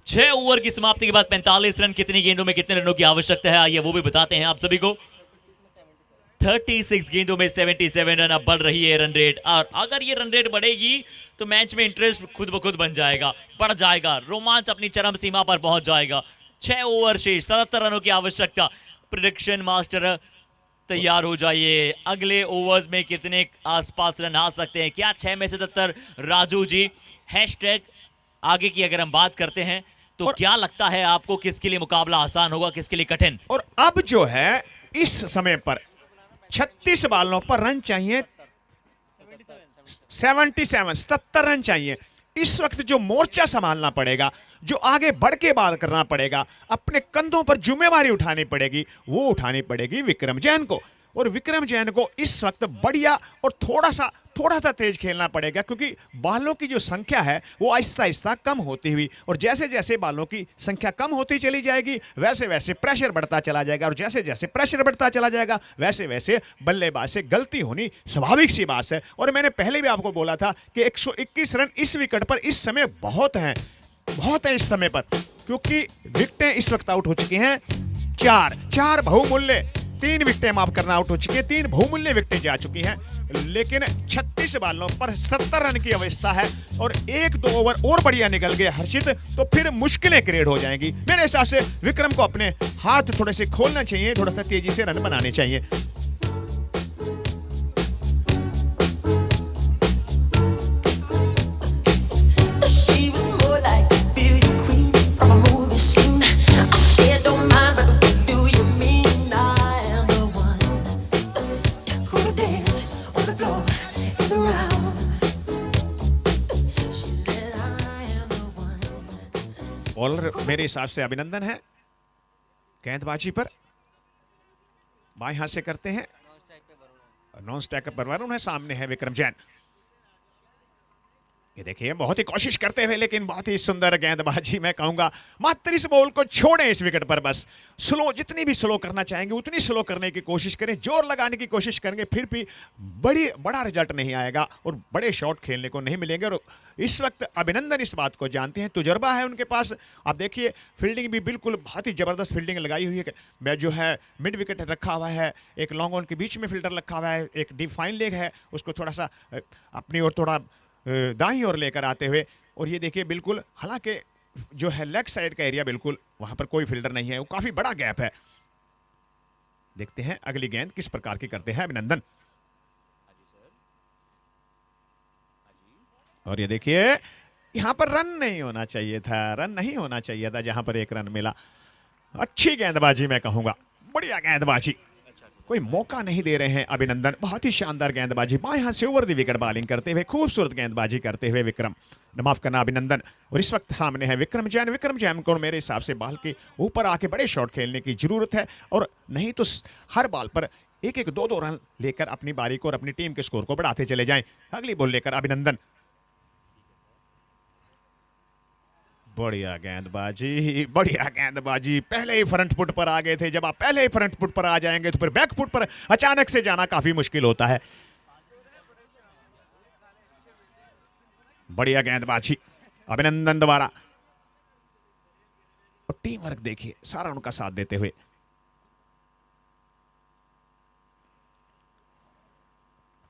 Speaker 2: 6 ओवर की समाप्ति के बाद 45 रन, कितनी गेंदों में कितने रनों की आवश्यकता है आइए वो भी बताते हैं आप सभी को। 36 गेंदों में 77 रन, अब बढ़ रही है रन रेट, और अगर ये रन रेट बढ़ेगी तो मैच में इंटरेस्ट खुद ब खुद बन जाएगा, बढ़ जाएगा, रोमांच अपनी चरम सीमा पर पहुंच जाएगा। 6 ओवर शेष, 77 रनों की आवश्यकता। प्रेडिक्शन मास्टर तैयार हो जाइए, अगले ओवर्स में कितने आसपास रन आ सकते हैं, क्या 6 में 77? राजू जी, हैशटैग आगे की अगर हम बात करते हैं तो क्या लगता है आपको, किसके लिए मुकाबला आसान होगा, किसके लिए कठिन?
Speaker 1: और अब जो है इस समय पर 36 बालों पर रन चाहिए, 77 रन चाहिए। इस वक्त जो मोर्चा संभालना पड़ेगा, जो आगे बढ़ के बात करना पड़ेगा, अपने कंधों पर जिम्मेवारी उठानी पड़ेगी, वो उठानी पड़ेगी विक्रम जैन को। और विक्रम जैन को इस वक्त बढ़िया और थोड़ा सा तेज खेलना पड़ेगा, क्योंकि बालों की जो संख्या है वो आहिस्ता आहिस्ता कम होती हुई, और जैसे जैसे बालों की संख्या कम होती चली जाएगी वैसे वैसे प्रेशर बढ़ता चला जाएगा, और जैसे जैसे प्रेशर बढ़ता चला जाएगा वैसे वैसे बल्लेबाज से गलती होनी स्वाभाविक सी बात है। और मैंने पहले भी आपको बोला था कि 121 रन इस विकेट पर इस समय बहुत है इस समय पर, क्योंकि विकेटें इस वक्त आउट हो चुकी हैं 4 बहुमूल्य, 3 विकेटें माफ करना आउट हो चुकी हैं, 3 बहुमूल्य विकेटें जा चुकी हैं, लेकिन 36 बालों पर 70 रन की अवस्था है, और 1-2 ओवर और बढ़िया निकल गए हर्षित तो फिर मुश्किलें क्रिएट हो जाएंगी। मेरे हिसाब से विक्रम को अपने हाथ थोड़े से खोलना चाहिए, थोड़ा सा तेजी से रन बनाने चाहिए।
Speaker 8: She was more like a beauty queen from a movie scene. I said, don't mind, but what do you mean? I am the one who dance on the floor and around. She said, I am the one.
Speaker 1: Bowler मेरे हिसाब से अभिनंदन है, गेंदबाजी पर बाएं हाथ से करते हैं, नॉन स्टैक पर वरुण है, सामने है विक्रम जैन। ये देखिए बहुत ही कोशिश करते हुए, लेकिन बहुत ही सुंदर गेंदबाजी, मैं कहूंगा मात्र इस बॉल को छोड़ें इस विकेट पर, बस स्लो, जितनी भी स्लो करना चाहेंगे उतनी स्लो करने की कोशिश करें, जोर लगाने की कोशिश करेंगे, फिर भी बड़ा रिजल्ट नहीं आएगा और बड़े शॉट खेलने को नहीं मिलेंगे। और इस वक्त अभिनंदन इस बात को जानते हैं, तजुर्बा है उनके पास। आप देखिए फील्डिंग भी बिल्कुल बहुत ही जबरदस्त फील्डिंग लगाई हुई है, मैं जो है मिड विकेट रखा हुआ है, एक लॉन्ग ऑन के बीच में फील्डर रखा हुआ है, एक डीप फाइन लेग है, उसको थोड़ा सा अपनी ओर थोड़ा दाईं ओर लेकर आते हुए, और ये देखिए बिल्कुल, हालांकि जो है लेग साइड का एरिया बिल्कुल वहां पर कोई फील्डर नहीं है, वो काफी बड़ा गैप है। देखते हैं अगली गेंद किस प्रकार की करते हैं अभिनंदन। और ये देखिए यहां पर रन नहीं होना चाहिए था, जहां पर एक रन मिला। अच्छी गेंदबाजी, मैं कहूंगा बढ़िया गेंदबाजी, कोई मौका नहीं दे रहे हैं अभिनंदन, बहुत ही शानदार गेंदबाजी, बाएं हाथ से ओवर द विकेट बॉलिंग करते हुए, खूबसूरत गेंदबाजी करते हुए विक्रम, माफ करना अभिनंदन। और इस वक्त सामने है विक्रम जैन को मेरे हिसाब से बॉल के ऊपर आके बड़े शॉट खेलने की जरूरत है, और नहीं तो हर बॉल पर 1-1, 2-2 रन लेकर अपनी बारी को और अपनी टीम के स्कोर को बढ़ाते चले जाएं। अगली बॉल लेकर अभिनंदन, बढ़िया गेंदबाजी, पहले ही फ्रंट फुट पर आ गए थे। जब आप पहले ही फ्रंट फुट पर आ जाएंगे तो फिर बैक फुट पर अचानक से जाना काफी मुश्किल होता है। बढ़िया गेंदबाजी अभिनंदन द्वारा, और टीम वर्क देखिए सारा उनका साथ देते हुए।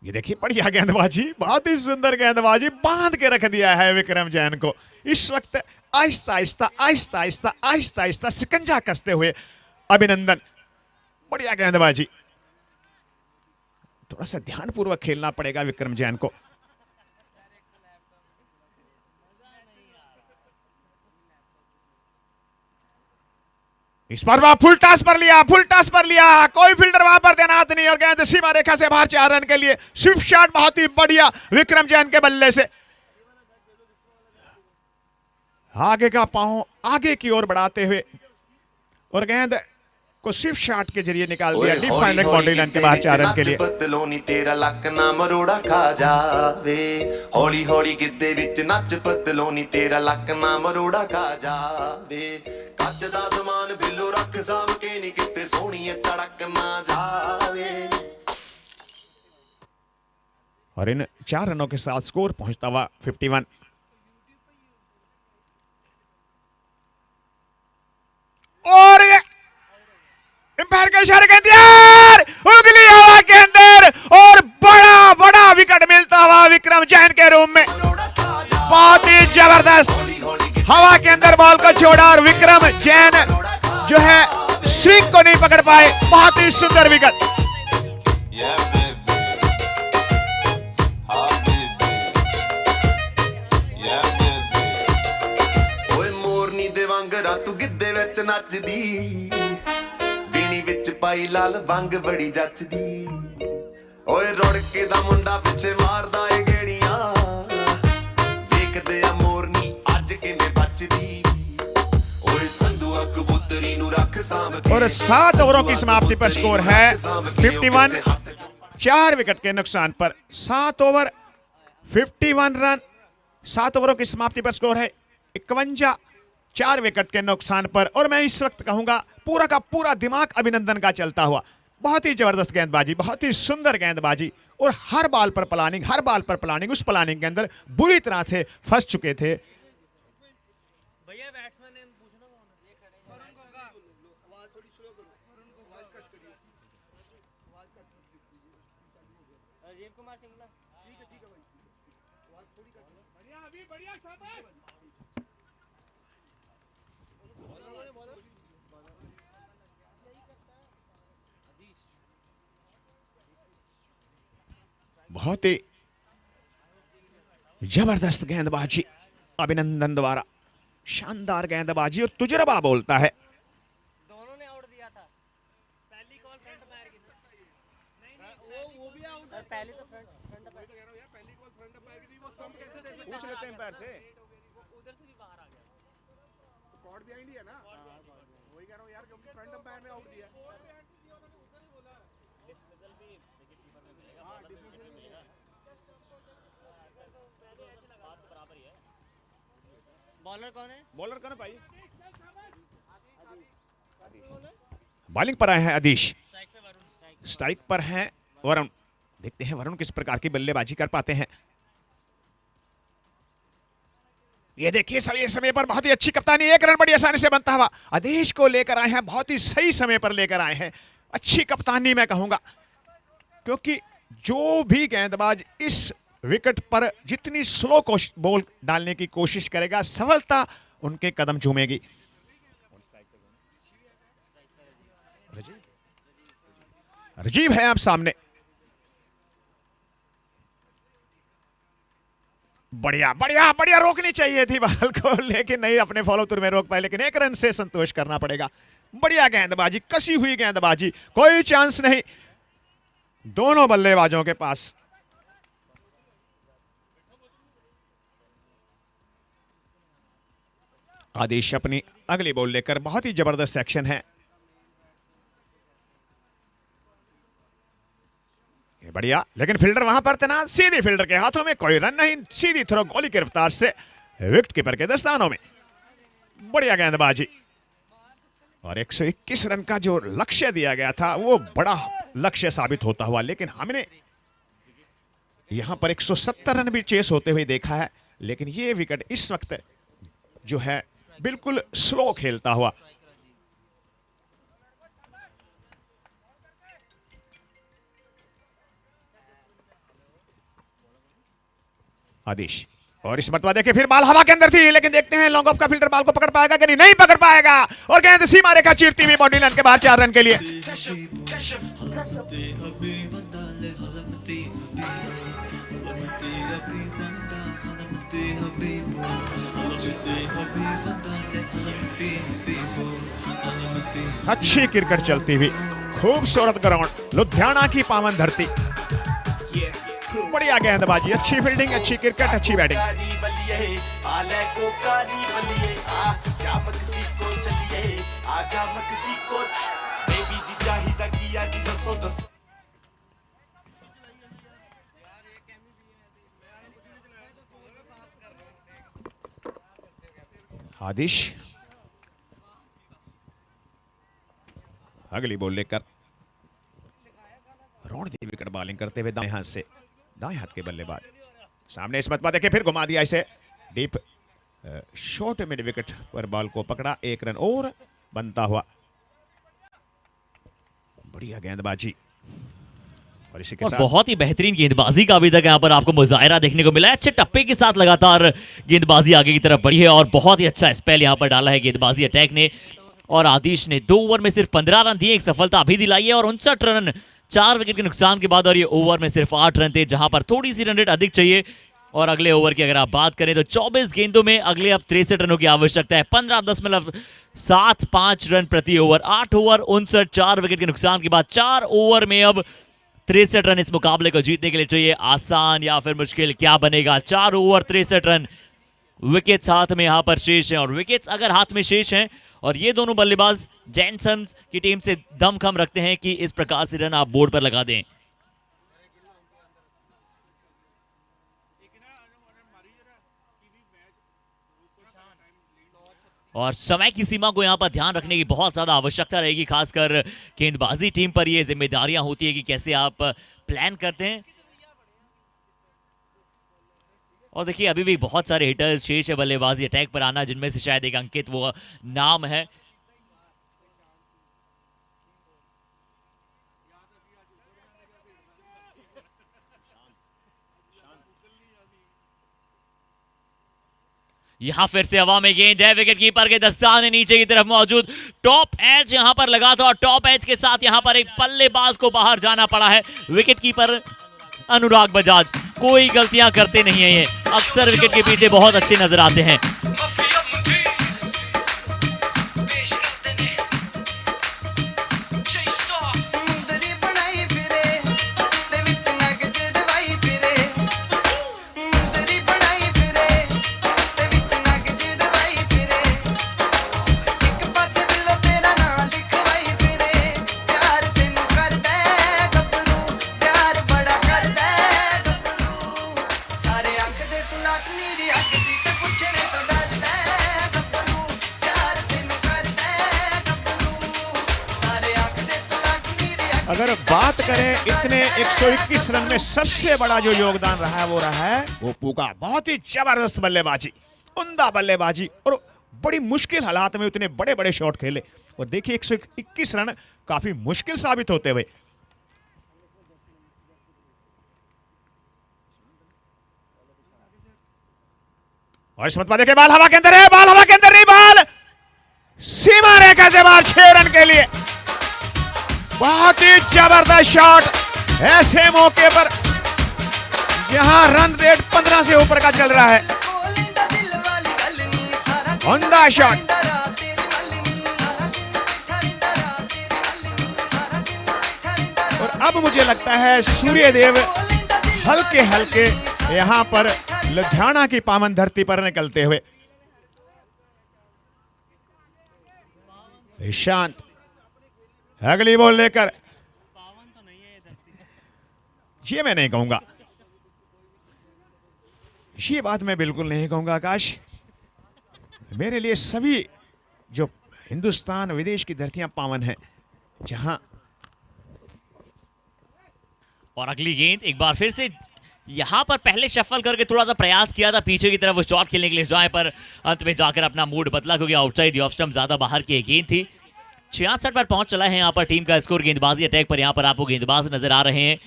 Speaker 1: ये देखिए बढ़िया गेंदबाजी, बहुत ही सुंदर गेंदबाजी, बांध के रख दिया है विक्रम जैन को। इस वक्त आहिस्ता आहिस्ता आहिस्ता आहिस्ता आहिस्ता आहिस्ता शिकंजा कसते हुए अभिनंदन, बढ़िया गेंदबाजी। थोड़ा सा ध्यानपूर्वक खेलना पड़ेगा विक्रम जैन को। इस बार वह फुल टॉस पर लिया, फुल टॉस पर लिया, कोई फील्डर वहां पर तैनात नहीं और गेंद सीमा रेखा से बाहर 4 रन के लिए। स्विफ्ट शॉट बहुत ही बढ़िया विक्रम जैन के बल्ले से। आगे का पांव आगे की ओर बढ़ाते हुए और गेंद को स्विफ्ट शॉट के जरिए निकाल दिया डीप फाइनल बाउंड्री लाइन के बाहर 4 रन के लिए।
Speaker 3: बदलोनी तेरा लक ना मरोड़ा खा जावे, हौली हौली गिद्दे विच नच बदलोनी तेरा लक ना मरोड़ा खा जावे, ਕੱਚ ਦਾ ਸਮਾਨ ਬਿੱਲੋ ਰੱਖ ਸਾਂਭ ਕੇ ਨੀ ਕਿਤੇ ਸੋਹਣੀਏ ਤੜਕ ਨਾ ਜਾਵੇ।
Speaker 1: और इन 4 रनों के साथ स्कोर पहुंचता हुआ 51। और एम्पायर का इशारा कर दिया, उंगली हवा के अंदर और बड़ा बड़ा विकेट मिलता हुआ विक्रम जैन के रूम में। बहुत ही जबरदस्त हवा के अंदर बॉल को छोड़ा और विक्रम जैन जो है स्विंग को नहीं पकड़ पाए। बहुत ही सुंदर विकेट।
Speaker 3: ਓਏ ਮੋਰਨੀ ਦੇ ਵਾਂਗਰਾ ਤੂੰ ਗਿੱਧੇ ਵਿੱਚ ਨੱਚਦੀ, ਵੀਣੀ ਵਿੱਚ ਪਾਈ ਲਾਲ ਵੰਗ ਬੜੀ ਜੱਚਦੀ, ਓਏ ਰੁੜ ਕੇ ਦਾ ਮੁੰਡਾ ਪਿੱਛੇ ਮਾਰਦਾ ਏ ਗੇੜੀਆਂ, ਵੇਖਦੇ ਆ ਮੋਰਨੀ ਅੱਜ ਕਿਵੇਂ ਬਚਦੀ, ਓਏ ਸੰਧੂਆ ਕਬੂਤਰੀ ਨੂੰ ਰੱਖ ਸਾਂਭ ਕੇ।
Speaker 1: और 7 ओवरों की समाप्ति पर स्कोर है 51। 4 विकेट के नुकसान पर 7 ओवर 51 रन। 7 ओवरों की समाप्ति पर स्कोर है 51, 4 विकेट के नुकसान पर। और मैं इस वक्त कहूंगा पूरा का पूरा दिमाग अभिनंदन का चलता हुआ। बहुत ही जबरदस्त गेंदबाजी, बहुत ही सुंदर गेंदबाजी और हर बॉल पर प्लानिंग, हर बॉल पर प्लानिंग। उस प्लानिंग के अंदर बुरी तरह से फंस चुके थे। बहुत ही जबरदस्त गेंदबाजी अभिनंदन द्वारा, शानदार गेंदबाजी और तुजरबा बोलता है।
Speaker 9: दोनों ने आउट दिया था। पहली कॉल फ्रंट पैर की वो भी आउट है। पहली तो फ्रंट पैर कह रहा हूं यार, पहली कॉल फ्रंट पैर की थी, वो स्टंप कैसे दे पूछ लेते हैं पैर से, उधर से भी बाहर आ गया तो कॉर्ड बिहाइंड ही है ना। वही कह रहा हूं यार, क्योंकि फ्रंट अंपायर ने आउट दिया। बॉलर कौन है?
Speaker 1: बॉलर कौन है भाई? बॉलिंग पर आए हैं आदिश, स्ट्राइक पर हैं वरुण। देखते हैं वरुण किस प्रकार की बल्लेबाजी कर पाते हैं। ये देखिए सही समय पर बहुत ही अच्छी कप्तानी, 1 रन बड़ी आसानी से बनता हुआ आदेश को लेकर आए हैं। बहुत ही सही समय पर लेकर आए हैं, अच्छी कप्तानी मैं कहूंगा, क्योंकि जो भी गेंदबाज इस विकेट पर जितनी स्लो बॉल डालने की कोशिश करेगा, सफलता उनके कदम चूमेगी। राजीव है आप सामने, बढ़िया बढ़िया बढ़िया, रोकनी चाहिए थी बॉल को, लेकिन नहीं, अपने फॉलो थ्रू में रोक पाए, लेकिन 1 रन से संतोष करना पड़ेगा। बढ़िया गेंदबाजी, कसी हुई गेंदबाजी, कोई चांस नहीं दोनों बल्लेबाजों के पास। आदेश अपनी अगली बॉल लेकर, बहुत ही जबरदस्त एक्शन है। ये बढ़िया, लेकिन फील्डर वहां पर तैनात, सीधी फील्डर के हाथों में, कोई रन नहीं, सीधी थ्रो गोली की रफ्तार से विकेट कीपर के दस्तानों में। बढ़िया गेंदबाजी और 121 रन का जो लक्ष्य दिया गया था वो बड़ा लक्ष्य साबित होता हुआ, लेकिन हमने यहां पर 170 रन भी चेस होते हुए देखा है, लेकिन ये विकेट इस वक्त जो है बिल्कुल स्लो खेलता हुआ। आदिश, और इस मरतबा देखिए फिर बॉल हवा के अंदर थी, लेकिन देखते हैं लॉन्ग ऑफ का फील्डर बॉल को पकड़ पाएगा कि नहीं, नहीं पकड़ पाएगा, और गेंद सीमा रेखा चीरती हुई बाउंड्री लाइन के बाहर 4 रन के लिए। अच्छी क्रिकेट चलती हुई, खूबसूरत ग्राउंड, लुधियाना की पावन धरती, बढ़िया गेंदबाजी, अच्छी फील्डिंग, अच्छी क्रिकेट, अच्छी बैटिंग। आदिश अगली बॉल लेकर रोड दी विकेट बॉलिंग करते हुए दाएं हाथ से, दाएं हाथ के बल्लेबाज सामने इस मरतबा देखे फिर घुमा दिया इसे डीप शॉर्ट मिड विकेट पर बॉल को पकड़ा, 1 रन और बनता हुआ, बढ़िया गेंदबाजी। और इसी के
Speaker 2: और
Speaker 1: साथ
Speaker 2: बहुत ही बेहतरीन गेंदबाजी का अभी तक यहाँ पर आपको मुजाहिरा देखने को मिला है। अच्छे टप्पे के साथ लगातार गेंदबाजी आगे की तरफ बढ़ी है और बहुत ही अच्छा स्पेल यहाँ पर डाला है गेंदबाजी अटैक ने। और आदिश ने 2 ओवर में सिर्फ 15 रन दिए, एक सफलता अभी दिलाई है और 59 रन 4 विकेट के नुकसान के बाद, और ये ओवर में सिर्फ 8 रन थे जहां पर थोड़ी सी रन रेट अधिक चाहिए। और अगले ओवर की अगर आप बात करें तो 24 गेंदों में अगले अब 63 रनों की आवश्यकता है, 15.75 रन प्रति ओवर, 8 ओवर 59, 4 विकेट के नुकसान के बाद 4 ओवर में अब 63 रन इस मुकाबले को जीतने के लिए चाहिए। आसान या फिर मुश्किल क्या बनेगा? 4 ओवर 63 रन, विकेट्स हाथ में यहां पर शेष हैं, और विकेट्स अगर हाथ में शेष हैं और ये दोनों बल्लेबाज जैनसन्स की टीम से दमखम रखते हैं कि इस प्रकार से रन आप बोर्ड पर लगा दें। और समय की सीमा को यहां पर ध्यान रखने की बहुत ज्यादा आवश्यकता रहेगी, खासकर गेंदबाजी टीम पर ये जिम्मेदारियां होती है कि कैसे आप प्लान करते हैं। और देखिए अभी भी बहुत सारे हिटर्स शेष है बल्लेबाजी अटैक पर आना, जिनमें से शायद एक अंकित वो नाम है। यहां फिर से हवा में गेंद है, विकेट कीपर के दस्ताने नीचे की तरफ मौजूद, टॉप एज यहां पर लगा था और टॉप एज के साथ यहां पर एक बल्लेबाज को बाहर जाना पड़ा है। विकेट कीपर अनुराग बजाज कोई गलतियां करते नहीं है, ये अक्सर विकेट के पीछे बहुत अच्छे नजर आते हैं।
Speaker 1: अगर बात करें इतने 121 रन में सबसे बड़ा जो योगदान रहा है वो रहा है ओप्पू का। बहुत ही जबरदस्त बल्लेबाजी, उम्दा बल्लेबाजी, और बड़ी मुश्किल हालात में उतने बड़े बड़े शॉट खेले। और देखिए 121 रन काफी मुश्किल साबित होते हुए। और इस मत देखिए बाल हवा के अंदर है, बाल हवा के अंदर नहीं, बाल सीमा रेखा से बाहर, 6 रन के लिए। बहुत ही जबरदस्त शॉट ऐसे मौके पर जहां रन रेट 15 से ऊपर का चल रहा है। उम्दा शॉट। और अब मुझे लगता है सूर्यदेव हल्के हल्के यहां पर लुधियाना की पावन धरती पर निकलते हुए। ईशांत अगली बॉल लेकर, ये मैं नहीं कहूंगा, ये बात मैं बिल्कुल नहीं कहूंगा आकाश। मेरे लिए सभी जो हिंदुस्तान विदेश की धरतियां पावन हैं, जहां।
Speaker 2: और अगली गेंद एक बार फिर से यहां पर पहले शफल करके थोड़ा सा प्रयास किया था पीछे की तरफ वो शॉट खेलने के लिए जाए, पर अंत में जाकर अपना मूड बदला क्योंकि आउटसाइड द ऑफ स्टंप ज्यादा बाहर की गेंद थी। 66 पर पहुंच चला है यहां पर टीम का स्कोर गेंदबाजी अटैक पर। यहां पर आपको गेंदबाज नजर आ रहे हैं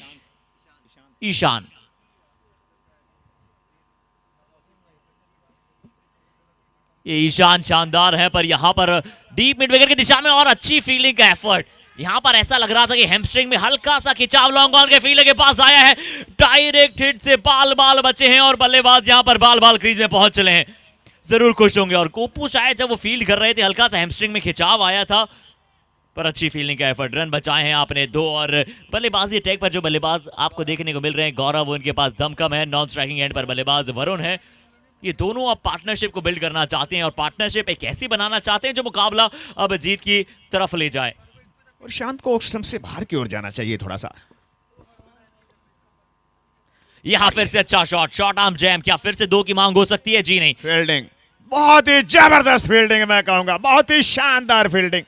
Speaker 2: ईशान। ये ईशान शानदार है, पर यहाँ पर डीप मिड विकेट की दिशा में और अच्छी फील्डिंग का एफर्ट। यहाँ पर ऐसा लग रहा था कि हैमस्ट्रिंग में हल्का सा खिंचाव लॉन्ग ऑन के फील्डर के पास आया है, डायरेक्ट हिट से बाल बाल बचे हैं और बल्लेबाज यहाँ पर बाल बाल क्रीज में पहुंच चले हैं। जरूर खुश होंगे। और कोपू शायद जब वो फील्ड कर रहे थे हल्का सा हैमस्ट्रिंग में खिंचाव आया था, पर अच्छी फील्डिंग का एफर्ट। रन बचाए हैं आपने 2। और बल्लेबाजी अटैक पर जो बल्लेबाज आपको देखने को मिल रहे हैं, गौरव, उनके पास दम कम है। नॉन स्ट्राइकिंग एंड पर बल्लेबाज वरुण है। ये दोनों अब पार्टनरशिप को बिल्ड करना चाहते हैं और पार्टनरशिप एक ऐसी बनाना चाहते हैं जो मुकाबला अब जीत की तरफ ले जाए।
Speaker 1: और शांत को ऑक्सम से बाहर की ओर जाना चाहिए थोड़ा सा।
Speaker 2: यहां फिर से अच्छा शॉट, शॉर्ट आर्म जैम। क्या फिर से 2 की मांग हो सकती है? जी नहीं।
Speaker 1: फील्डिंग, बहुत ही जबरदस्त फील्डिंग, मैं कहूंगा बहुत ही शानदार फील्डिंग।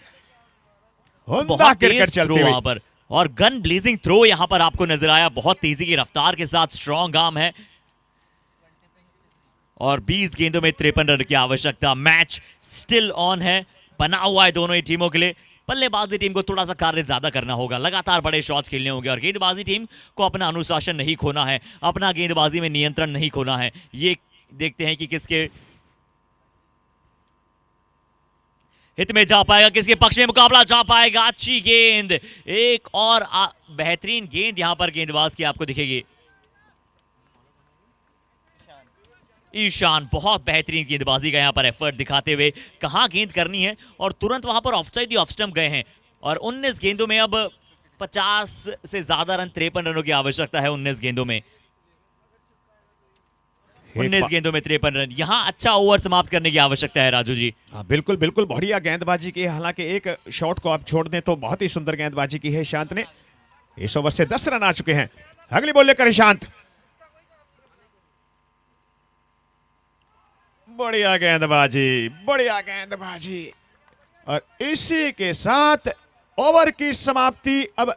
Speaker 2: बहुत
Speaker 1: क्रिकेट
Speaker 2: तेज
Speaker 1: चलती
Speaker 2: थ्रो
Speaker 1: हुई
Speaker 2: वहां पर, और गन ब्लेजिंग थ्रो यहां पर आपको नजर आया। बहुत तेजी की रफ्तार के साथ स्ट्रॉन्ग आर्म है। और 20 गेंदों में 53 रन की आवश्यकता। मैच स्टिल ऑन है, बना हुआ है दोनों ही टीमों के लिए। बल्लेबाजी टीम को थोड़ा सा कार्य ज्यादा करना होगा, लगातार बड़े शॉट्स खेलने होंगे। और गेंदबाजी टीम को अपना अनुशासन नहीं खोना है, अपना गेंदबाजी में नियंत्रण नहीं खोना है। ये देखते हैं कि किसके हित में जा पाएगा, किसके पक्ष में मुकाबला जा पाएगा। अच्छी गेंद, एक और बेहतरीन गेंद यहां पर गेंदबाज की आपको दिखेगी। ईशान बहुत बेहतरीन गेंदबाजी का यहां पर एफर्ट दिखाते हुए कहां गेंद करनी है, और तुरंत वहां पर ऑफसाइड ही ऑफ स्टंप गए हैं। और 19 गेंदों में अब 50 से ज्यादा रन, 53 रनों की आवश्यकता है 19 गेंदों में। 19 गेंदों में 53 रन, यहां अच्छा ओवर समाप्त करने की आवश्यकता है राजू जी।
Speaker 1: हाँ, बिल्कुल बिल्कुल बढ़िया गेंदबाजी की है। हालांकि एक शॉट को आप छोड़ दें तो बहुत ही सुंदर गेंदबाजी की है शांत ने। इस ओवर से 10 रन आ चुके हैं। अगली बॉल लेकर शांत। बढ़िया गेंदबाजी, बढ़िया गेंदबाजी। और इसी के साथ ओवर की समाप्ति। अब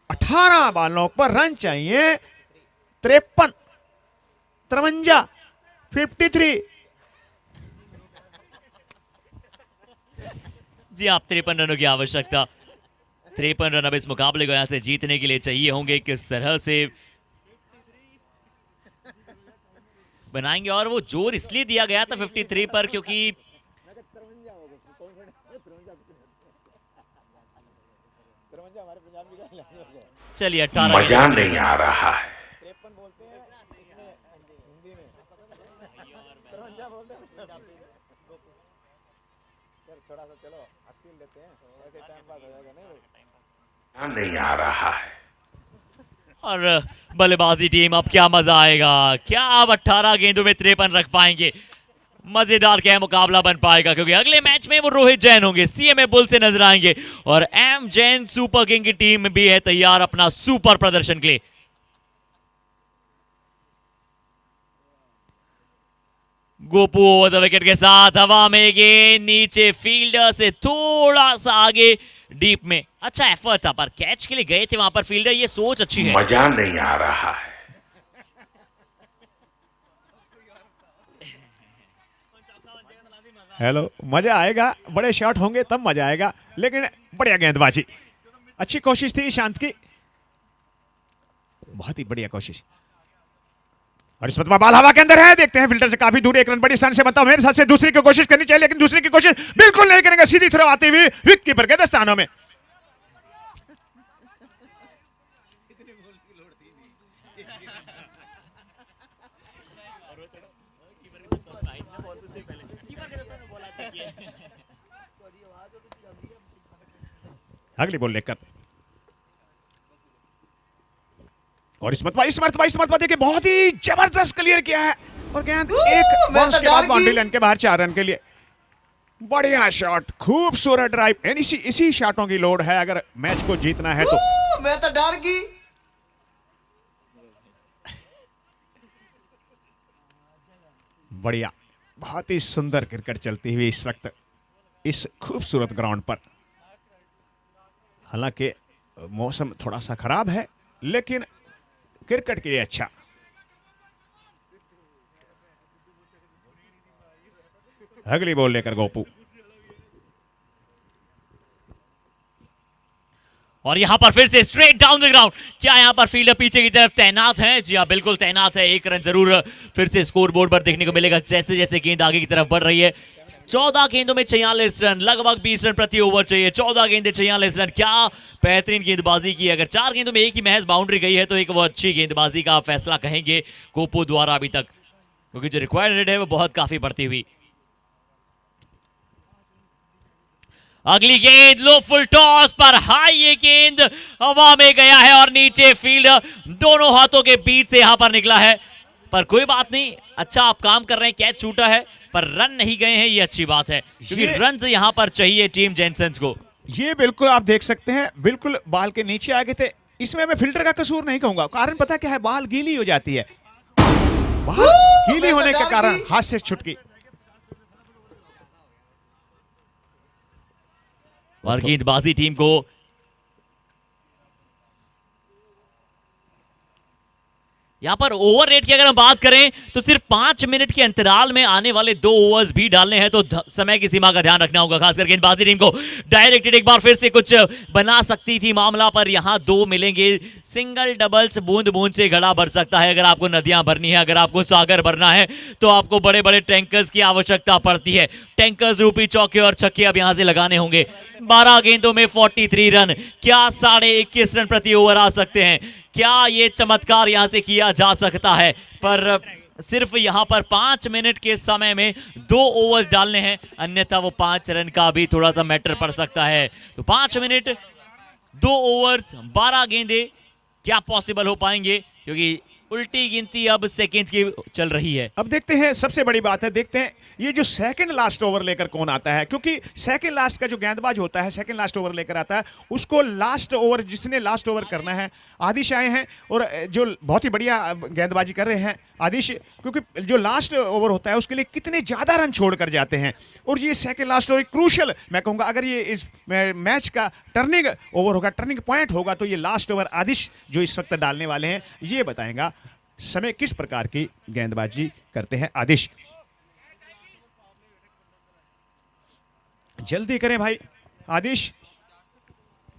Speaker 1: 18 बॉलों पर रन चाहिए 53, 53।
Speaker 2: जी आप 53 रनों की आवश्यकता। 53 रन अब इस मुकाबले को यहां से जीतने के लिए चाहिए होंगे। किस तरह से बनाएंगे, और वो जोर इसलिए दिया गया था 53 पर क्योंकि चलिए 18
Speaker 10: मजा नहीं आ रहा है। नहीं आ रहा है।
Speaker 2: और बल्लेबाजी टीम, अब क्या मजा आएगा। क्या अब 18 गेंदों में 53 रख पाएंगे? मजेदार क्या मुकाबला बन पाएगा, क्योंकि अगले मैच में वो रोहित जैन होंगे, सीएमए बुल से नजर आएंगे। और एम जैन सुपर किंग की टीम भी है तैयार अपना सुपर प्रदर्शन के लिए। गोपू ओवर द विकेट के साथ हवा में गेंद नीचे, फील्डर से थोड़ा सा आगे डीप में। अच्छा एफर्ट था, पर कैच के लिए गए थे वहां पर फील्डर। ये सोच अच्छी है।
Speaker 10: मजा नहीं आ रहा है।
Speaker 1: हेलो, मजा आएगा, बड़े शॉट होंगे तब मजा आएगा। लेकिन बढ़िया गेंदबाजी, अच्छी कोशिश थी शांत की, बहुत ही बढ़िया कोशिश। और इस बाल हवा के अंदर है, देखते हैं फील्डर से काफी दूर, 1 रन बड़ी सन से बनता है। मेरे साथ से दूसरी की कोशिश करनी चाहिए, लेकिन दूसरी की कोशिश बिल्कुल नहीं करेंगे। सीधी थ्रो आती हुई विकेट कीपर के दस्तानों में। अगली बॉल लेकर, और इस मरतबा देखिए बहुत ही जबरदस्त क्लियर किया है। और गेंद एक बाउंस के बाद बाउंड्री लाइन के बाहर 4 रन के लिए। बढ़िया शॉट, खूबसूरत ड्राइव। एंड इसी शॉटों की लोड है अगर मैच को जीतना है तो।
Speaker 3: मैं तो डर गई।
Speaker 1: बढ़िया, बहुत ही सुंदर क्रिकेट चलती हुई इस वक्त इस खूबसूरत ग्राउंड पर। हालांकि मौसम थोड़ा सा खराब है, लेकिन क्रिकेट के लिए अच्छा। अगली बॉल लेकर गोपू,
Speaker 2: और यहां पर फिर से स्ट्रेट डाउन द ग्राउंड। क्या यहां पर फील्डर पीछे की तरफ तैनात है? जी हां, बिल्कुल तैनात है। 1 रन जरूर फिर से स्कोर बोर्ड पर देखने को मिलेगा जैसे जैसे गेंद आगे की तरफ बढ़ रही है। 14 गेंदों में 46 रन, लगभग 20 रन प्रति ओवर चाहिए। 14 गेंदे 46 रन, क्या बेहतरीन गेंदबाजी की। अगर 4 गेंदों में एक ही महज बाउंड्री गई है तो एक वो अच्छी गेंदबाजी का फैसला कहेंगे कोपो द्वारा अभी तक, क्योंकि जो रिक्वायर्ड रेट है वो बहुत काफी बढ़ती हुई। अगली गेंद लो फुल टॉस पर हाई, ये गेंद हवा में गया है और नीचे फील्ड दोनों हाथों के बीच से यहां पर निकला है, पर कोई बात नहीं, अच्छा आप काम कर रहे हैं। कैच छूटा है पर रन नहीं गए हैं, ये अच्छी बात है, क्योंकि रन यहां पर चाहिए टीम जेनसेंस को।
Speaker 1: ये बिल्कुल आप देख सकते हैं, बिल्कुल बाल के नीचे आ गए थे। इसमें मैं फिल्टर का कसूर नहीं कहूंगा, कारण पता क्या है, बाल गीली हो जाती है, बाल गीली होने के कारण हाथ से छुटकी।
Speaker 2: और गेंदबाजी टीम को यहां पर ओवर रेट की अगर हम बात करें तो सिर्फ 5 मिनट के अंतराल में आने वाले 2 ओवर्स भी डालने हैं, तो समय की सीमा का ध्यान रखना होगा, खासकर गेंदबाजी टीम को। डायरेक्टेड एक बार फिर से कुछ बना सकती थी मामला, पर यहां 2 मिलेंगे। सिंगल डबल्स बूंद बूंद से घड़ा भर सकता है। अगर आपको नदियां भरनी है, अगर आपको सागर भरना है, तो आपको बड़े बड़े टैंकर्स की आवश्यकता पड़ती है। टैंकर्स रूपी चौके और छक्के अब यहां से लगाने होंगे। 12 गेंदों में 43 रन, क्या 21.5 रन प्रति ओवर आ सकते हैं? क्या ये चमत्कार यहां से किया जा सकता है? पर सिर्फ यहां पर 5 मिनट के समय में 2 ओवर्स डालने हैं, अन्यथा वो 5 रन का भी थोड़ा सा मैटर पड़ सकता है। तो 5 मिनट 2 ओवर्स 12 गेंदे, क्या पॉसिबल हो पाएंगे? क्योंकि उल्टी गिनती अब सेकेंड्स की चल रही है।
Speaker 1: अब देखते हैं, सबसे बड़ी बात है, देखते हैं ये जो सेकंड लास्ट ओवर लेकर कौन आता है, क्योंकि सेकंड लास्ट का जो गेंदबाज होता है, सेकंड लास्ट ओवर लेकर आता है, उसको लास्ट ओवर, जिसने लास्ट ओवर करना है, आदिश आए हैं और जो बहुत ही बढ़िया गेंदबाजी कर रहे हैं आदिश, क्योंकि जो लास्ट ओवर होता है उसके लिए कितने ज्यादा रन छोड़कर जाते हैं, और ये सेकंड लास्ट ओवर क्रूशल, मैं कहूंगा अगर ये इस मैच का टर्निंग ओवर होगा, टर्निंग पॉइंट होगा, तो ये लास्ट ओवर आदिश जो इस वक्त डालने वाले हैं, ये बताएगा समय किस प्रकार की गेंदबाजी करते हैं आदिश। जल्दी करें भाई आदिश,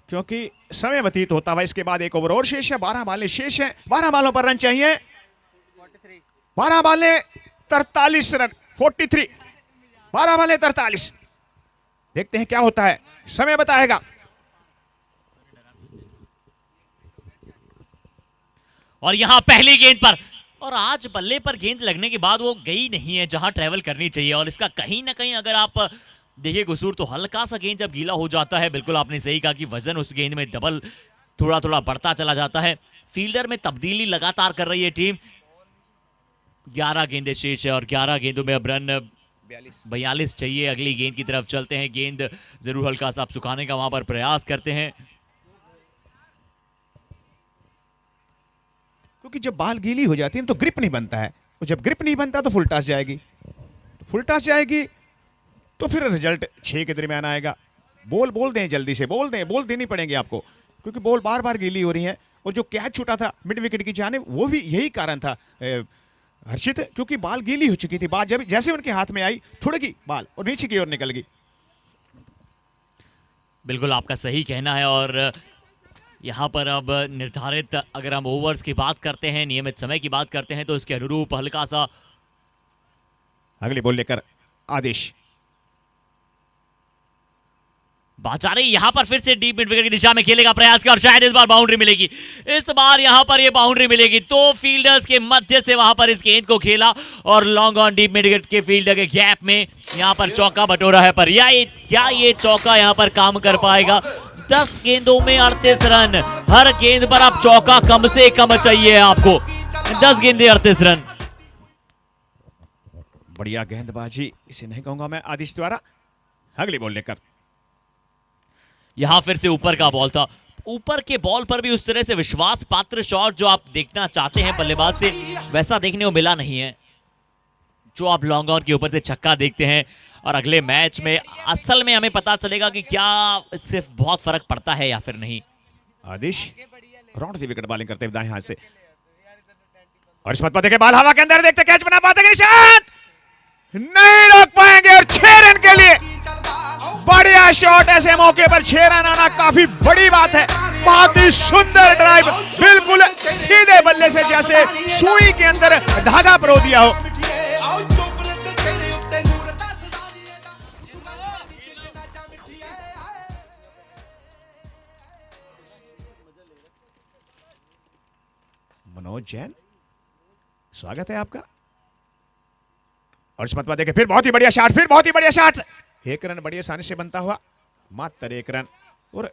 Speaker 1: क्योंकि समय व्यतीत होता है। इसके बाद 1 ओवर और शेष है, 12 बालें शेष हैं, 12 बालों पर रन चाहिए, 12 बालें 43 रन, 43, 12 बालें 43। देखते हैं क्या होता है, समय बताएगा।
Speaker 2: और यहां पहली गेंद पर, और आज बल्ले पर गेंद लगने के बाद वो गई नहीं है जहां ट्रेवल करनी चाहिए, और इसका कहीं ना कहीं अगर आप देखिए कसूर तो हल्का सा गेंद जब गीला हो जाता है, बिल्कुल आपने सही कहा कि वजन उस गेंद में डबल थोड़ा थोड़ा बढ़ता चला जाता है। फील्डर में तब्दीली लगातार कर रही है टीम। 11 गेंदें शेष है और 11 गेंदों में अब रन 42 चाहिए। अगली गेंद की तरफ चलते हैं, गेंद जरूर हल्का सा सुखाने का वहां पर प्रयास करते हैं,
Speaker 1: क्योंकि जब बाल गीली हो जाती है तो ग्रिप नहीं बनता है, और जब ग्रिप नहीं बनता तो फुल टॉस जाएगी, फुल टॉस जाएगी तो फिर रिजल्ट 6 के दरमियान आएगा। बोल दें, जल्दी से बोल दें, बोल देनी पड़ेंगे आपको, क्योंकि बॉल बार बार गीली हो रही है। और जो कैच छूटा था मिड विकेट की जानिब, वो भी यही कारण था हर्षित, क्योंकि बाल गीली हो चुकी थी, बाल जब जैसे उनके हाथ में आई थुड़की बाल और नीचे की ओर निकल गई।
Speaker 2: बिल्कुल आपका सही कहना है। और यहां पर अब निर्धारित अगर हम ओवर्स की बात करते हैं, नियमित समय की बात करते हैं, तो इसके अनुरूप हल्का सा
Speaker 1: अगली बॉल लेकर आदेश
Speaker 2: बाचारे यहां पर फिर से डीप मिड विकेट की दिशा में खेलने का प्रयास किया और शायद इस बार बाउंड्री मिलेगी। इस बार यहां पर ये बाउंड्री मिलेगी, तो फील्डर्स के मध्य से वहां पर इस गेंद को खेला और long on deep mid wicket के फील्डर के गैप में यहां पर चौका बटोरा है। पर क्या ये चौका यहां पर काम कर पाएगा? 10 गेंदों में 38 रन, हर गेंद पर आप चौका कम से कम चाहिए आपको। 10 गेंदे 38 रन,
Speaker 1: बढ़िया गेंदबाजी, इसे नहीं कहूंगा मैं आदिश द्वारा। अगली बॉल लेकर
Speaker 2: यहां फिर से ऊपर का बॉल था, ऊपर के बॉल पर भी उस तरह से विश्वास पात्र शॉट जो आप देखना चाहते हैं बल्लेबाज से, वैसा देखने को मिला नहीं है जो आप लॉन्ग ऑन के ऊपर से छक्का देखते हैं। और अगले मैच में असल में हमें पता चलेगा कि क्या सिर्फ बहुत फर्क पड़ता है या फिर नहीं।
Speaker 1: आदिश राउंड दी विकेट बॉलिंग करते हुए दाएं हाथ से, और इस पते के बाल हवा के अंदर, देखते कैच बना पाते निशांत, नहीं रोक पाएंगे और 6 रन के लिए बढ़िया शॉट। ऐसे मौके पर 6 रन आना काफी बड़ी बात है। बहुत ही सुंदर ड्राइव, बिल्कुल सीधे बल्ले से जैसे सुई के अंदर धागा परो दिया हो। मनोज जैन, स्वागत है आपका। और इस मतवा देखे, फिर बहुत ही बढ़िया शॉट, फिर बहुत ही बढ़िया शॉट, 1 रन बड़ी आसानी से बनता हुआ, मात्र 1 रन। और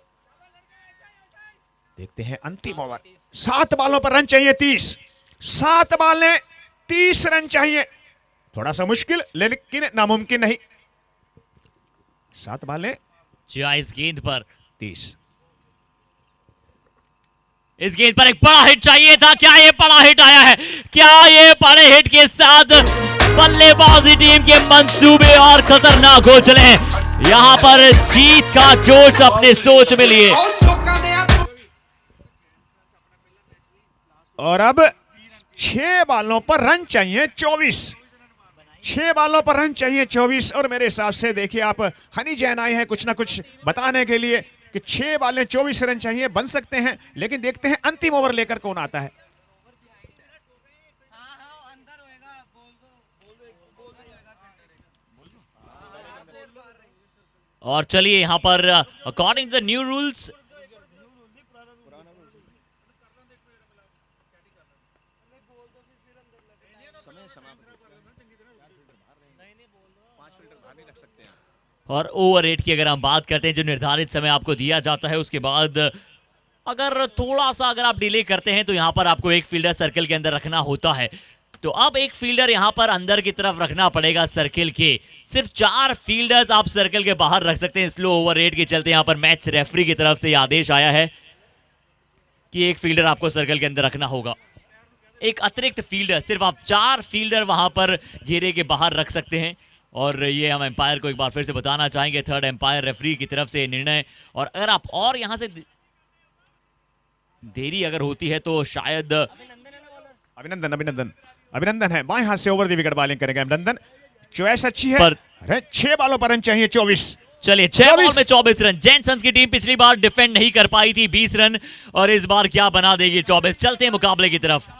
Speaker 1: देखते हैं अंतिम ओवर, 7 बॉलों पर रन चाहिए 30, 7 बॉलें 30 रन चाहिए, थोड़ा सा मुश्किल लेकिन नामुमकिन नहीं। 7 बॉलें
Speaker 2: 40 गेंद पर
Speaker 1: 30।
Speaker 2: इस गेंद पर एक बड़ा हिट चाहिए था, क्या ये बड़ा हिट आया है? क्या ये बड़े हिट के साथ बल्लेबाजी टीम के मंसूबे और खतरनाक हो चले हैं? यहां पर जीत का जोश अपने सोच में लिए।
Speaker 1: और अब 6 बॉलों पर रन चाहिए 24, 6 बॉलों पर रन चाहिए 24। और मेरे हिसाब से देखिए आप, हनी जैन आए हैं कुछ ना कुछ बताने के लिए कि 6 बॉलें 24 रन चाहिए, बन सकते हैं, लेकिन देखते हैं अंतिम ओवर लेकर कौन आता है।
Speaker 2: और चलिए यहां पर according to the new rules और ओवर रेट की अगर हम बात करते हैं, जो निर्धारित समय आपको दिया जाता है, उसके बाद अगर थोड़ा सा अगर आप डिले करते हैं तो यहां पर आपको एक फील्डर सर्कल के अंदर रखना होता है। तो अब एक फील्डर यहां पर अंदर की तरफ रखना पड़ेगा सर्कल के। सिर्फ 4 फील्डर्स आप सर्कल के बाहर रख सकते हैं। स्लो ओवर रेट के चलते यहां पर मैच रेफरी की तरफ से यह आदेश आया है कि एक फील्डर आपको सर्कल के अंदर रखना होगा, एक अतिरिक्त फील्डर। सिर्फ आप 4 फील्डर वहां पर घेरे के बाहर रख सकते हैं। और ये हम एम्पायर को एक बार फिर से बताना चाहेंगे, थर्ड एम्पायर रेफरी की तरफ से निर्णय। और अगर आप और यहां से देरी अगर होती है तो शायद
Speaker 1: अभिनंदन है, बाएं हाथ से ओवर दी विकेट बॉलिंग करेंगे अभिनंदन। चॉइस अच्छी है,
Speaker 2: पर
Speaker 1: 6 बॉलों पर रन चाहिए 24।
Speaker 2: चलिए 6 बॉल में 24 रन। जैनसन्स की टीम पिछली बार डिफेंड नहीं कर पाई थी 20 रन, और इस बार क्या बना देगी 24। चलते हैं मुकाबले की तरफ।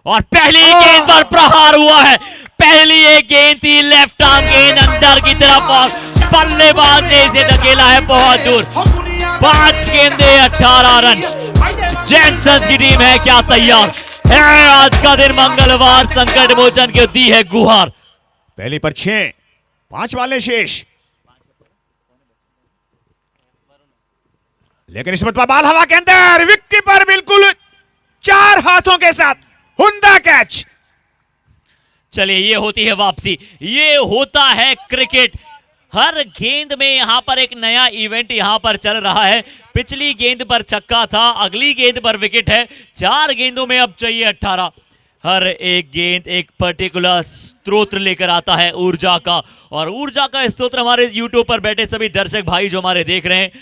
Speaker 2: और पहली गेंद पर प्रहार हुआ है। पहली एक गेंद थी, लेफ्ट आर्म गेंद अंदर की तरफ, और बल्लेबाज ने इसे धकेला है बहुत दूर। 5 गेंदे 18 रन। जैनसन्स की टीम है क्या तैयार है? आज का दिन मंगलवार संकट मोचन की दी है गुहार।
Speaker 1: पहली पर 6, 5 वाले शेष, लेकिन इस पर बाल हवा के अंदर, विकेट पर बिल्कुल 4 हाथों के साथ हुंडा कैच।
Speaker 2: चलिए ये होती है वापसी, ये होता है क्रिकेट। हर गेंद में यहां पर एक नया इवेंट यहां पर चल रहा है। पिछली गेंद पर छक्का था, अगली गेंद पर विकेट है। 4 गेंदों में अब चाहिए 18। हर एक गेंद एक पर्टिकुलर स्रोत लेकर आता है ऊर्जा का, और ऊर्जा का स्रोत हमारे यूट्यूब पर बैठे सभी दर्शक भाई जो हमारे देख रहे हैं,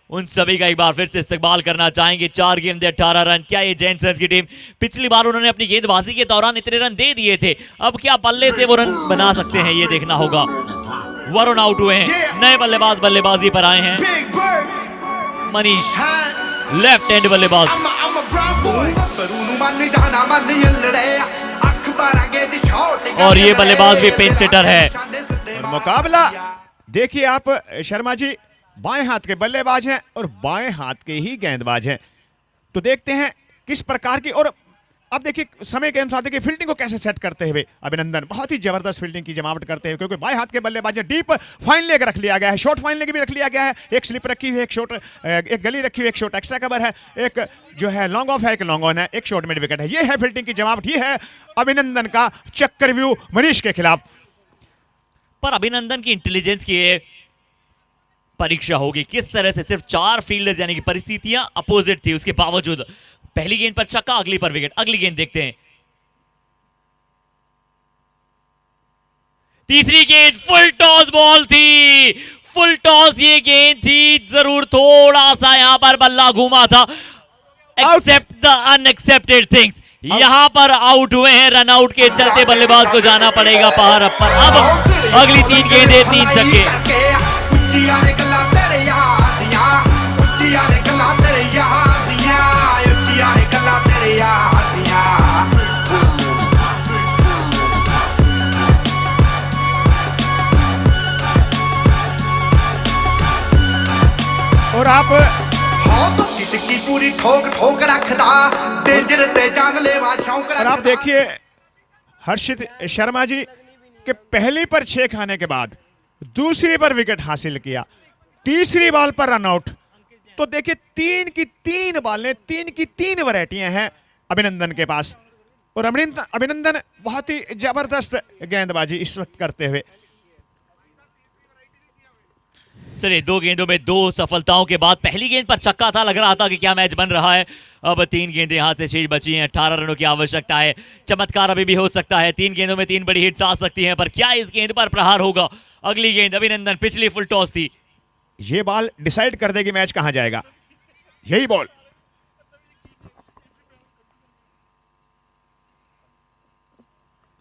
Speaker 2: उन सभी का एक बार फिर से इस्तकबाल करना चाहेंगे। 4 गेंदे 18 रन। क्या ये जैनसन्स की टीम, पिछली बार उन्होंने अपनी गेंदबाजी के दौरान इतने रन दे दिए थे, अब क्या बल्ले से वो रन बना सकते हैं, ये देखना होगा। वरुण आउट हुए हैं, नए बल्लेबाज बल्लेबाजी पर आए हैं। मनीष लेफ्ट हैंड बल्लेबाज। और ये बल्लेबाज भी पिंच हिटर है।
Speaker 1: और मुकाबला देखिए आप शर्मा जी, बाएं हाथ के बल्लेबाज हैं और बाएं हाथ के ही गेंदबाज हैं। तो देखते हैं किस प्रकार की, और अब देखिए समय के अनुसार देखिए फील्डिंग को कैसे सेट करते हुए अभिनंदन, बहुत ही जबरदस्त फील्डिंग की जमावट करते हुए, क्योंकि बाएं हाथ के बल्लेबाज है। डीप फाइन लेग रख लिया गया है, शॉर्ट फाइन लेग भी रख लिया गया है, एक स्लिप रखी हुई है, एक शॉर्ट, एक गली रखी हुई, एक शॉर्ट एक्स्ट्रा कवर है, एक जो है लॉन्ग ऑफ है, एक लॉन्ग ऑन है, एक शॉर्ट मिड विकेट है। ये है फील्डिंग की जमावट, ये है अभिनंदन का चक्कर व्यू मनीष के खिलाफ।
Speaker 2: पर अभिनंदन की इंटेलिजेंस की परीक्षा होगी, किस तरह से सिर्फ 4 फील्डर्स यानी कि परिस्थितियां अपोजिट थी, उसके बावजूद पहली गेंद पर छक्का, अगली पर विकेट। अगली गेंद देखते हैं। तीसरी गेंद फुल टॉस बॉल थी, फुल टॉस ये गेंद थी, जरूर थोड़ा सा यहां पर बल्ला घूमा था। एक्सेप्ट द अनएक्सेप्टेड थिंग्स, यहां पर आउट हुए हैं। रन आउट के चलते बल्लेबाज को जाना पड़ेगा बाहर। अब अगली 3 गेंदें 3 छक्के।
Speaker 1: और आप
Speaker 3: ठोक ठोक रखदा डेंजर ते जानलेवा शौक
Speaker 1: और आप
Speaker 3: रखदा
Speaker 1: देखिए हर्षित शर्मा जी के पहली पर 6 खाने के बाद दूसरी पर विकेट हासिल किया, तीसरी बॉल पर रन आउट। तो देखिए 3 की 3 बॉलें, 3 की 3 वैरायटियां हैं अभिनंदन के पास। और अभिनंदन बहुत ही जबरदस्त गेंदबाजी इस वक्त करते हुए।
Speaker 2: चलिए 2 गेंदों में 2 सफलताओं के बाद पहली गेंद पर छक्का था, लग रहा था कि क्या मैच बन रहा है। अब 3 गेंदें हाथ से शेष बची हैं, 18 रनों की आवश्यकता है। चमत्कार अभी भी हो सकता है, 3 गेंदों में 3 बड़ी हिट्स आ सकती हैं, पर क्या इस गेंद पर प्रहार होगा? अगली गेंद अभिनंदन, पिछली फुल टॉस थी।
Speaker 1: ये बॉल डिसाइड कर देगी मैच कहां जाएगा, यही बॉल।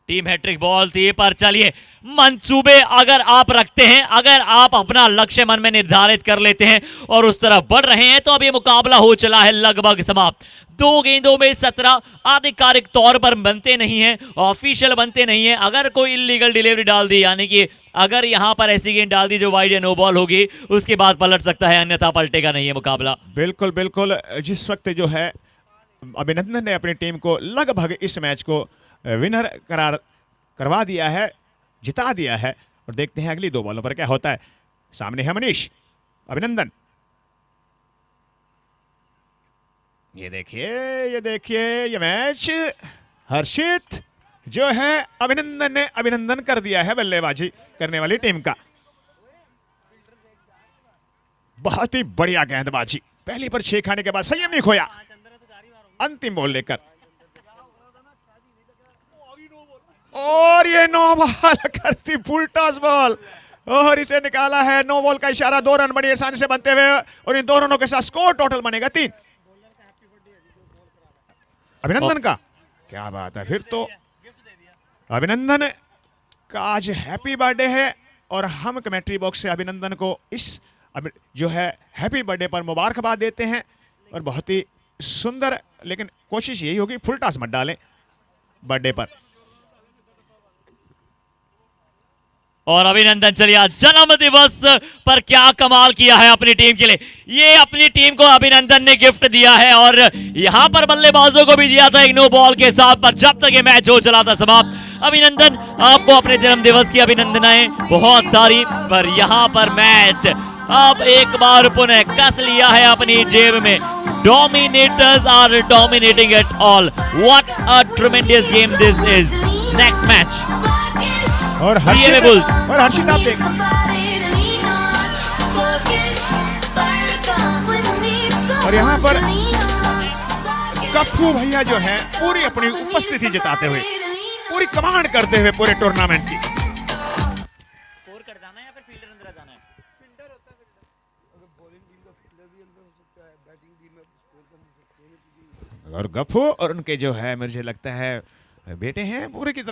Speaker 2: टीम हैट्रिक बॉल थी, पर चलिए मंसूबे अगर आप रखते हैं, अगर आप अपना लक्ष्य मन में निर्धारित कर लेते हैं और उस तरफ बढ़ रहे हैं, तो अब ये मुकाबला हो चला है लगभग समाप्त। 2 गेंदों में 17 आधिकारिक तौर पर बनते नहीं हैं, ऑफिशियल बनते नहीं हैं। अगर कोई इलीगल डिलीवरी डाल दी, यानी कि अगर यहां पर ऐसी गेंद डाल दी जो वाइड या नो बॉल होगी, उसके बाद पलट सकता है, अन्यथा पलटेगा नहीं है मुकाबला।
Speaker 1: बिल्कुल बिल्कुल, जिस वक्त जो है अभिनंदन ने अपनी टीम को लगभग इस मैच को विनर करार करवा दिया है, जिता दिया है। और देखते हैं अगली 2 बॉलों पर क्या होता है। सामने है मनीष, अभिनंदन। ये देखिए ये मैच हर्षित जो है अभिनंदन ने अभिनंदन कर दिया है बल्लेबाजी करने वाली टीम का। बहुत ही बढ़िया गेंदबाजी, पहली पर 6 खाने के बाद संयम नहीं खोया अंतिम बॉल लेकर। और ये 9 बॉल करती फुल टॉस बॉल और इसे निकाला है। 9 बॉल का इशारा, 2 रन बड़ी आसानी से बनते हुए और इन 2 रनों के साथ स्कोर टोटल बनेगा 3 अभिनंदन का। क्या बात है, फिर तो अभिनंदन का आज हैप्पी बर्थडे है और हम कमेंट्री बॉक्स से अभिनंदन को इस जो है हैप्पी बर्थडे पर मुबारकबाद देते हैं। और बहुत ही सुंदर, लेकिन कोशिश यही होगी फुल टॉस मत डालें बर्थडे पर।
Speaker 2: और अभिनंदन, चलिए आज जन्म दिवस पर क्या कमाल किया है अपनी टीम के लिए। ये अपनी टीम को अभिनंदन ने गिफ्ट दिया है और यहां पर बल्लेबाजों को भी दिया था एक नो बॉल के साथ, पर जब तक ये मैच हो चला था समाप्त। अभिनंदन, आपको अपने जन्म दिवस की अभिनंदनाएं बहुत सारी, पर यहां पर मैच अब एक बार पुनः कस लिया है अपनी जेब में। Dominators are dominating it all. What a tremendous game this is. Next match
Speaker 1: और हर्षित आप देख, और यहाँ पर कप्पू भैया जो है पूरी अपनी उपस्थिति जताते हुए, पूरी कमांड करते हुए पूरे टूर्नामेंट की।
Speaker 2: स्कोर कर जाना है या फिर फील्डर अंदर आ जाना है?
Speaker 7: फील्डर होता है, अगर बॉलिंग टीम का फील्डर भी अंदर हो सकता है, बैटिंग टीम में स्कोर कर नहीं सकते।
Speaker 1: और गप्पू और उनके जो है मुझे लगता है बेटे हैं, पूरे की तरह